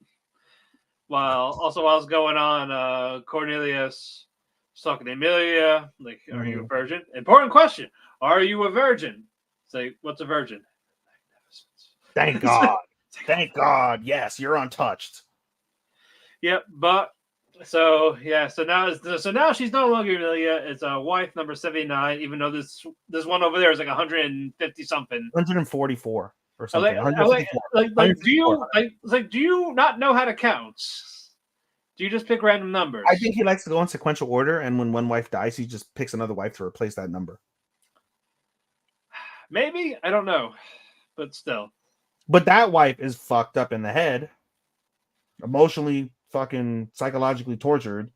While it's going on, Cornelius was talking to Amelia, like, are you a virgin? Important question. Are you a virgin? Say, what's a virgin? Thank God. Thank God. Yes, you're untouched. Yep, but so now she's no longer Amelia. It's wife number 79, even though this one over there is like 150 something. 144. Or something. Do you not know how to count? Do you just pick random numbers? I think he likes to go in sequential order, and when one wife dies, he just picks another wife to replace that number. Maybe, I don't know, but still. But that wife is fucked up in the head, emotionally, fucking psychologically tortured,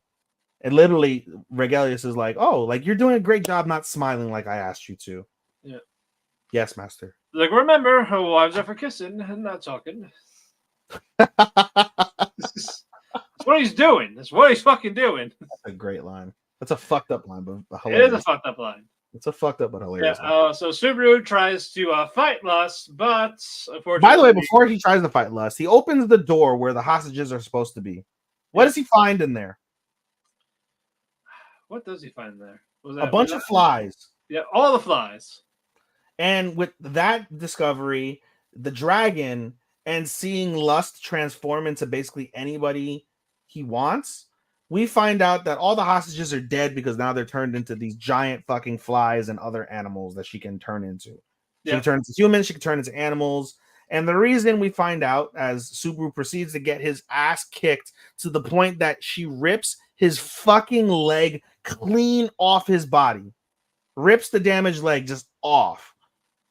and literally Regelius is like, "Oh, like you're doing a great job, not smiling like I asked you to." Yeah. Yes, master. Like, remember, her wives are for kissing and not talking. That's what he's doing. That's what he's fucking doing. That's a great line. That's a fucked up line, but hilarious. It is a fucked up line. It's a fucked up but hilarious. So Subaru tries to fight Lust, but unfortunately, By the way, before he tries to fight Lust, he opens the door where the hostages are supposed to be. What does he find in there? What does he find there? A bunch of flies. Yeah, all the flies. And with that discovery, the dragon, and seeing Lust transform into basically anybody he wants, we find out that all the hostages are dead because now they're turned into these giant fucking flies and other animals that she can turn into. She can turn into humans, she can turn into animals. And the reason we find out as Subaru proceeds to get his ass kicked to the point that she rips his fucking leg clean off his body, rips the damaged leg just off,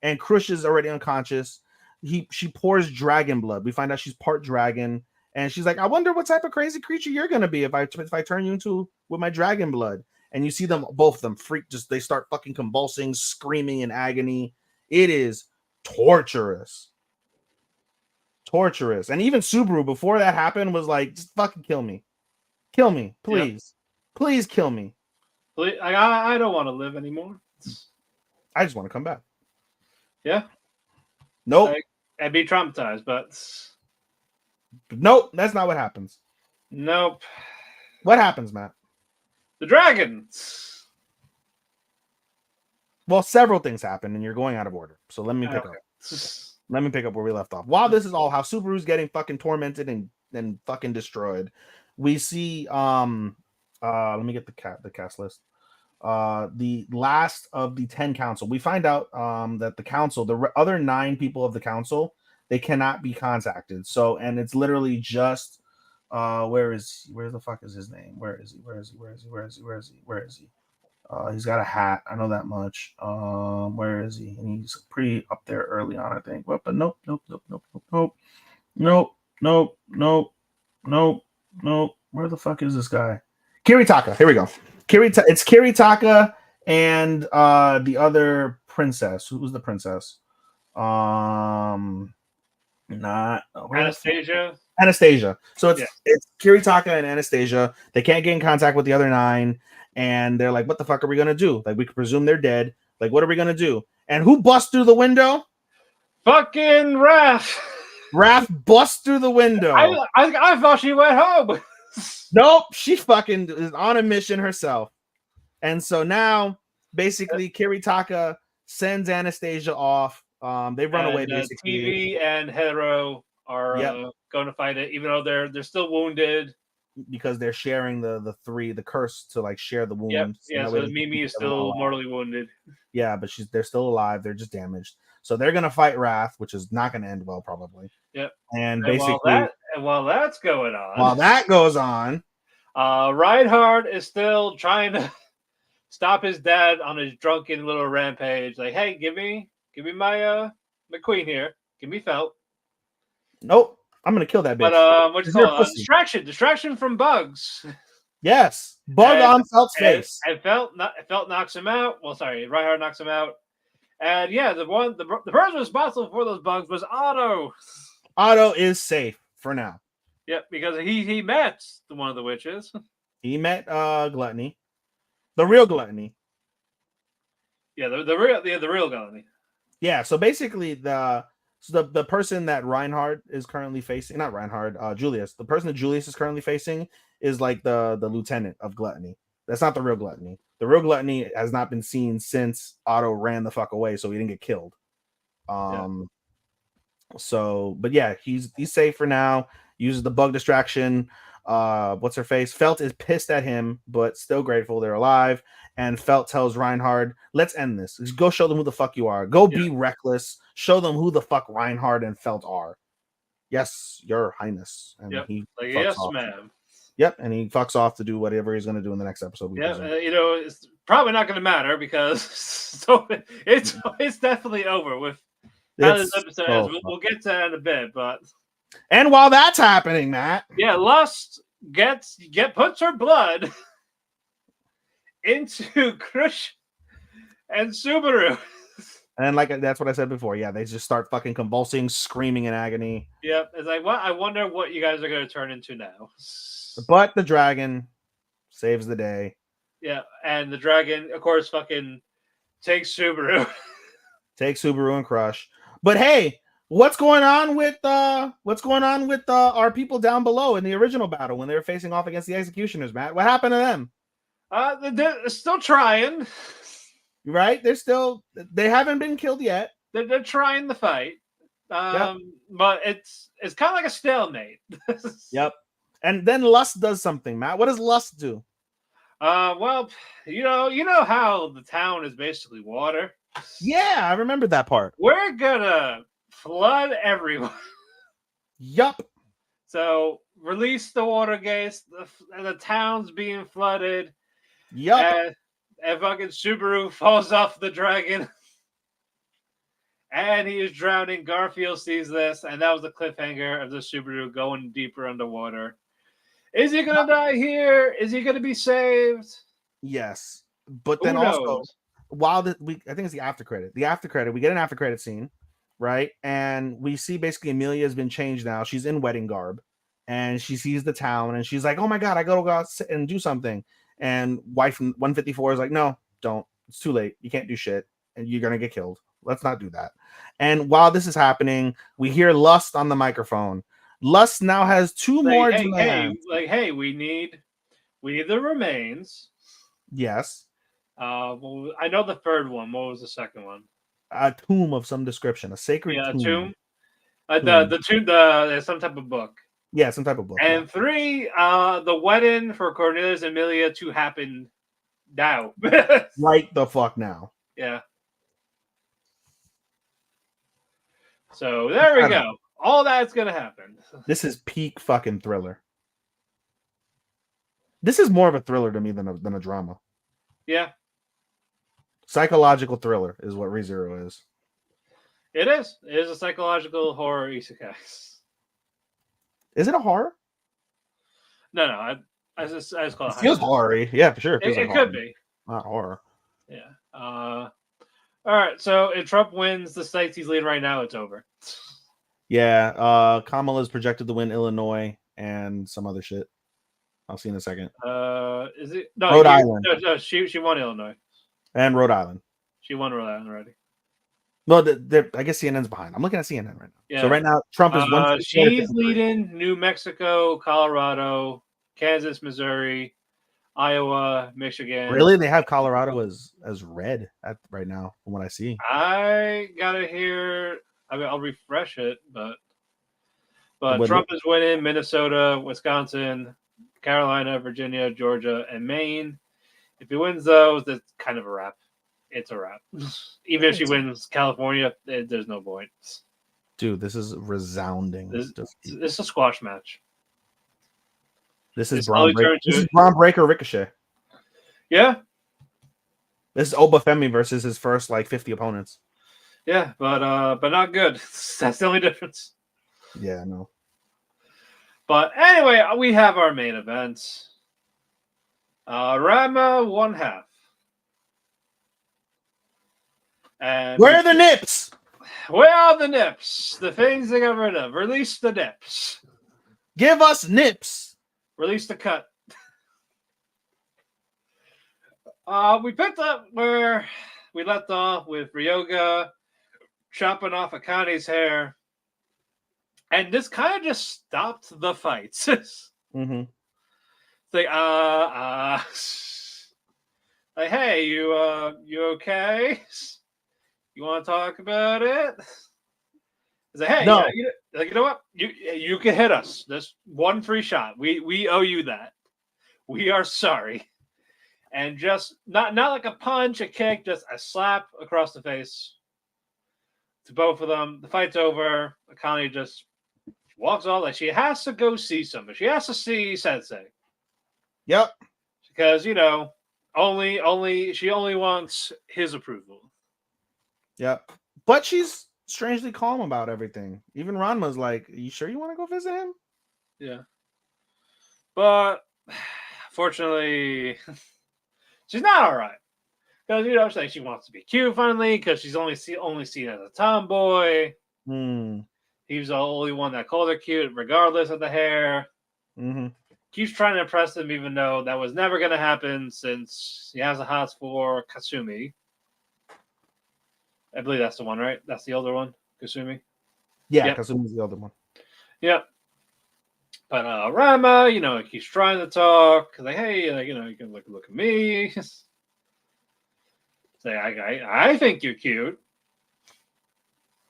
and Krush is already unconscious. She pours dragon blood. We find out she's part dragon. And she's like, I wonder what type of crazy creature you're gonna be if I turn you into with my dragon blood. And you see them, both of them, freak. Just they start fucking convulsing, screaming in agony. It is torturous, torturous. And even Subaru, before that happened, was like, just fucking kill me, please, please kill me. Please, I don't want to live anymore. I just want to come back. Yeah. Nope. I'd be traumatized, but. Nope, that's not what happens. Nope. What happens, Matt? The dragons. Well, several things happen, and you're going out of order. So let me pick up. Let me pick up where we left off. While this is all how Subaru's getting fucking tormented and fucking destroyed, we see let me get the cast list. The last of the 10 council. We find out that the council, the other 9 people of the council, they cannot be contacted. So, and it's literally just where the fuck is his name? Where is he? He's got a hat. I know that much. Where is he? And he's pretty up there early on, I think. But nope. Where the fuck is this guy? Kiritaka. Here we go. It's Kiritaka and the other princess. Who was the princess? Anastasia. So it's Kiritaka and Anastasia. They can't get in contact with the other 9, and they're like, "What the fuck are we gonna do? Like, we could presume they're dead. Like, what are we gonna do?" And who busts through the window? Fucking Raph. Raph busts through the window. I thought she went home. Nope, she fucking is on a mission herself. And so now, basically, Kiritaka sends Anastasia off. They run away, basically. TV and Hetero are going to fight it, even though they're still wounded. Because they're sharing the curse to like share the wounds. Yeah, so Mimi is still mortally wounded. Yeah, but they're still alive. They're just damaged. So they're gonna fight Wrath, which is not gonna end well, probably. Yep. And basically, while that's going on, while that goes on, Reinhardt is still trying to stop his dad on his drunken little rampage. Like, hey, give me my queen here. Give me Felt. Nope, I'm gonna kill that bitch. But what's it called? Distraction from Bugs. Yes, Bug on Felt's face. And Felt knocks him out. Well, sorry, Reinhardt knocks him out. And yeah, the person responsible for those bugs was Otto. Otto is safe for now. Yep, because he met one of the witches. He met Gluttony, the real Gluttony. Yeah, the real Gluttony. Yeah, so basically the person that Reinhardt is currently facing, not Reinhardt, Julius. The person that Julius is currently facing is like the lieutenant of Gluttony. That's not the real Gluttony. The real Gluttony has not been seen since Otto ran the fuck away, so he didn't get killed. So, but yeah, he's safe for now. Uses the bug distraction. What's her face? Felt is pissed at him, but still grateful they're alive. And Felt tells Reinhardt, "Let's end this. Go show them who the fuck you are. Go be reckless. Show them who the fuck Reinhardt and Felt are." Yes, Your Highness. And he yes, ma'am. Yep, and he fucks off to do whatever he's going to do in the next episode. It's probably not going to matter because it's definitely over with how this episode ends. We'll get to that in a bit, but and while that's happening, Matt, Lust puts her blood into Krush and Subaru. And that's what I said before. Yeah, they just start fucking convulsing, screaming in agony. Yep, it's like, what? I wonder what you guys are going to turn into now. But the dragon saves the day. Yeah, and the dragon, of course, fucking Take Subaru. Take Subaru and crush. But hey, what's going on with our people down below in the original battle when they were facing off against the executioners, Matt? What happened to them? They're still trying. Right? They haven't been killed yet. They're trying the fight. But it's kind of like a stalemate. Yep. And then Lust does something, Matt. What does Lust do? Well, you know how the town is basically water. Yeah, I remember that part. We're gonna flood everyone. Yup. So release the water gates. The town's being flooded. Yup. And fucking Subaru falls off the dragon. And he is drowning. Garfield sees this, and that was the cliffhanger of the Subaru going deeper underwater. Is he gonna die here? Is he gonna be saved? Yes, but then also, I think it's the after credit. We get an after credit scene, right? And we see basically Amelia has been changed now. She's in wedding garb, and she sees the town, and she's like, "Oh my god, I gotta go out and do something." And wife 154 is like, "No, don't. It's too late. You can't do shit, and you're gonna get killed. Let's not do that." And while this is happening, we hear Lust on the microphone. Lust now has two more demands. Hey, we need the remains. Yes. Well, I know the third one. What was the second one? A tomb of some description, a sacred tomb. The tomb, there's some type of book. Yeah, some type of book. And 3, the wedding for Cornelius and Amelia to happen now. Right the fuck now. Yeah. So there we go. All that's gonna happen. This is peak fucking thriller. This is more of a thriller to me than a drama. Yeah. Psychological thriller is what ReZero is. It is. It is a psychological horror isekai. Is it a horror? No. I just call it. It feels horror-y. Yeah, for sure. It could be. Not horror. Yeah. All right. So if Trump wins the states he's leading right now, it's over. Yeah. Kamala's projected to win Illinois and some other shit. I'll see in a second. Is it no Rhode Island? No, she won Illinois. And Rhode Island. She won Rhode Island already. No, I guess CNN's behind. I'm looking at CNN right now. Yeah. So right now, Trump is one. She's leading New Mexico, Colorado, Kansas, Missouri, Iowa, Michigan. Really, they have Colorado as red right now, from what I see. I gotta hear. I mean, I'll refresh it, but Trump is winning Minnesota, Wisconsin, Carolina, Virginia, Georgia, and Maine. If he wins those, that's kind of a wrap. It's a wrap. Even if she wins California, there's no point. Dude, this is resounding. This is a squash match. This is Braun Breaker Ricochet. Yeah. This is Obafemi versus his first 50 opponents. Yeah, but not good. That's the only difference. Yeah, no. But anyway, we have our main event. Ranma 1/2. And where are the nips? Where are the nips? The things they got rid of. Release the nips. Give us nips. Release the cut. We picked up where we left off with Ryoga chopping off Akane's hair. And this kind of just stopped the fights. Mm-hmm. It's like, hey, you okay? You want to talk about it? It's like, hey, no. you know what? You can hit us. This one free shot. We owe you that. We are sorry. And just not like a punch, a kick, just a slap across the face to both of them. The fight's over. Akane just walks off like she has to go see somebody. She has to see Sensei. Yep. Because she only wants his approval. Yep. But she's strangely calm about everything. Even Ranma's like, "You sure you want to go visit him?" Yeah. But fortunately, she's not all right. Because she's like she wants to be cute finally. Because she's only seen as a tomboy. He was the only one that called her cute, regardless of the hair. Mm-hmm. Keeps trying to impress him, even though that was never going to happen since he has a hot for Kasumi. I believe that's the one, right? That's the older one, Kasumi. Yeah, Yep. Kasumi's the other one. Yep. But Ranma, he's trying to talk. Like, hey, you can look at me. Say, I think you're cute.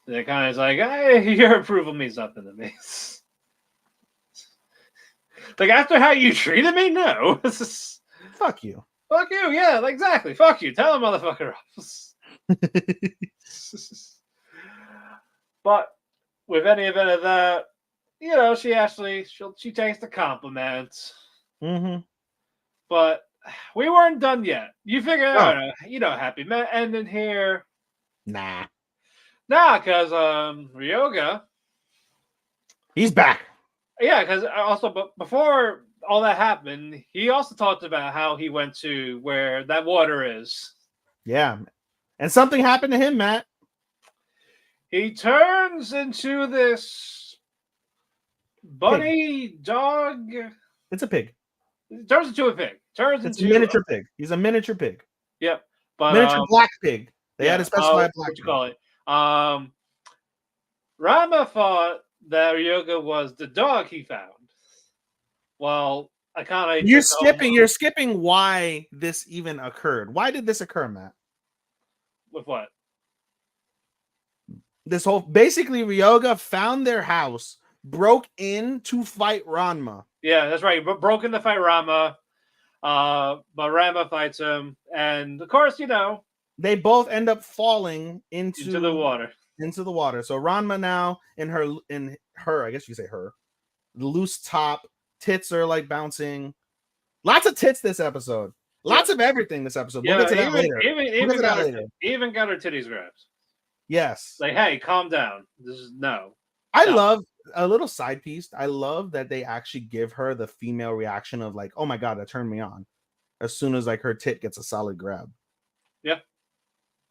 They're kind of like, hey, your approval means nothing to me. Like, after how you treated me, no. Fuck you. Fuck you, yeah, exactly. Fuck you. Tell him, motherfucker. But with any event of that, she takes the compliments. Mm-hmm. But we weren't done yet. You figure, Oh. happy ending here. Nah. Nah, because Ryoga. He's back. Yeah, because but before all that happened, he also talked about how he went to where that water is. Yeah. And something happened to him, Matt. He turns into this bunny dog. It's a pig. He turns into a pig. It's a miniature pig. He's a miniature pig. Yep. But Miniature black pig. They had to specify black. What you call it? Rama thought that Ryoga was the dog he found. Well, I kind of You're skipping why this even occurred. Why did this occur, Matt? With what? This whole basically Ryoga found their house, broke in to fight Ranma. Yeah, that's right. Broke in to fight Rama. But Rama fights him, and of course, they both end up falling into the water. Into the water. So Ranma now in her, I guess you say her, loose top, tits are like bouncing. Lots of tits this episode. Lots of everything this episode. We'll get to that later. Even got her titties grabbed. Yes. Like, hey, calm down. This is no. I love a little side piece. I love that they actually give her the female reaction of like, oh my god, that turned me on. As soon as like her tit gets a solid grab. Yeah.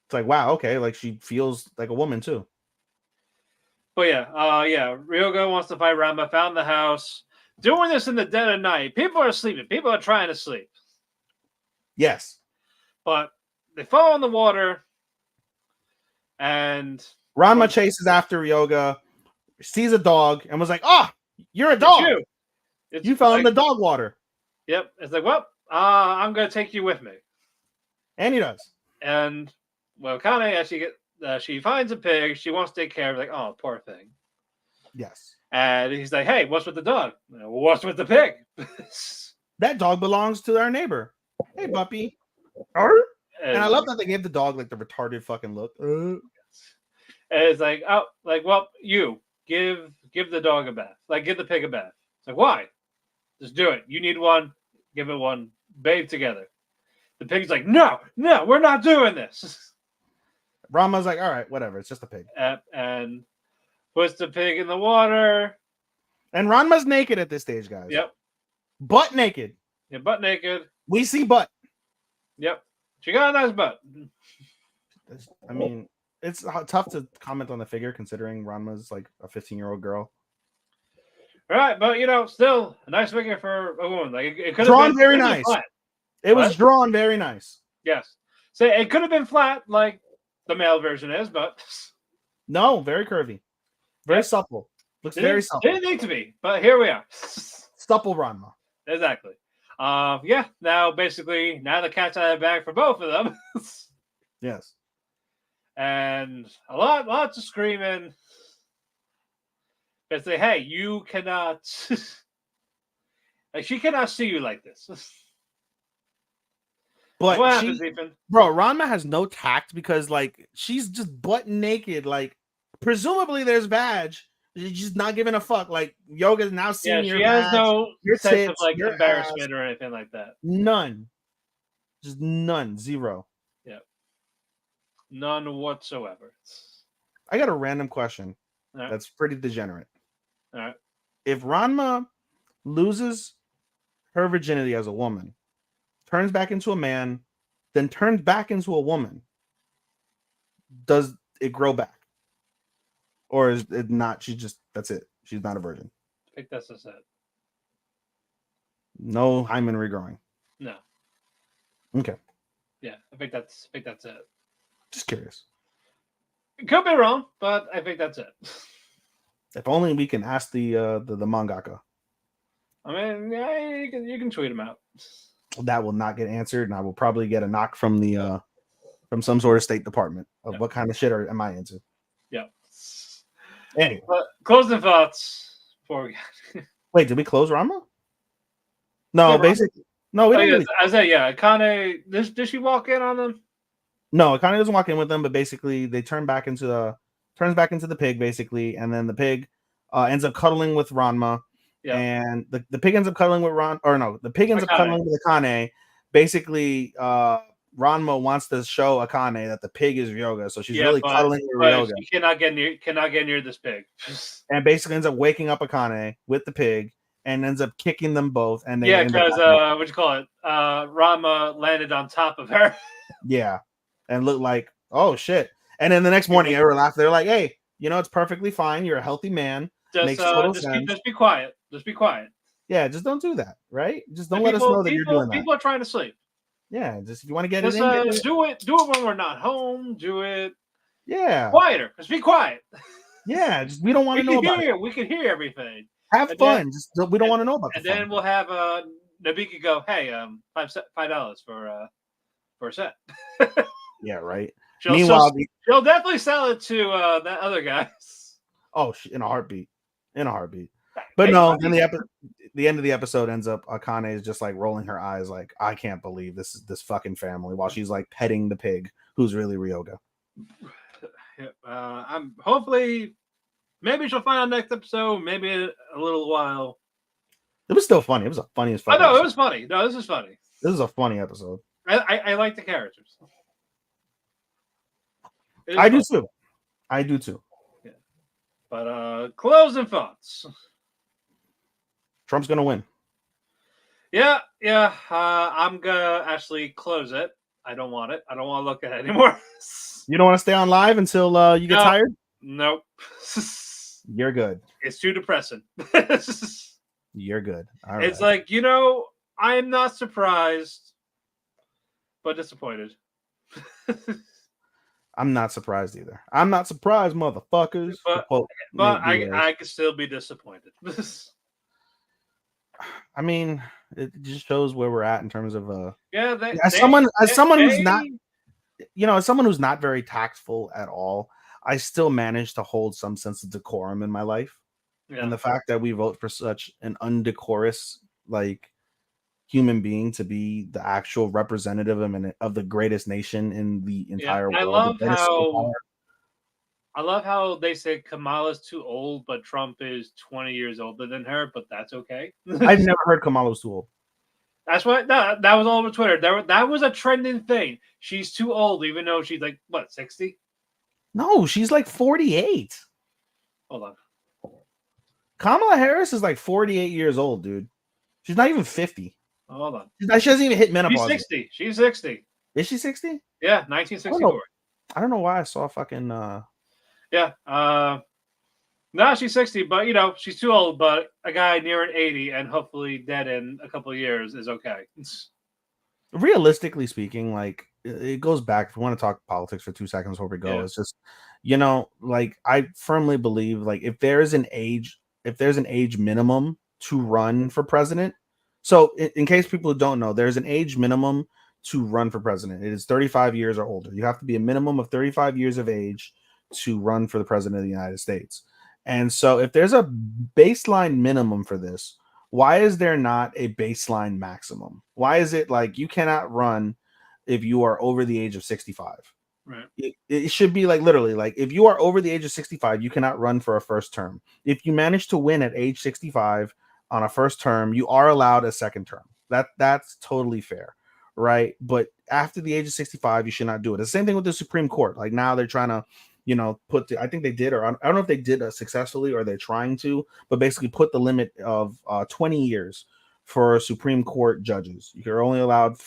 It's like, wow, okay, like she feels like a woman too. But yeah, Ryoga wants to fight Rama, found the house. Doing this in the dead of night. People are sleeping. People are trying to sleep. Yes. But they fall in the water. And Ranma chases after Ryoga, sees a dog, and was like, oh, you're a dog. You fell in the dog water. Yep. It's like, well, I'm going to take you with me. And he does. And, well, Kane, as she finds a pig, she wants to take care of it. Like, oh, poor thing. Yes. And he's like, hey, what's with the dog? What's with the pig? That dog belongs to our neighbor. Hey, puppy. And I love that they gave the dog like the retarded fucking look. And it's like, oh, like, well, you give the dog a bath. Like, give the pig a bath. It's like, why? Just do it. You need one. Give it one. Bathe together. The pig's like, no, we're not doing this. Rama's like, all right, whatever. It's just a pig. And puts the pig in the water. And Ranma's naked at this stage, guys. Yep. Butt naked. Yeah, butt naked. We see butt. Yep. She got a nice butt. I mean, it's tough to comment on the figure considering Ranma's like a 15-year-old girl. All right, but still a nice figure for a woman. Like it could have drawn been very nice. Flat. It was drawn very nice. Yes. So it could have been flat like the male version is, but no, very curvy. Very supple. Looks very supple. Didn't need to be, but here we are. Supple Ranma. Exactly. Yeah. Now the cat's out of the bag for both of them. Yes. And lots of screaming. They say, hey, you cannot like she cannot see you like this. But Ranma has no tact because like she's just butt naked. Like presumably there's vag. She's just not giving a fuck. Like Yoga's now seeing your vag. She has no sense tits, of like embarrassment ass. or anything like that. None. Just none. Zero. Yeah. None whatsoever. I got a random question that's pretty degenerate. All right. If Ranma loses her virginity as a woman, turns back into a man, then turns back into a woman, does it grow back? Or is it not? That's it. She's not a virgin. I think that's just it. No hymen regrowing. No. Okay. Yeah, I think that's it. Just curious. Could be wrong, but I think that's it. If only we can ask the mangaka. I mean, yeah, you can tweet him out. That will not get answered, and I will probably get a knock from the from some sort of State Department of what kind of shit am I into. Yeah. Anyway, But closing thoughts before we got. Wait, did we close Ranma? No, Yeah, basically, no, we Oh, didn't. yeah, Really... I said, yeah. Akane, did she walk in on them? No, Akane doesn't walk in with them, but basically they turns back into the pig, basically, and then the pig ends up cuddling with Ranma, and the pig ends up cuddling with the pig ends up cuddling with Akane. Basically, Ranma wants to show Akane that the pig is Ryoga, so she's really cuddling with Ryoga. She cannot get near this pig. And basically ends up waking up Akane with the pig and ends up kicking them both. And they because what you call it? Ranma landed on top of her. Yeah, and looked like, oh shit. And then the next morning, everyone laughed. They're like, hey, it's perfectly fine. You're a healthy man. Makes total sense. Just be quiet. Just be quiet. Yeah, just don't do that, right? Just don't let us know that you're doing that. People are trying to sleep. Yeah, just if you want to get it in, do it when we're not home. Do it. Yeah. Quieter. Just be quiet. Yeah, just we don't want to know about it. We can hear everything. Have fun. We don't want to know about it. And then we'll have Nabiki go, hey, $5 for a set. Yeah, right. Meanwhile, she'll definitely sell it to that other guy. Oh, in a heartbeat. But no, then the end of the episode ends up Akane is just like rolling her eyes like, I can't believe this is this fucking family, while she's like petting the pig who's really Ryoga. I'm hopefully maybe she'll find out next episode, maybe a little while. It was still funny. It was a funny as fuck. I know it was funny. No, this is funny. This is a funny episode. I like the characters. I do too. Yeah. But closing thoughts. Trump's gonna win. Yeah. I'm gonna actually close it. I don't want it. I don't want to look at it anymore. You don't want to stay on live until you get tired? Nope. You're good. It's too depressing. You're good. All it's right. like, I am not surprised, but disappointed. I'm not surprised either. I'm not surprised, motherfuckers. But I could still be disappointed. I mean, it just shows where we're at in terms of as someone who's not very tactful at all, I still manage to hold some sense of decorum in my life. Yeah. And the fact that we vote for such an undecorous human being to be the actual representative of the greatest nation in the entire world. I love how they say Kamala's too old, but Trump is 20 years older than her, but that's okay. I've never heard Kamala was too old. That's what that was all over Twitter. That was a trending thing. She's too old, even though she's 60? No, she's 48. Hold on. Kamala Harris is 48 years old, dude. She's not even 50. Hold on. She doesn't even hit menopause. She's 60. She's 60. Is she 60? Yeah, 1964. I don't know why I saw fucking Yeah. No, she's 60, but she's too old. But a guy near an 80 and hopefully dead in a couple of years is okay. Realistically speaking, it goes back. If we want to talk politics for 2 seconds before we go, it's just I firmly believe if there's an age minimum to run for president. So in case people don't know, there's an age minimum to run for president. It is 35 years or older. You have to be a minimum of 35 years of age to run for the president of the United States. And so if there's a baseline minimum for this, why is there not a baseline maximum? Why is it you cannot run if you are over the age of 65? Right. It should be literally if you are over the age of 65, you cannot run for a first term. If you manage to win at age 65 on a first term, you are allowed a second term. That's totally fair, right? But after the age of 65, you should not do it. The same thing with the Supreme Court. Now they're trying to I think they did, or I don't know if they did successfully or they're trying to, but basically put the limit of 20 years for Supreme Court judges. You're only allowed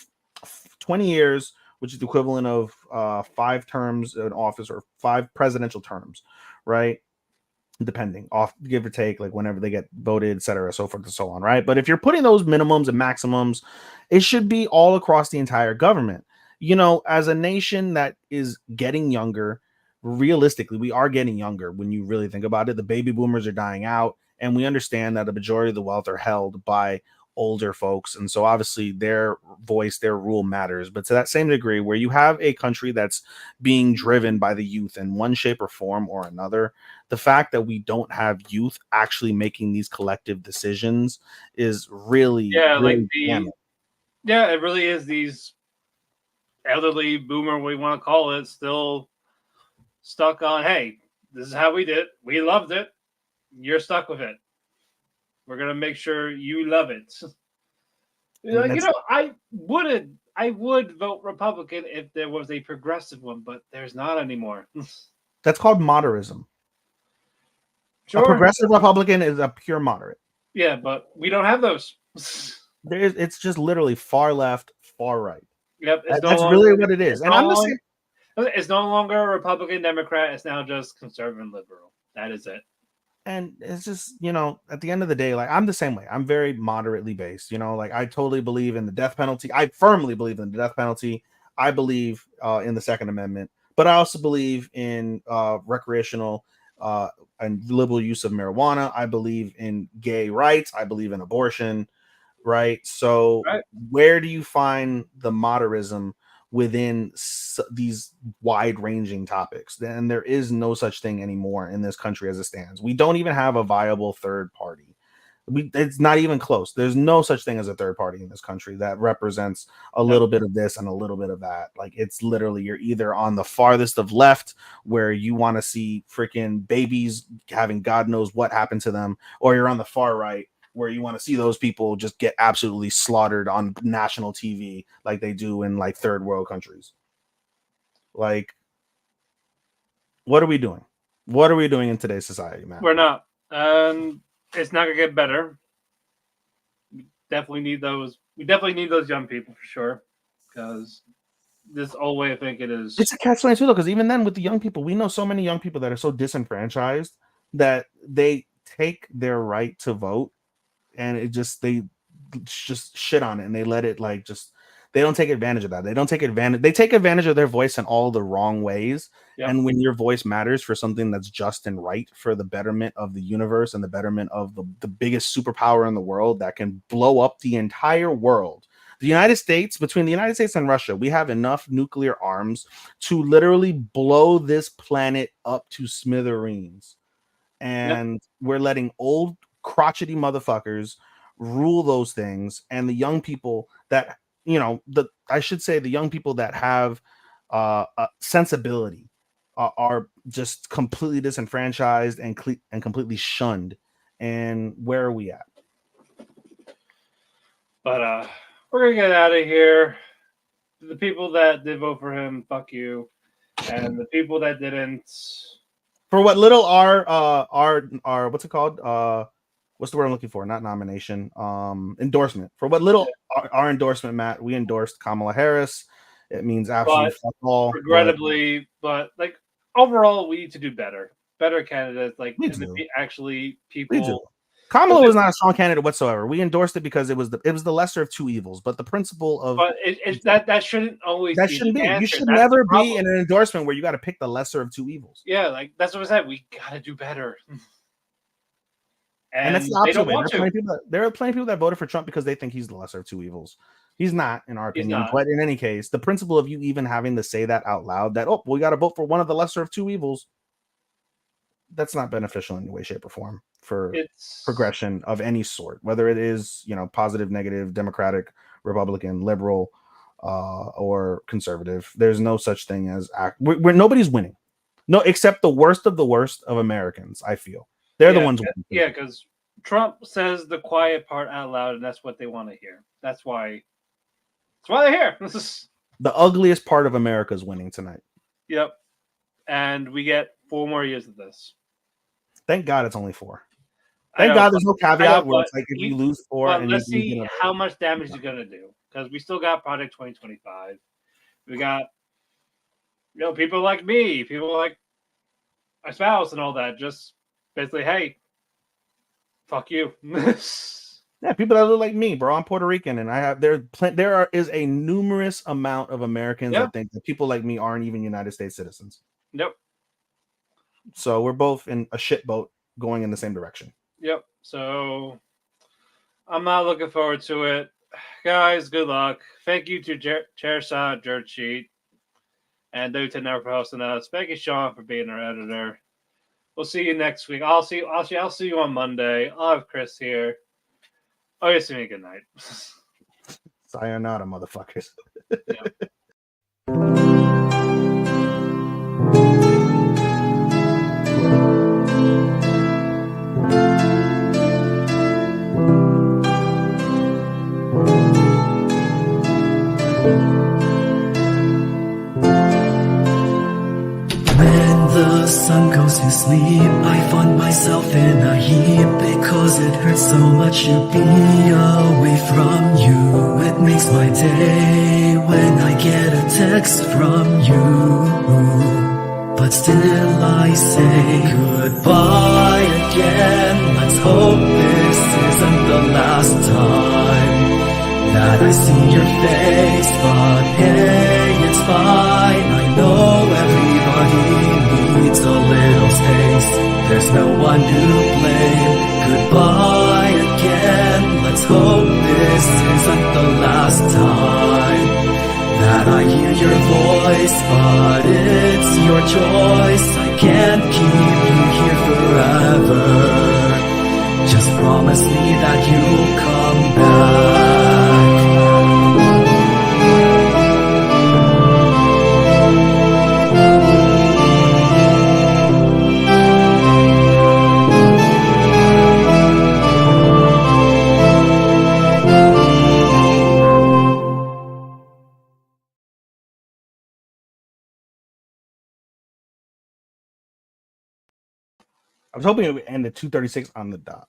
20 years, which is the equivalent of 5 terms in office or 5 presidential terms, right? Depending off, give or take, whenever they get voted, etc., so forth and so on, right? But if you're putting those minimums and maximums, it should be all across the entire government. As a nation that is getting younger, realistically, we are getting younger when you really think about it. The baby boomers are dying out, and we understand that the majority of the wealth are held by older folks. And so obviously their voice, their rule matters. But to that same degree, where you have a country that's being driven by the youth in one shape or form or another, the fact that we don't have youth actually making these collective decisions is really, really damning. Yeah, it really is these elderly boomer, we want to call it, still stuck on, hey, this is how we did it. We loved it. You're stuck with it. We're gonna make sure you love it. I would vote Republican if there was a progressive one, but there's not anymore. That's called moderatism. Sure. A progressive Republican is a pure moderate. Yeah, but we don't have those. It's just literally far left, far right. Yep, That's really what it is. And I'm just saying, it's no longer a Republican, Democrat. It's now just conservative and liberal. That is it. And it's just, at the end of the day, like, I'm the same way. I'm very moderately based, like, I totally believe in the death penalty. I firmly believe in the death penalty. I believe in the Second Amendment, but I also believe in recreational and liberal use of marijuana. I believe in gay rights. I believe in abortion. Right. So where do you find the moderatism within these wide ranging topics? Then there is no such thing anymore in this country as it stands. We don't even have a viable third party. It's not even close. There's no such thing as a third party in this country that represents a little bit of this and a little bit of that. Like, it's literally, you're either on the farthest of left where you want to see freaking babies having God knows what happened to them, or you're on the far right where you want to see those people just get absolutely slaughtered on national TV like they do in like third world countries. Like, what are we doing? What are we doing in today's society, man? We're not. It's not gonna get better. We definitely need those young people for sure, because this old way of thinking is. It's a catch-22 though, because even then with the young people, we know so many young people that are so disenfranchised that they take their right to vote and they just shit on it, and they let it they don't take advantage of that. They take advantage of their voice in all the wrong ways. Yep. And when your voice matters for something that's just and right for the betterment of the universe and the betterment of the biggest superpower in the world that can blow up the entire world. The United States, between the United States and Russia, we have enough nuclear arms to literally blow this planet up to smithereens. And we're letting old crotchety motherfuckers rule those things, and the young people that the young people that have sensibility are just completely disenfranchised and completely shunned. And where are we at? But we're gonna get out of here. The people that did vote for him, fuck you, and the people that didn't, for what little our what's it called? What's the word I'm looking for? Not nomination. Endorsement. For what little our endorsement, Matt, we endorsed Kamala Harris. It means absolutely fuck all. Regrettably, but like overall, we need to do better. Better candidates, like actually people. Kamala was not a strong candidate whatsoever. We endorsed it because it was the lesser of two evils. But the principle of that shouldn't always be. You should never be in an endorsement where you got to pick the lesser of two evils. Yeah, like that's what I said. We gotta do better. And that's the opposite way. There are plenty of people that voted for Trump because they think he's the lesser of two evils. He's not, in our opinion. But in any case, the principle of you even having to say that out loud, that we got to vote for one of the lesser of two evils, that's not beneficial in any way, shape, or form for progression of any sort, whether it is positive, negative, Democratic, Republican, liberal, or conservative. There's no such thing as nobody's winning. No, except the worst of Americans. I feel they're the ones winning. Yeah, because Trump says the quiet part out loud, and that's what they want to hear. That's why they're here. This is the ugliest part of America is winning tonight. Yep, and we get 4 more years of this. Thank God it's only 4. Thank God there's no caveat where it's like if you lose 4. And let's see how much damage you're gonna do, because we still got Project 2025. We got people like me, people like my spouse, and all that. Just basically, hey, fuck you. Yeah, people that look like me, bro. I'm Puerto Rican, and there is a numerous amount of Americans that think that people like me aren't even United States citizens. Nope. So we're both in a shit boat going in the same direction. Yep. So I'm not looking forward to it. Guys, good luck. Thank you to Chairshot, Dirt Sheet, and W10 for hosting us. Thank you, Sean, for being our editor. We'll see you next week. I'll see you on Monday. I'll have Chris here. Oh, yes, me. Good night. Sayonara, motherfuckers. Yeah. When the sun goes to sleep, I find myself in a heap because it hurts so much to be away from you. It makes my day when I get a text from you. But still I say goodbye again. Let's hope this isn't the last time that I see your face. But hey, it's fine. I know everybody needs a little space. There's no one to blame. Goodbye again. Let's hope this isn't the last time that I hear your voice. But it's your choice. I can't keep you here forever. Just promise me that you'll come back. I was hoping it would end at 2:36 on the dot.